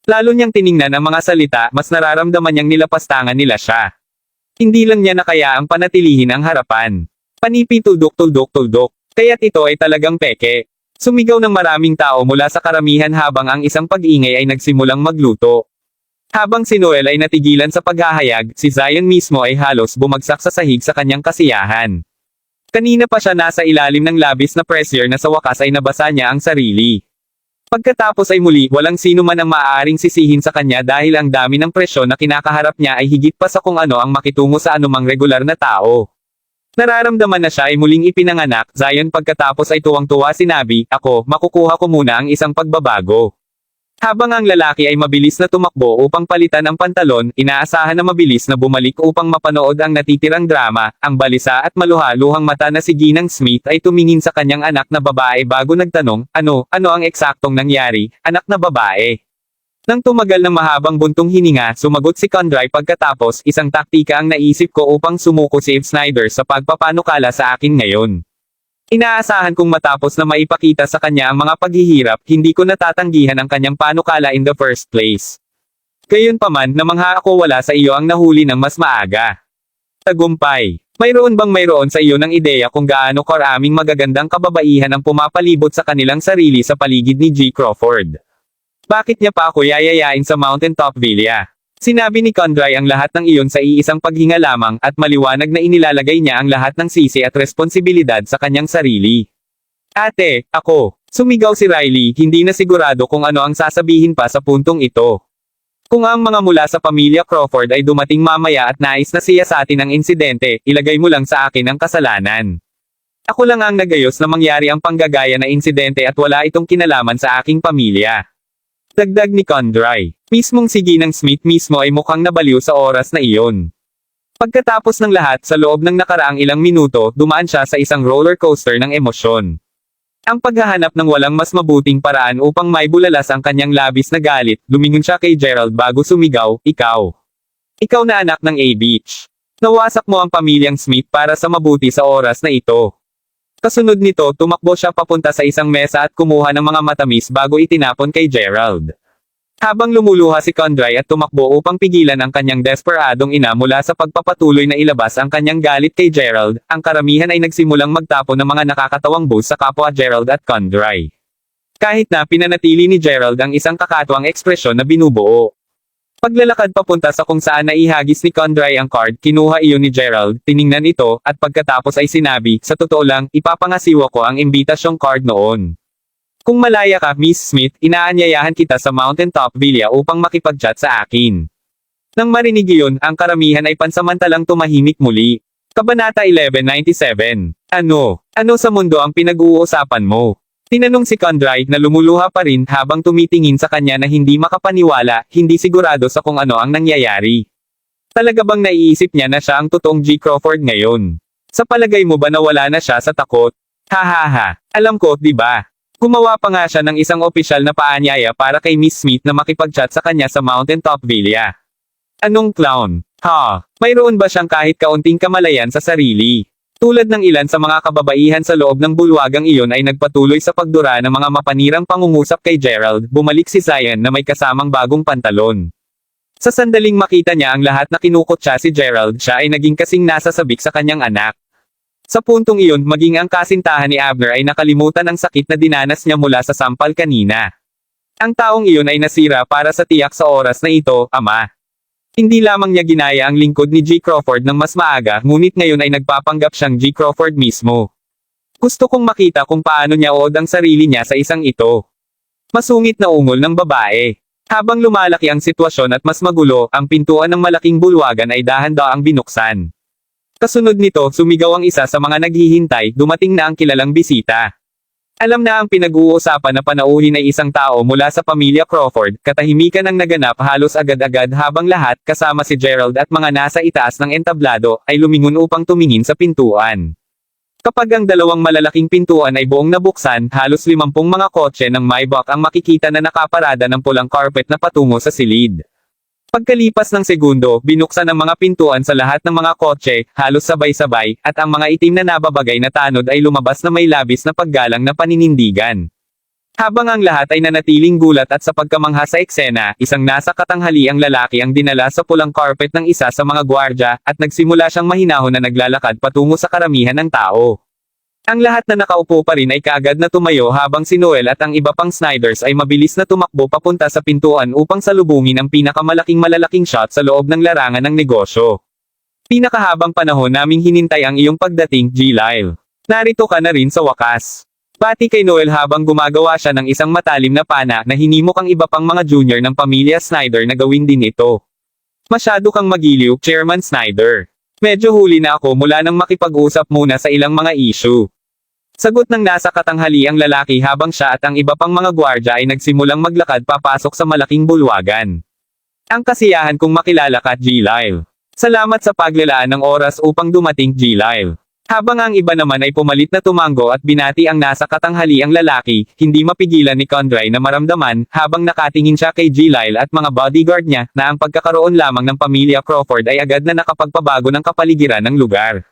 Lalo niyang tiningnan ang mga salita, mas nararamdaman niyang nilapastangan nila siya. Hindi lang niya nakayaang panatilihin ang harapan. Panipi tuldok-tuldok-tuldok. Kaya't ito ay talagang peke. Sumigaw ng maraming tao mula sa karamihan habang ang isang pag-ingay ay nagsimulang magluto. Habang si Noel ay natigilan sa paghahayag, si Zion mismo ay halos bumagsak sa sahig sa kanyang kasiyahan. Kanina pa siya nasa ilalim ng labis na pressure na sa wakas ay nabasa niya ang sarili. Pagkatapos ay muli, walang sino man ang maaaring sisihin sa kanya dahil ang dami ng presyon na kinakaharap niya ay higit pa sa kung ano ang makitungo sa anumang regular na tao. Nararamdaman na siya ay muling ipinanganak, Zion pagkatapos ay tuwang-tuwa sinabi, ako, makukuha ko muna ang isang pagbabago. Habang ang lalaki ay mabilis na tumakbo upang palitan ang pantalon, inaasahan na mabilis na bumalik upang mapanood ang natitirang drama, ang balisa at maluha-luhang mata na si Ginang Smith ay tumingin sa kanyang anak na babae bago nagtanong, ano ang eksaktong nangyari, anak na babae? Nang tumagal ng mahabang buntong hininga, sumagot si Condry pagkatapos, isang taktika ang naisip ko upang sumuko si Eve Snyder sa pagpapanukala sa akin ngayon. Inaasahan kong matapos na maipakita sa kanya ang mga paghihirap, hindi ko natatanggihan ang kanyang panukala in the first place. Gayunpaman, namangha ako wala sa iyo ang nahuli ng mas maaga. Tagumpay. Mayroon sa iyo ng ideya kung gaano karaming magagandang kababaihan ang pumapalibot sa kanilang sarili sa paligid ni G. Crawford? Bakit niya pa ako yayayain sa Mountaintop Villa? Sinabi ni Condry ang lahat ng iyon sa iisang paghinga lamang at maliwanag na inilalagay niya ang lahat ng sisi at responsibilidad sa kanyang sarili. Ate, ako. Sumigaw si Riley, hindi na sigurado kung ano ang sasabihin pa sa puntong ito. Kung ang mga mula sa pamilya Crawford ay dumating mamaya at nais na siyasatin ang insidente, ilagay mo lang sa akin ang kasalanan. Ako lang ang nagayos na mangyari ang panggagaya na insidente at wala itong kinalaman sa aking pamilya. Dagdag ni Condry. Mismong si Ginang Smith mismo ay mukhang nabaliw sa oras na iyon. Pagkatapos ng lahat sa loob ng nakaraang ilang minuto, dumaan siya sa isang roller coaster ng emosyon. Ang paghahanap ng walang mas mabuting paraan upang maibulalas ang kanyang labis na galit, lumingon siya kay Gerald bago sumigaw, Ikaw. Ikaw na anak ng A-Beach. Nawasak mo ang pamilyang Smith para sa mabuti sa oras na ito. Kasunod nito, tumakbo siya papunta sa isang mesa at kumuha ng mga matamis bago itinapon kay Gerald. Habang lumuluha si Condry at tumakbo upang pigilan ang kanyang desperadong ina mula sa pagpapatuloy na ilabas ang kanyang galit kay Gerald, ang karamihan ay nagsimulang magtapon ng mga nakakatawang boost sa kapwa Gerald at Condry. Kahit na pinanatili ni Gerald ang isang kakatuwang ekspresyon na binubuo. Paglalakad papunta sa kung saan naihagis ni Condry ang card, kinuha iyon ni Gerald, tiningnan ito, at pagkatapos ay sinabi, sa totoo lang, ipapangasiwa ko ang imbitasyong card noon. Kung malaya ka, Miss Smith, inaanyayahan kita sa Mountain Top Villa upang makipag-chat sa akin. Nang marinig iyon, ang karamihan ay pansamantalang tumahimik muli. Kabanata 1197. Ano sa mundo ang pinag-uusapan mo? Tinanong si Condry na lumuluha pa rin habang tumitingin sa kanya na hindi makapaniwala, hindi sigurado sa kung ano ang nangyayari. Talaga bang naiisip niya na siya ang totoong G. Crawford ngayon? Sa palagay mo ba nawala na siya sa takot? Hahaha, alam ko, di ba? Gumawa pa nga siya ng isang opisyal na paanyaya para kay Miss Smith na makipag-chat sa kanya sa Mountain Top Villa. Anong clown? Mayroon ba siyang kahit kaunting kamalayan sa sarili? Tulad ng ilan sa mga kababaihan sa loob ng bulwagang iyon ay nagpatuloy sa pagdura ng mga mapanirang pangungusap kay Gerald, bumalik si Zion na may kasamang bagong pantalon. Sa sandaling makita niya ang lahat na kinukutya si Gerald, siya ay naging kasing nasasabik sa kanyang anak. Sa puntong iyon, maging ang kasintahan ni Abner ay nakalimutan ang sakit na dinanas niya mula sa sampal kanina. Ang taong iyon ay nasira para sa tiyak sa oras na ito, Ama. Hindi lamang niya ginaya ang lingkod ni G. Crawford ng mas maaga, ngunit ngayon ay nagpapanggap siyang G. Crawford mismo. Gusto kong makita kung paano niya ood ang sarili niya sa isang ito. Masungit na ungol ng babae. Habang lumalaki ang sitwasyon at mas magulo, ang pintuan ng malaking bulwagan ay dahan-daang binuksan. Kasunod nito, sumigaw ang isa sa mga naghihintay, dumating na ang kilalang bisita. Alam na ang pinag-uusapan na panauhin ay isang tao mula sa pamilya Crawford, katahimikan ang naganap halos agad-agad habang lahat, kasama si Gerald at mga nasa itaas ng entablado, ay lumingon upang tumingin sa pintuan. Kapag ang dalawang malalaking pintuan ay buong nabuksan, halos 50 mga kotse ng Maybach ang makikita na nakaparada ng pulang carpet na patungo sa silid. Pagkalipas ng segundo, binuksan ang mga pintuan sa lahat ng mga kotse, halos sabay-sabay, at ang mga itim na nababagay na tanod ay lumabas na may labis na paggalang na paninindigan. Habang ang lahat ay nanatiling gulat at sa pagkamangha sa eksena, isang nasa katanghaliang lalaki ang dinala sa pulang carpet ng isa sa mga gwardya, at nagsimula siyang mahinahon na naglalakad patungo sa karamihan ng tao. Ang lahat na nakaupo pa rin ay kaagad na tumayo habang si Noel at ang iba pang Snyders ay mabilis na tumakbo papunta sa pintuan upang salubungin ang pinakamalaking shot sa loob ng larangan ng negosyo. Pinakahabang panahon naming hinintay ang iyong pagdating, G. Lyle. Narito ka na rin sa wakas. Pati kay Noel habang gumagawa siya ng isang matalim na pana na hinimok ang iba pang mga junior ng pamilya Snyder na gawin din ito. Masyado kang magiliw, Chairman Snyder. Medyo huli na ako mula nang makipag-usap muna sa ilang mga issue. Sagot ng nasa katanghaliang lalaki habang siya at ang iba pang mga gwardya ay nagsimulang maglakad papasok sa malaking bulwagan. Ang kasiyahan kong makilala ka, G. Lyle. Salamat sa paglalaan ng oras upang dumating, G. Lyle. Habang ang iba naman ay pumalit na tumango at binati ang nasa katanghaliang lalaki, hindi mapigilan ni Condry na maramdaman, habang nakatingin siya kay G. Lyle at mga bodyguard niya, na ang pagkakaroon lamang ng pamilya Crawford ay agad na nakapagpabago ng kapaligiran ng lugar.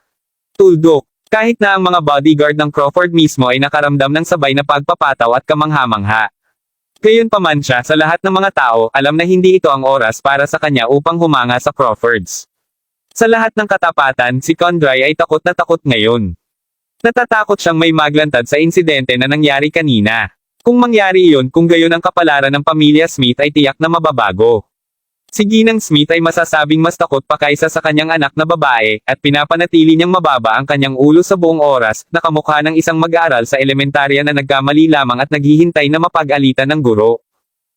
Tuldok. Kahit na ang mga bodyguard ng Crawford mismo ay nakaramdam ng sabay na pagpapataw at kamangha-mangha. Gayunpaman siya, sa lahat ng mga tao, alam na hindi ito ang oras para sa kanya upang humanga sa Crawfords. Sa lahat ng katapatan, si Condry ay takot na takot ngayon. Natatakot siyang may maglantad sa insidente na nangyari kanina. Kung mangyari iyon, kung gayon ang kapalaran ng pamilya Smith ay tiyak na mababago. Si Ginang Smith ay masasabing mas takot pa kaysa sa kanyang anak na babae, at pinapanatili niyang mababa ang kanyang ulo sa buong oras, na kamukha ng isang mag-aaral sa elementarya na nagkamali lamang at naghihintay na mapag-alitan ng guro.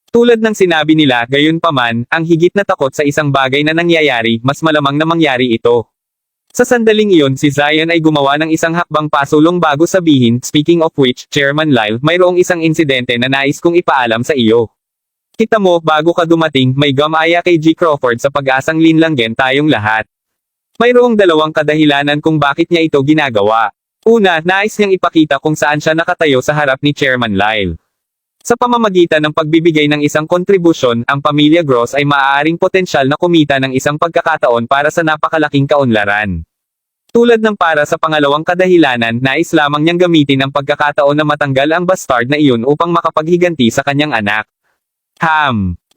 Tulad ng sinabi nila, gayunpaman, ang higit na takot sa isang bagay na nangyayari, mas malamang na mangyari ito. Sa sandaling iyon, si Zion ay gumawa ng isang hakbang pasulong bago sabihin, speaking of which, Chairman Lyle, mayroong isang insidente na nais kong ipaalam sa iyo. Kita mo, bago ka dumating, may gamaya kay G. Crawford sa pag-asang linlanggen tayong lahat. Mayroong dalawang kadahilanan kung bakit niya ito ginagawa. Una, nais niyang ipakita kung saan siya nakatayo sa harap ni Chairman Lyle. Sa pamamagitan ng pagbibigay ng isang kontribusyon, ang pamilya Gross ay maaaring potensyal na kumita ng isang pagkakataon para sa napakalaking kaunlaran. Tulad ng para sa pangalawang kadahilanan, nais lamang niyang gamitin ang pagkakataon na matanggal ang bastard na iyon upang makapaghiganti sa kanyang anak.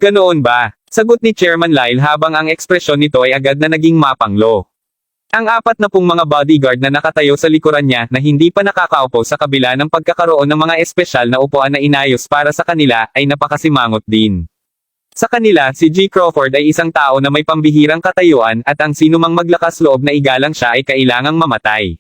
Ganoon ba? Sagot ni Chairman Lyle habang ang ekspresyon nito ay agad na naging mapanglo. Ang 40 mga bodyguard na nakatayo sa likuran niya na hindi pa nakakaupo sa kabila ng pagkakaroon ng mga espesyal na upuan na inayos para sa kanila ay napakasimangot din. Sa kanila, si G. Crawford ay isang tao na may pambihirang katayuan at ang sinumang maglakas loob na igalang siya ay kailangang mamatay.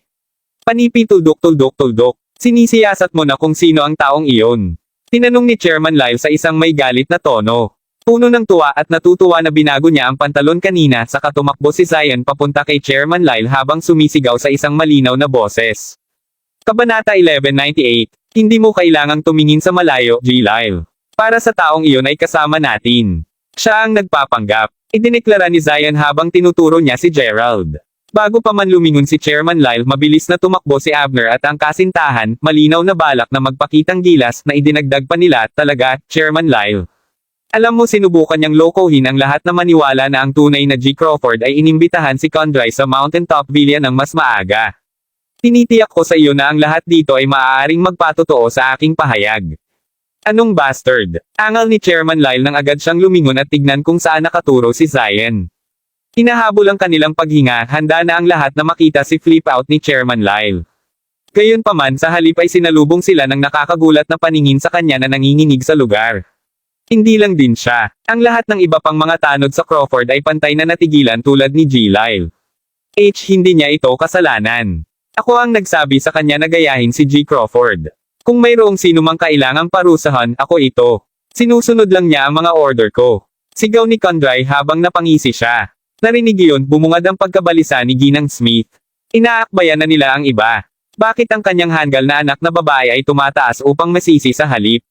Panipi tuldok. Sinisiyasat mo na kung sino ang taong iyon. Tinanong ni Chairman Lyle sa isang may galit na tono. Puno ng tuwa at natutuwa na binago niya ang pantalon kanina saka tumakbo si Zion papunta kay Chairman Lyle habang sumisigaw sa isang malinaw na boses. Kabanata 1198. Hindi mo kailangang tumingin sa malayo, G. Lyle. Para sa taong iyon ay kasama natin. Siya ang nagpapanggap. Idineklara ni Zion habang tinuturo niya si Gerald. Bago pa man lumingon si Chairman Lyle, mabilis na tumakbo si Abner at ang kasintahan, malinaw na balak na magpakitang gilas na idinagdag pa nila, talaga, Chairman Lyle. Alam mo sinubukan niyang lokohin ang lahat na maniwala na ang tunay na G. Crawford ay inimbitahan si Condry sa Mountaintop Villa ng mas maaga. Tinitiyak ko sa iyo na ang lahat dito ay maaaring magpatotoo sa aking pahayag. Anong bastard? Angal ni Chairman Lyle nang agad siyang lumingon at tignan kung saan nakaturo si Zion. Hinahabol ang kanilang paghinga, handa na ang lahat na makita si flip out ni Chairman Lyle. Gayunpaman sa halip ay sinalubong sila ng nakakagulat na paningin sa kanya na nanginginig sa lugar. Hindi lang din siya. Ang lahat ng iba pang mga tanod sa Crawford ay pantay na natigilan tulad ni G. Lyle. Hindi niya ito kasalanan. Ako ang nagsabi sa kanya na gayahin si G. Crawford. Kung mayroong sinumang kailangang parusahan, ako ito. Sinusunod lang niya ang mga order ko. Sigaw ni Condry habang napangisi siya. Narinig iyon, bumungad ang pagkabalisa ni Ginang Smith. Inaakbayan na nila ang iba. Bakit ang kanyang hanggal na anak na babae ay tumataas upang masisi sa halip?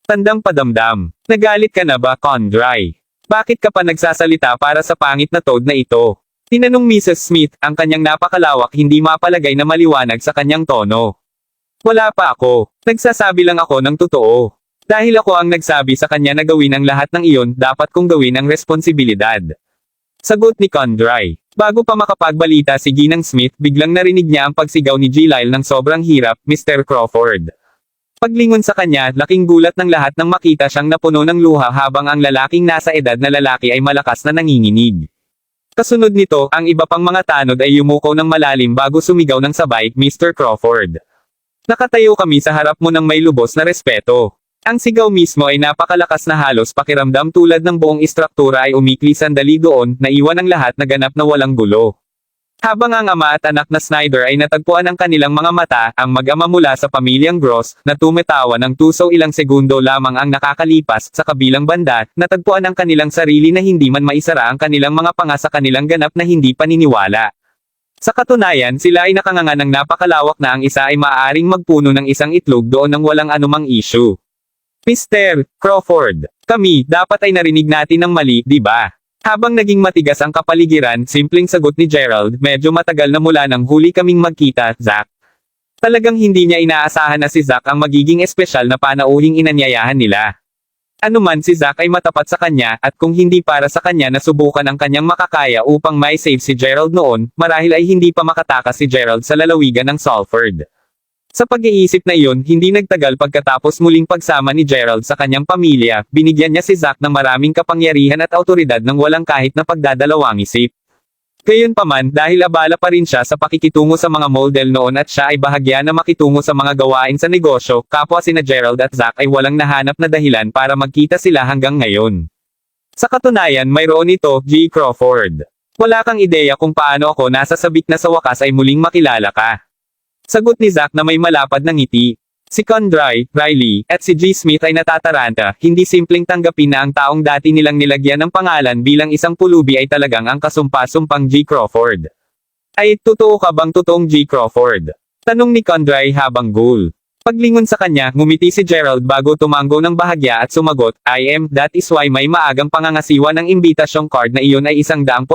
Tandang padamdam. Nagalit ka na ba, Condry? Bakit ka pa nagsasalita para sa pangit na toad na ito? Tinanong Mrs. Smith, ang kanyang napakalawak hindi mapalagay na maliwanag sa kanyang tono. Wala pa ako. Nagsasabi lang ako ng totoo. Dahil ako ang nagsabi sa kanya na gawin ang lahat ng iyon, dapat kong gawin ang responsibilidad. Sagot ni Condry. Bago pa makapagbalita si Ginang Smith, biglang narinig niya ang pagsigaw ni G. Lyle ng sobrang hirap, Mr. Crawford. Paglingon sa kanya, laking gulat ng lahat nang makita siyang napuno ng luha habang ang lalaking nasa edad na lalaki ay malakas na nanginginig. Kasunod nito, ang iba pang mga tanod ay yumuko ng malalim bago sumigaw ng sabay, Mr. Crawford. Nakatayo kami sa harap mo ng may lubos na respeto. Ang sigaw mismo ay napakalakas na halos pakiramdam tulad ng buong istruktura ay umikli sandali doon, naiwan ang lahat na ganap na walang gulo. Habang ang ama at anak na Snyder ay natagpuan ang kanilang mga mata, ang mag-ama mula sa pamilyang Gross, na tumatawa ng tusaw ilang segundo lamang ang nakakalipas, sa kabilang banda, natagpuan ang kanilang sarili na hindi man maisara ang kanilang mga panga sa kanilang ganap na hindi paniniwala. Sa katunayan, sila ay nakanganga ng napakalawak na ang isa ay maaaring magpuno ng isang itlog doon ng walang anumang issue. Mr. Crawford, kami, dapat ay narinig natin ng mali, di ba? Habang naging matigas ang kapaligiran, simpleng sagot ni Gerald, medyo matagal na mula nang huli kaming magkita, Zack. Talagang hindi niya inaasahan na si Zack ang magiging espesyal na panauhing inanyayahan nila. Anuman si Zack ay matapat sa kanya, at kung hindi para sa kanya na subukan ang kanyang makakaya upang may save si Gerald noon, marahil ay hindi pa makatakas si Gerald sa lalawigan ng Salford. Sa pag-iisip na iyon, hindi nagtagal pagkatapos muling pagsama ni Gerald sa kanyang pamilya, binigyan niya si Zack ng maraming kapangyarihan at autoridad nang walang kahit na pagdadalawang isip. Gayunpaman, dahil abala pa rin siya sa pakikitungo sa mga model noon at siya ay bahagya na makitungo sa mga gawain sa negosyo, kapwa sina Gerald at Zack ay walang nahanap na dahilan para magkita sila hanggang ngayon. Sa katunayan mayroon ito, G. Crawford. Wala kang ideya kung paano ako nasasabik na sa wakas ay muling makilala ka. Sagot ni Zack na may malapad na ngiti. Si Condry, Riley, at si G. Smith ay natataranta, hindi simpleng tanggapin na ang taong dati nilang nilagyan ng pangalan bilang isang pulubi ay talagang ang kasumpa-sumpang G. Crawford. Ay, totoo ka bang totoong G. Crawford? Tanong ni Condry habang goal. Paglingon sa kanya, ngumiti si Gerald bago tumango ng bahagya at sumagot, I am, that is why may maagang pangangasiwa ng imbitasyong card na iyon ay 100%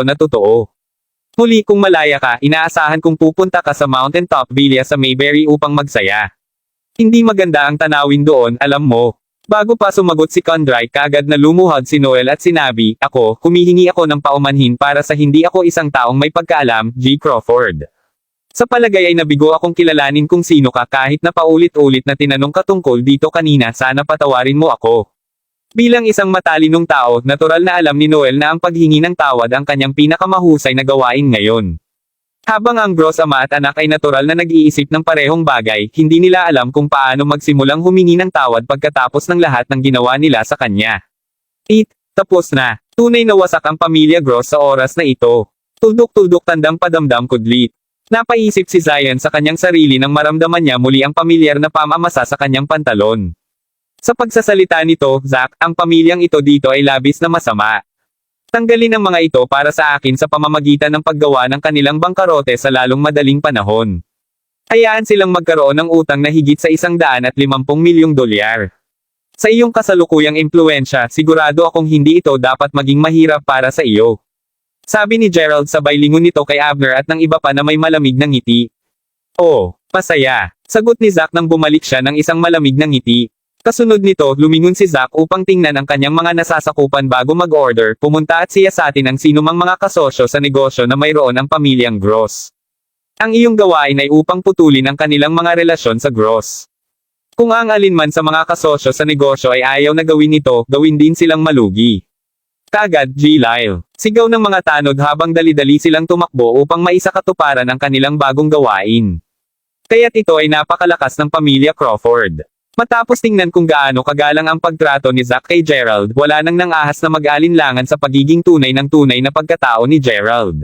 na totoo. Muli kung malaya ka, inaasahan kong pupunta ka sa Mountaintop Villa sa Mayberry upang magsaya. Hindi maganda ang tanawin doon, alam mo. Bago pa sumagot si Condry, kaagad na lumuhod si Noel at sinabi, ako, humihingi ako ng paumanhin para sa hindi ako isang taong may pagkaalam, G. Crawford. Sa palagay ay nabigo akong kilalanin kung sino ka kahit na paulit-ulit na tinanong ka tungkol dito kanina, sana patawarin mo ako. Bilang isang matalinong tao, natural na alam ni Noel na ang paghingi ng tawad ang kanyang pinakamahusay na gawain ngayon. Habang ang Gross ama at anak ay natural na nag-iisip ng parehong bagay, hindi nila alam kung paano magsimulang humingi ng tawad pagkatapos ng lahat ng ginawa nila sa kanya. Tapos na. Tunay na wasak ang pamilya Gross sa oras na ito. Tuldok-tuldok tandang padamdam kudlit. Napaisip si Zion sa kanyang sarili nang maramdaman niya muli ang pamilyar na pamamasa sa kanyang pantalon. Sa pagsasalita nito, Zack, ang pamilyang ito dito ay labis na masama. Tanggalin ang mga ito para sa akin sa pamamagitan ng paggawa ng kanilang bangkarote sa lalong madaling panahon. Hayaan silang magkaroon ng utang na higit sa $150 milyong. Sa iyong kasalukuyang impluensya, sigurado akong hindi ito dapat maging mahirap para sa iyo. Sabi ni Gerald sabay lingon nito kay Abner at ng iba pa na may malamig na ngiti. Oh, masaya. Sagot ni Zack nang bumalik siya ng isang malamig na ngiti. Kasunod nito, lumingon si Zack upang tingnan ang kanyang mga nasasakupan bago mag-order, pumunta at siyasatin ang sinumang mga kasosyo sa negosyo na mayroon ang pamilyang Gross. Ang iyong gawain ay upang putulin ang kanilang mga relasyon sa Gross. Kung ang alinman sa mga kasosyo sa negosyo ay ayaw na gawin ito, gawin din silang malugi. Kagad, G. Lyle. Sigaw ng mga tanod habang dali-dali silang tumakbo upang maisakatuparan ang kanilang bagong gawain. Kaya't ito ay napakalakas ng pamilya Crawford. Matapos tingnan kung gaano kagalang ang pagtrato ni Zack kay Gerald, wala nang nangahas na mag-alinlangan sa pagiging tunay ng tunay na pagkatao ni Gerald.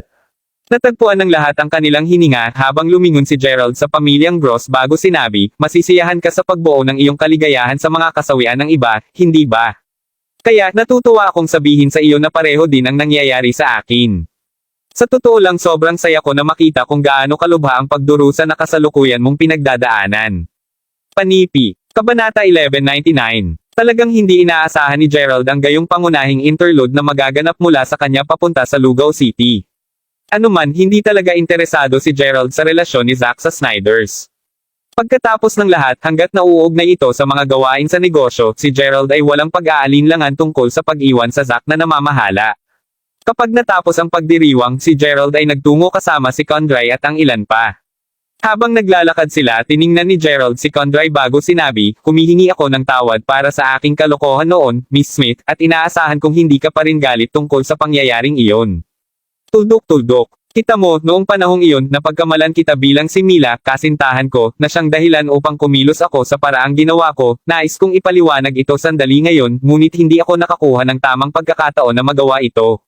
Natagpuan ng lahat ang kanilang hininga habang lumingon si Gerald sa pamilyang Gross bago sinabi, masisiyahan ka sa pagbuo ng iyong kaligayahan sa mga kasawian ng iba, hindi ba? Kaya, natutuwa akong sabihin sa iyo na pareho din ang nangyayari sa akin. Sa totoo lang sobrang saya ko na makita kung gaano kalubha ang pagdurusa na kasalukuyan mong pinagdadaanan. Panipi. Kabanata 1199. Talagang hindi inaasahan ni Gerald ang gayong pangunahing interlude na magaganap mula sa kanya papunta sa Lugaw City. Anuman, hindi talaga interesado si Gerald sa relasyon ni Zack sa Snyders. Pagkatapos ng lahat, hanggat nauugnay ito sa mga gawain sa negosyo, si Gerald ay walang pag-aalinlangan tungkol sa pag-iwan sa Zack na namamahala. Kapag natapos ang pagdiriwang, si Gerald ay nagtungo kasama si Condry at ang ilan pa. Habang naglalakad sila, tiningnan ni Gerald si Condry bago sinabi, humihingi ako ng tawad para sa aking kalokohan noon, Miss Smith, at inaasahan kong hindi ka pa rin galit tungkol sa pangyayaring iyon. Tuldok-tuldok. Kita mo, noong panahong iyon, napagkamalan kita bilang si Mila, kasintahan ko, na siyang dahilan upang kumilos ako sa paraang ginawa ko, nais kong ipaliwanag ito sandali ngayon, ngunit hindi ako nakakuha ng tamang pagkakataon na magawa ito.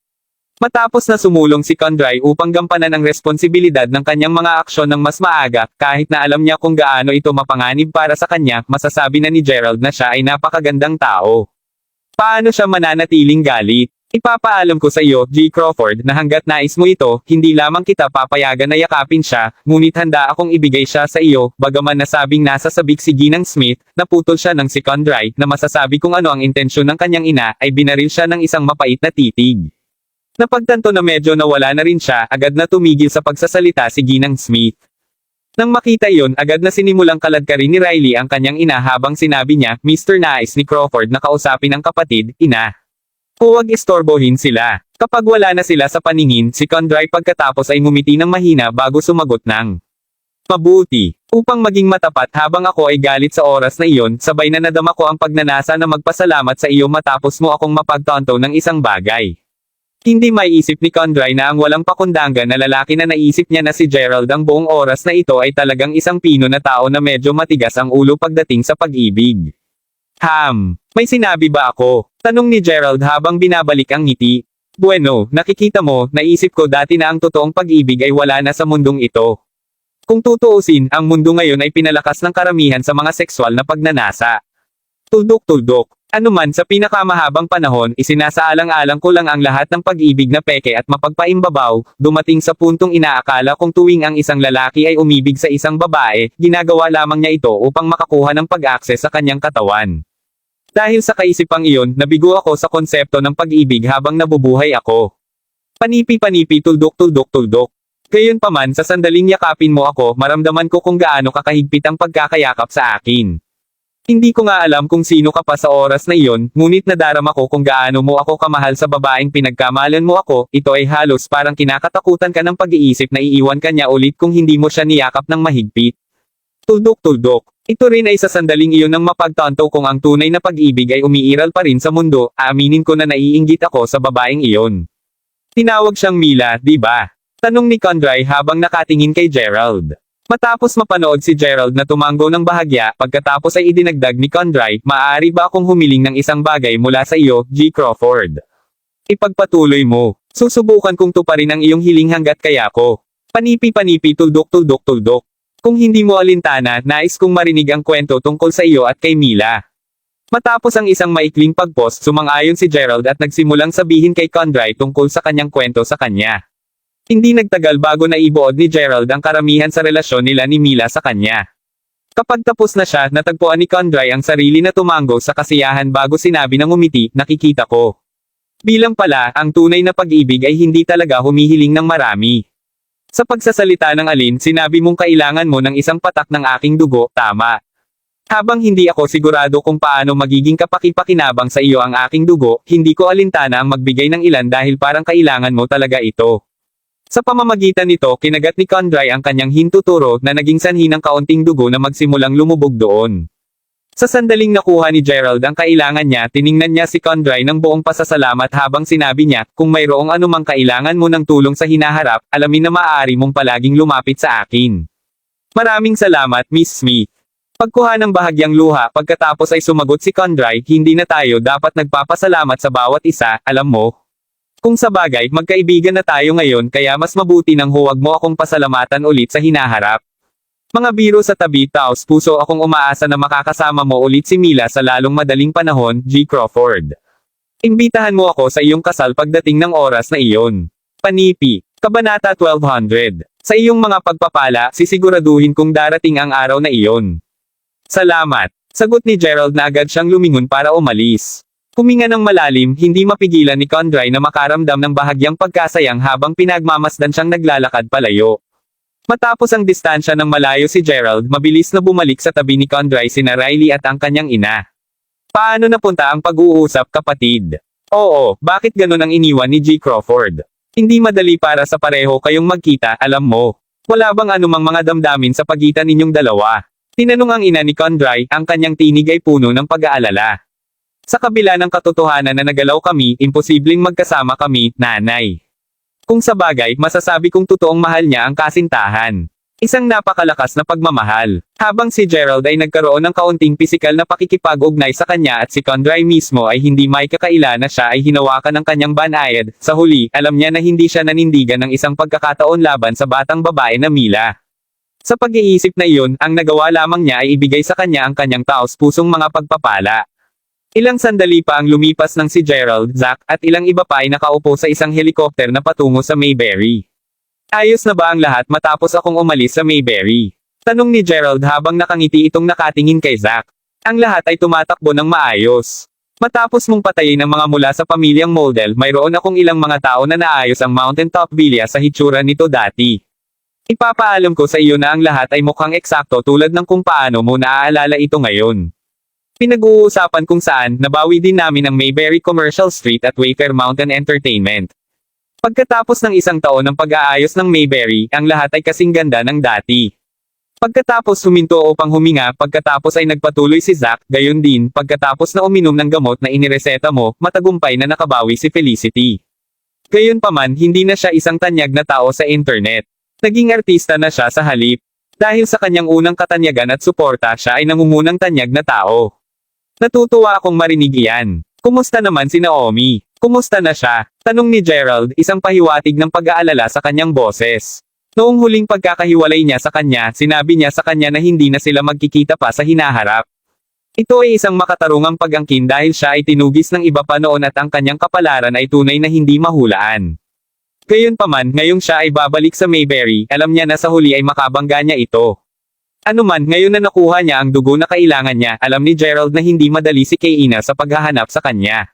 Matapos na sumulong si Condry upang gampanan ang responsibilidad ng kanyang mga aksyon ng mas maaga, kahit na alam niya kung gaano ito mapanganib para sa kanya, masasabi na ni Gerald na siya ay napakagandang tao. Paano siya mananatiling galit? Ipapaalam ko sa iyo, G. Crawford, na hanggat nais mo ito, hindi lamang kita papayagan na yakapin siya, ngunit handa akong ibigay siya sa iyo, bagaman nasabing nasa sabik si Ginang Smith, naputol siya ng si Condry, na masasabi kung ano ang intensyon ng kanyang ina, ay binaril siya ng isang mapait na titig. Napagtanto na medyo nawala na rin siya, agad na tumigil sa pagsasalita si Ginang Smith. Nang makita iyon, agad na sinimulang kaladkarin ni Riley ang kanyang ina habang sinabi niya, Mr. Nais ni Crawford na kausapin ang kapatid, ina. Huwag istorbohin sila. Kapag wala na sila sa paningin, si Condry pagkatapos ay ngumiti ng mahina bago sumagot ng mabuti. Upang maging matapat habang ako ay galit sa oras na iyon, sabay na nadama ko ang pagnanasa na magpasalamat sa iyo matapos mo akong mapagtanto ng isang bagay. Hindi maiisip ni Condry na ang walang pakundanggan na lalaki na naisip niya na si Gerald ang buong oras na ito ay talagang isang pino na tao na medyo matigas ang ulo pagdating sa pag-ibig. May sinabi ba ako? Tanong ni Gerald habang binabalik ang ngiti. Bueno, nakikita mo, naisip ko dati na ang totoong pag-ibig ay wala na sa mundong ito. Kung tutuusin, ang mundo ngayon ay pinalakas ng karamihan sa mga sexual na pagnanasa. Tuldok-tuldok. Ano man sa pinakamahabang panahon, isinasaalang-alang ko lang ang lahat ng pag-ibig na peke at mapagpaimbabaw, dumating sa puntong inaakala kong tuwing ang isang lalaki ay umibig sa isang babae, ginagawa lamang niya ito upang makakuha ng pag-akses sa kanyang katawan. Dahil sa kaisipang iyon, nabigo ako sa konsepto ng pag-ibig habang nabubuhay ako. Panipi-panipi tuldok-tuldok-tuldok. Gayunpaman sa sandaling yakapin mo ako, maramdaman ko kung gaano kakahigpit ang pagkakayakap sa akin. Hindi ko nga alam kung sino ka pa sa oras na iyon, ngunit nadarama ko kung gaano mo ako kamahal sa babaeng pinagkamalan mo ako, ito ay halos parang kinakatakutan ka ng pag-iisip na iiwan ka niya ulit kung hindi mo siya niyakap ng mahigpit. Tuldok-tuldok. Ito rin ay sa sandaling iyon nang mapagtanto kung ang tunay na pag-ibig ay umiiral pa rin sa mundo, aaminin ko na naiinggit ako sa babaeng iyon. Tinawag siyang Mila, di ba? Tanong ni Condry habang nakatingin kay Gerald. Matapos mapanood si Gerald na tumango ng bahagya, pagkatapos ay idinagdag ni Condry, maaari ba akong humiling ng isang bagay mula sa iyo, G. Crawford? Ipagpatuloy mo. Susubukan kong tuparin ang iyong hiling hanggat kaya ko. Panipi-panipi tuldok-tuldok-tuldok. Kung hindi mo alintana, nais kong marinig ang kwento tungkol sa iyo at kay Mila. Matapos ang isang maikling pag-post, sumang-ayon si Gerald at nagsimulang sabihin kay Condry tungkol sa kanyang kwento sa kanya. Hindi nagtagal bago naibuod ni Gerald ang karamihan sa relasyon nila ni Mila sa kanya. Kapag tapos na siya, natagpuan ni Condry ang sarili na tumango sa kasiyahan bago sinabi ng umiti, nakikita ko. Bilang pala, ang tunay na pag-ibig ay hindi talaga humihiling ng marami. Sa pagsasalita ng alin, sinabi mong kailangan mo ng isang patak ng aking dugo, tama. Habang hindi ako sigurado kung paano magiging kapaki-pakinabang sa iyo ang aking dugo, hindi ko alintana ang magbigay ng ilan dahil parang kailangan mo talaga ito. Sa pamamagitan nito, kinagat ni Condry ang kanyang hintuturo na naging sanhi ng kaunting dugo na magsimulang lumubog doon. Sa sandaling nakuha ni Gerald ang kailangan niya, tiningnan niya si Condry ng buong pasasalamat habang sinabi niya, kung mayroong anumang kailangan mo ng tulong sa hinaharap, alamin na maaari mong palaging lumapit sa akin. Maraming salamat, Miss Smith. Pagkuha ng bahagyang luha, pagkatapos ay sumagot si Condry, hindi na tayo dapat nagpapasalamat sa bawat isa, alam mo. Kung sa bagay, magkaibigan na tayo ngayon kaya mas mabuti nang huwag mo akong pasalamatan ulit sa hinaharap. Mga biro sa tabi, taos puso akong umaasa na makakasama mo ulit si Mila sa lalong madaling panahon, G. Crawford. Imbitahan mo ako sa iyong kasal pagdating ng oras na iyon. Panipi. Kabanata 1200. Sa iyong mga pagpapala, sisiguraduhin kong darating ang araw na iyon. Salamat. Sagot ni Gerald na agad siyang lumingon para umalis. Huminga ng malalim, hindi mapigilan ni Condry na makaramdam ng bahagyang pagkasayang habang pinagmamasdan siyang naglalakad palayo. Matapos ang distansya ng malayo si Gerald, mabilis na bumalik sa tabi ni Condry sina Riley at ang kanyang ina. Paano napunta ang pag-uusap, kapatid? Oo, bakit ganun ang iniwan ni G. Crawford? Hindi madali para sa pareho kayong magkita, alam mo. Wala bang anumang mga damdamin sa pagitan ninyong dalawa? Tinanong ang ina ni Condry, ang kanyang tinig ay puno ng pag-aalala. Sa kabila ng katotohanan na nagalaw kami, imposibleng magkasama kami, nanay. Kung sa bagay, masasabi kong totoong mahal niya ang kasintahan. Isang napakalakas na pagmamahal. Habang si Gerald ay nagkaroon ng kaunting pisikal na pakikipag-ugnay sa kanya at si Condry mismo ay hindi may kakaila na siya ay hinawakan ng kanyang banayad, sa huli, alam niya na hindi siya nanindigan ng isang pagkakataon laban sa batang babae na Mila. Sa pag-iisip na iyon, ang nagawa lamang niya ay ibigay sa kanya ang kanyang taos-pusong mga pagpapala. Ilang sandali pa ang lumipas ng si Gerald, Zack, at ilang iba pa ay nakaupo sa isang helikopter na patungo sa Mayberry. Ayos na ba ang lahat matapos akong umalis sa Mayberry? Tanong ni Gerald habang nakangiti itong nakatingin kay Zack. Ang lahat ay tumatakbo ng maayos. Matapos mong patayin ang mga mula sa pamilyang Moldel, mayroon akong ilang mga tao na naayos ang Mountaintop Villa sa hitsura nito dati. Ipapaalam ko sa iyo na ang lahat ay mukhang eksakto tulad ng kung paano mo naaalala ito ngayon. Pinag-uusapan kung saan, nabawi din namin ang Mayberry Commercial Street at Waker Mountain Entertainment. Pagkatapos ng isang taon ng pag-aayos ng Mayberry, ang lahat ay kasing ganda ng dati. Pagkatapos huminto upang huminga, pagkatapos ay nagpatuloy si Zack, gayon din, pagkatapos na uminom ng gamot na inireseta mo, matagumpay na nakabawi si Felicity. Gayunpaman, hindi na siya isang tanyag na tao sa internet. Naging artista na siya sa halip. Dahil sa kanyang unang katanyagan at suporta, siya ay nangungunang tanyag na tao. Natutuwa akong marinig iyan. Kumusta naman si Naomi? Kumusta na siya? Tanong ni Gerald, isang pahiwatig ng pag-aalala sa kanyang boses. Noong huling pagkakahiwalay niya sa kanya, sinabi niya sa kanya na hindi na sila magkikita pa sa hinaharap. Ito ay isang makatarungang pag-angkin dahil siya ay tinugis ng iba pa noon at ang kanyang kapalaran ay tunay na hindi mahulaan. Gayunpaman, ngayong siya ay babalik sa Mayberry, alam niya na sa huli ay makabangga niya ito. Ano man, ngayon na nakuha niya ang dugo na kailangan niya, alam ni Gerald na hindi madali si Kayna sa paghahanap sa kanya.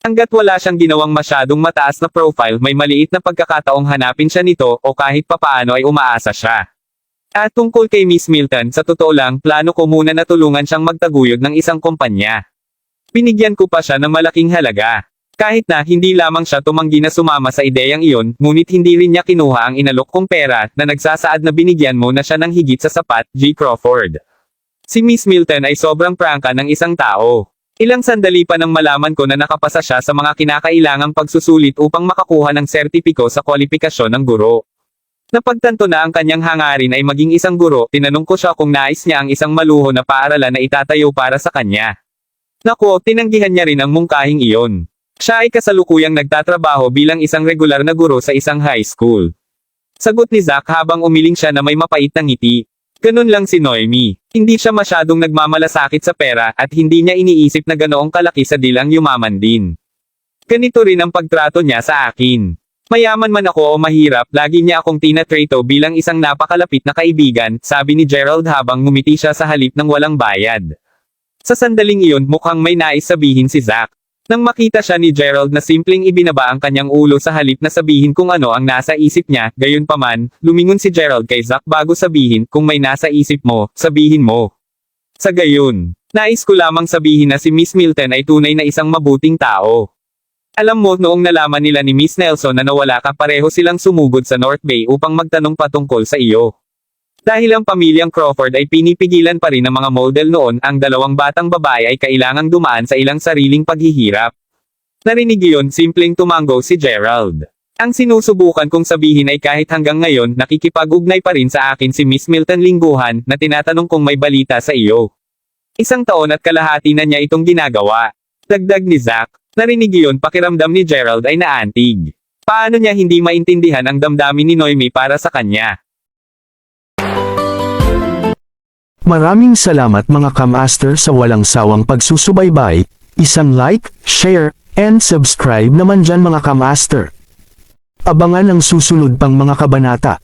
Hanggat wala siyang ginawang masyadong mataas na profile, may maliit na pagkakataong hanapin siya nito o kahit papaano ay umaasa siya. At tungkol kay Miss Milton, sa totoo lang, plano ko muna na tulungan siyang magtaguyod ng isang kumpanya. Binigyan ko pa siya ng malaking halaga. Kahit na hindi lamang siya tumanggi na sumama sa ideyang iyon, ngunit hindi rin niya kinuha ang inalok kong pera na nagsasaad na binigyan mo na siya ng higit sa sapat, G. Crawford. Si Miss Milton ay sobrang prangka ng isang tao. Ilang sandali pa nang malaman ko na nakapasa siya sa mga kinakailangang pagsusulit upang makakuha ng sertipiko sa kwalifikasyon ng guro. Napagtanto na ang kanyang hangarin ay maging isang guro, tinanong ko siya kung nais niya ang isang maluho na paaralan na itatayo para sa kanya. Naku, tinanggihan niya rin ang mungkahing iyon. Siya ay kasalukuyang nagtatrabaho bilang isang regular na guro sa isang high school. Sagot ni Zack habang umiling siya na may mapait na ngiti. Ganun lang si Noemi. Hindi siya masyadong nagmamalasakit sa pera at hindi niya iniisip na ganoong kalaki sa dilang yumaman din. Ganito rin ang pagtrato niya sa akin. Mayaman man ako o mahirap, lagi niya akong tinatrato bilang isang napakalapit na kaibigan, sabi ni Gerald habang ngumiti siya sa halip ng walang bayad. Sa sandaling iyon mukhang may nais sabihin si Zack. Nang makita siya ni Gerald na simpleng ibinaba ang kanyang ulo sa halip na sabihin kung ano ang nasa isip niya, gayunpaman, lumingon si Gerald kay Zack bago sabihin kung may nasa isip mo, sabihin mo. Sa gayon, nais ko lamang sabihin na si Miss Milton ay tunay na isang mabuting tao. Alam mo, noong nalaman nila ni Miss Nelson na nawala ka, pareho silang sumugod sa North Bay upang magtanong patungkol sa iyo. Dahil ang pamilyang Crawford ay pinipigilan pa rin ng mga model noon, ang dalawang batang babae ay kailangang dumaan sa ilang sariling paghihirap. Narinig iyon, simpleng tumango si Gerald. Ang sinusubukan kong sabihin ay kahit hanggang ngayon, nakikipag-ugnay pa rin sa akin si Miss Milton lingguhan, na tinatanong kung may balita sa iyo. 1 taon at kalahati na niya itong ginagawa. Dagdag ni Zack. Narinig iyon, pakiramdam ni Gerald ay naantig. Paano niya hindi maintindihan ang damdamin ni Noemi para sa kanya? Maraming salamat mga kamaster sa walang sawang pagsusubaybay, isang like, share, and subscribe naman dyan mga kamaster. Abangan ang susunod pang mga kabanata.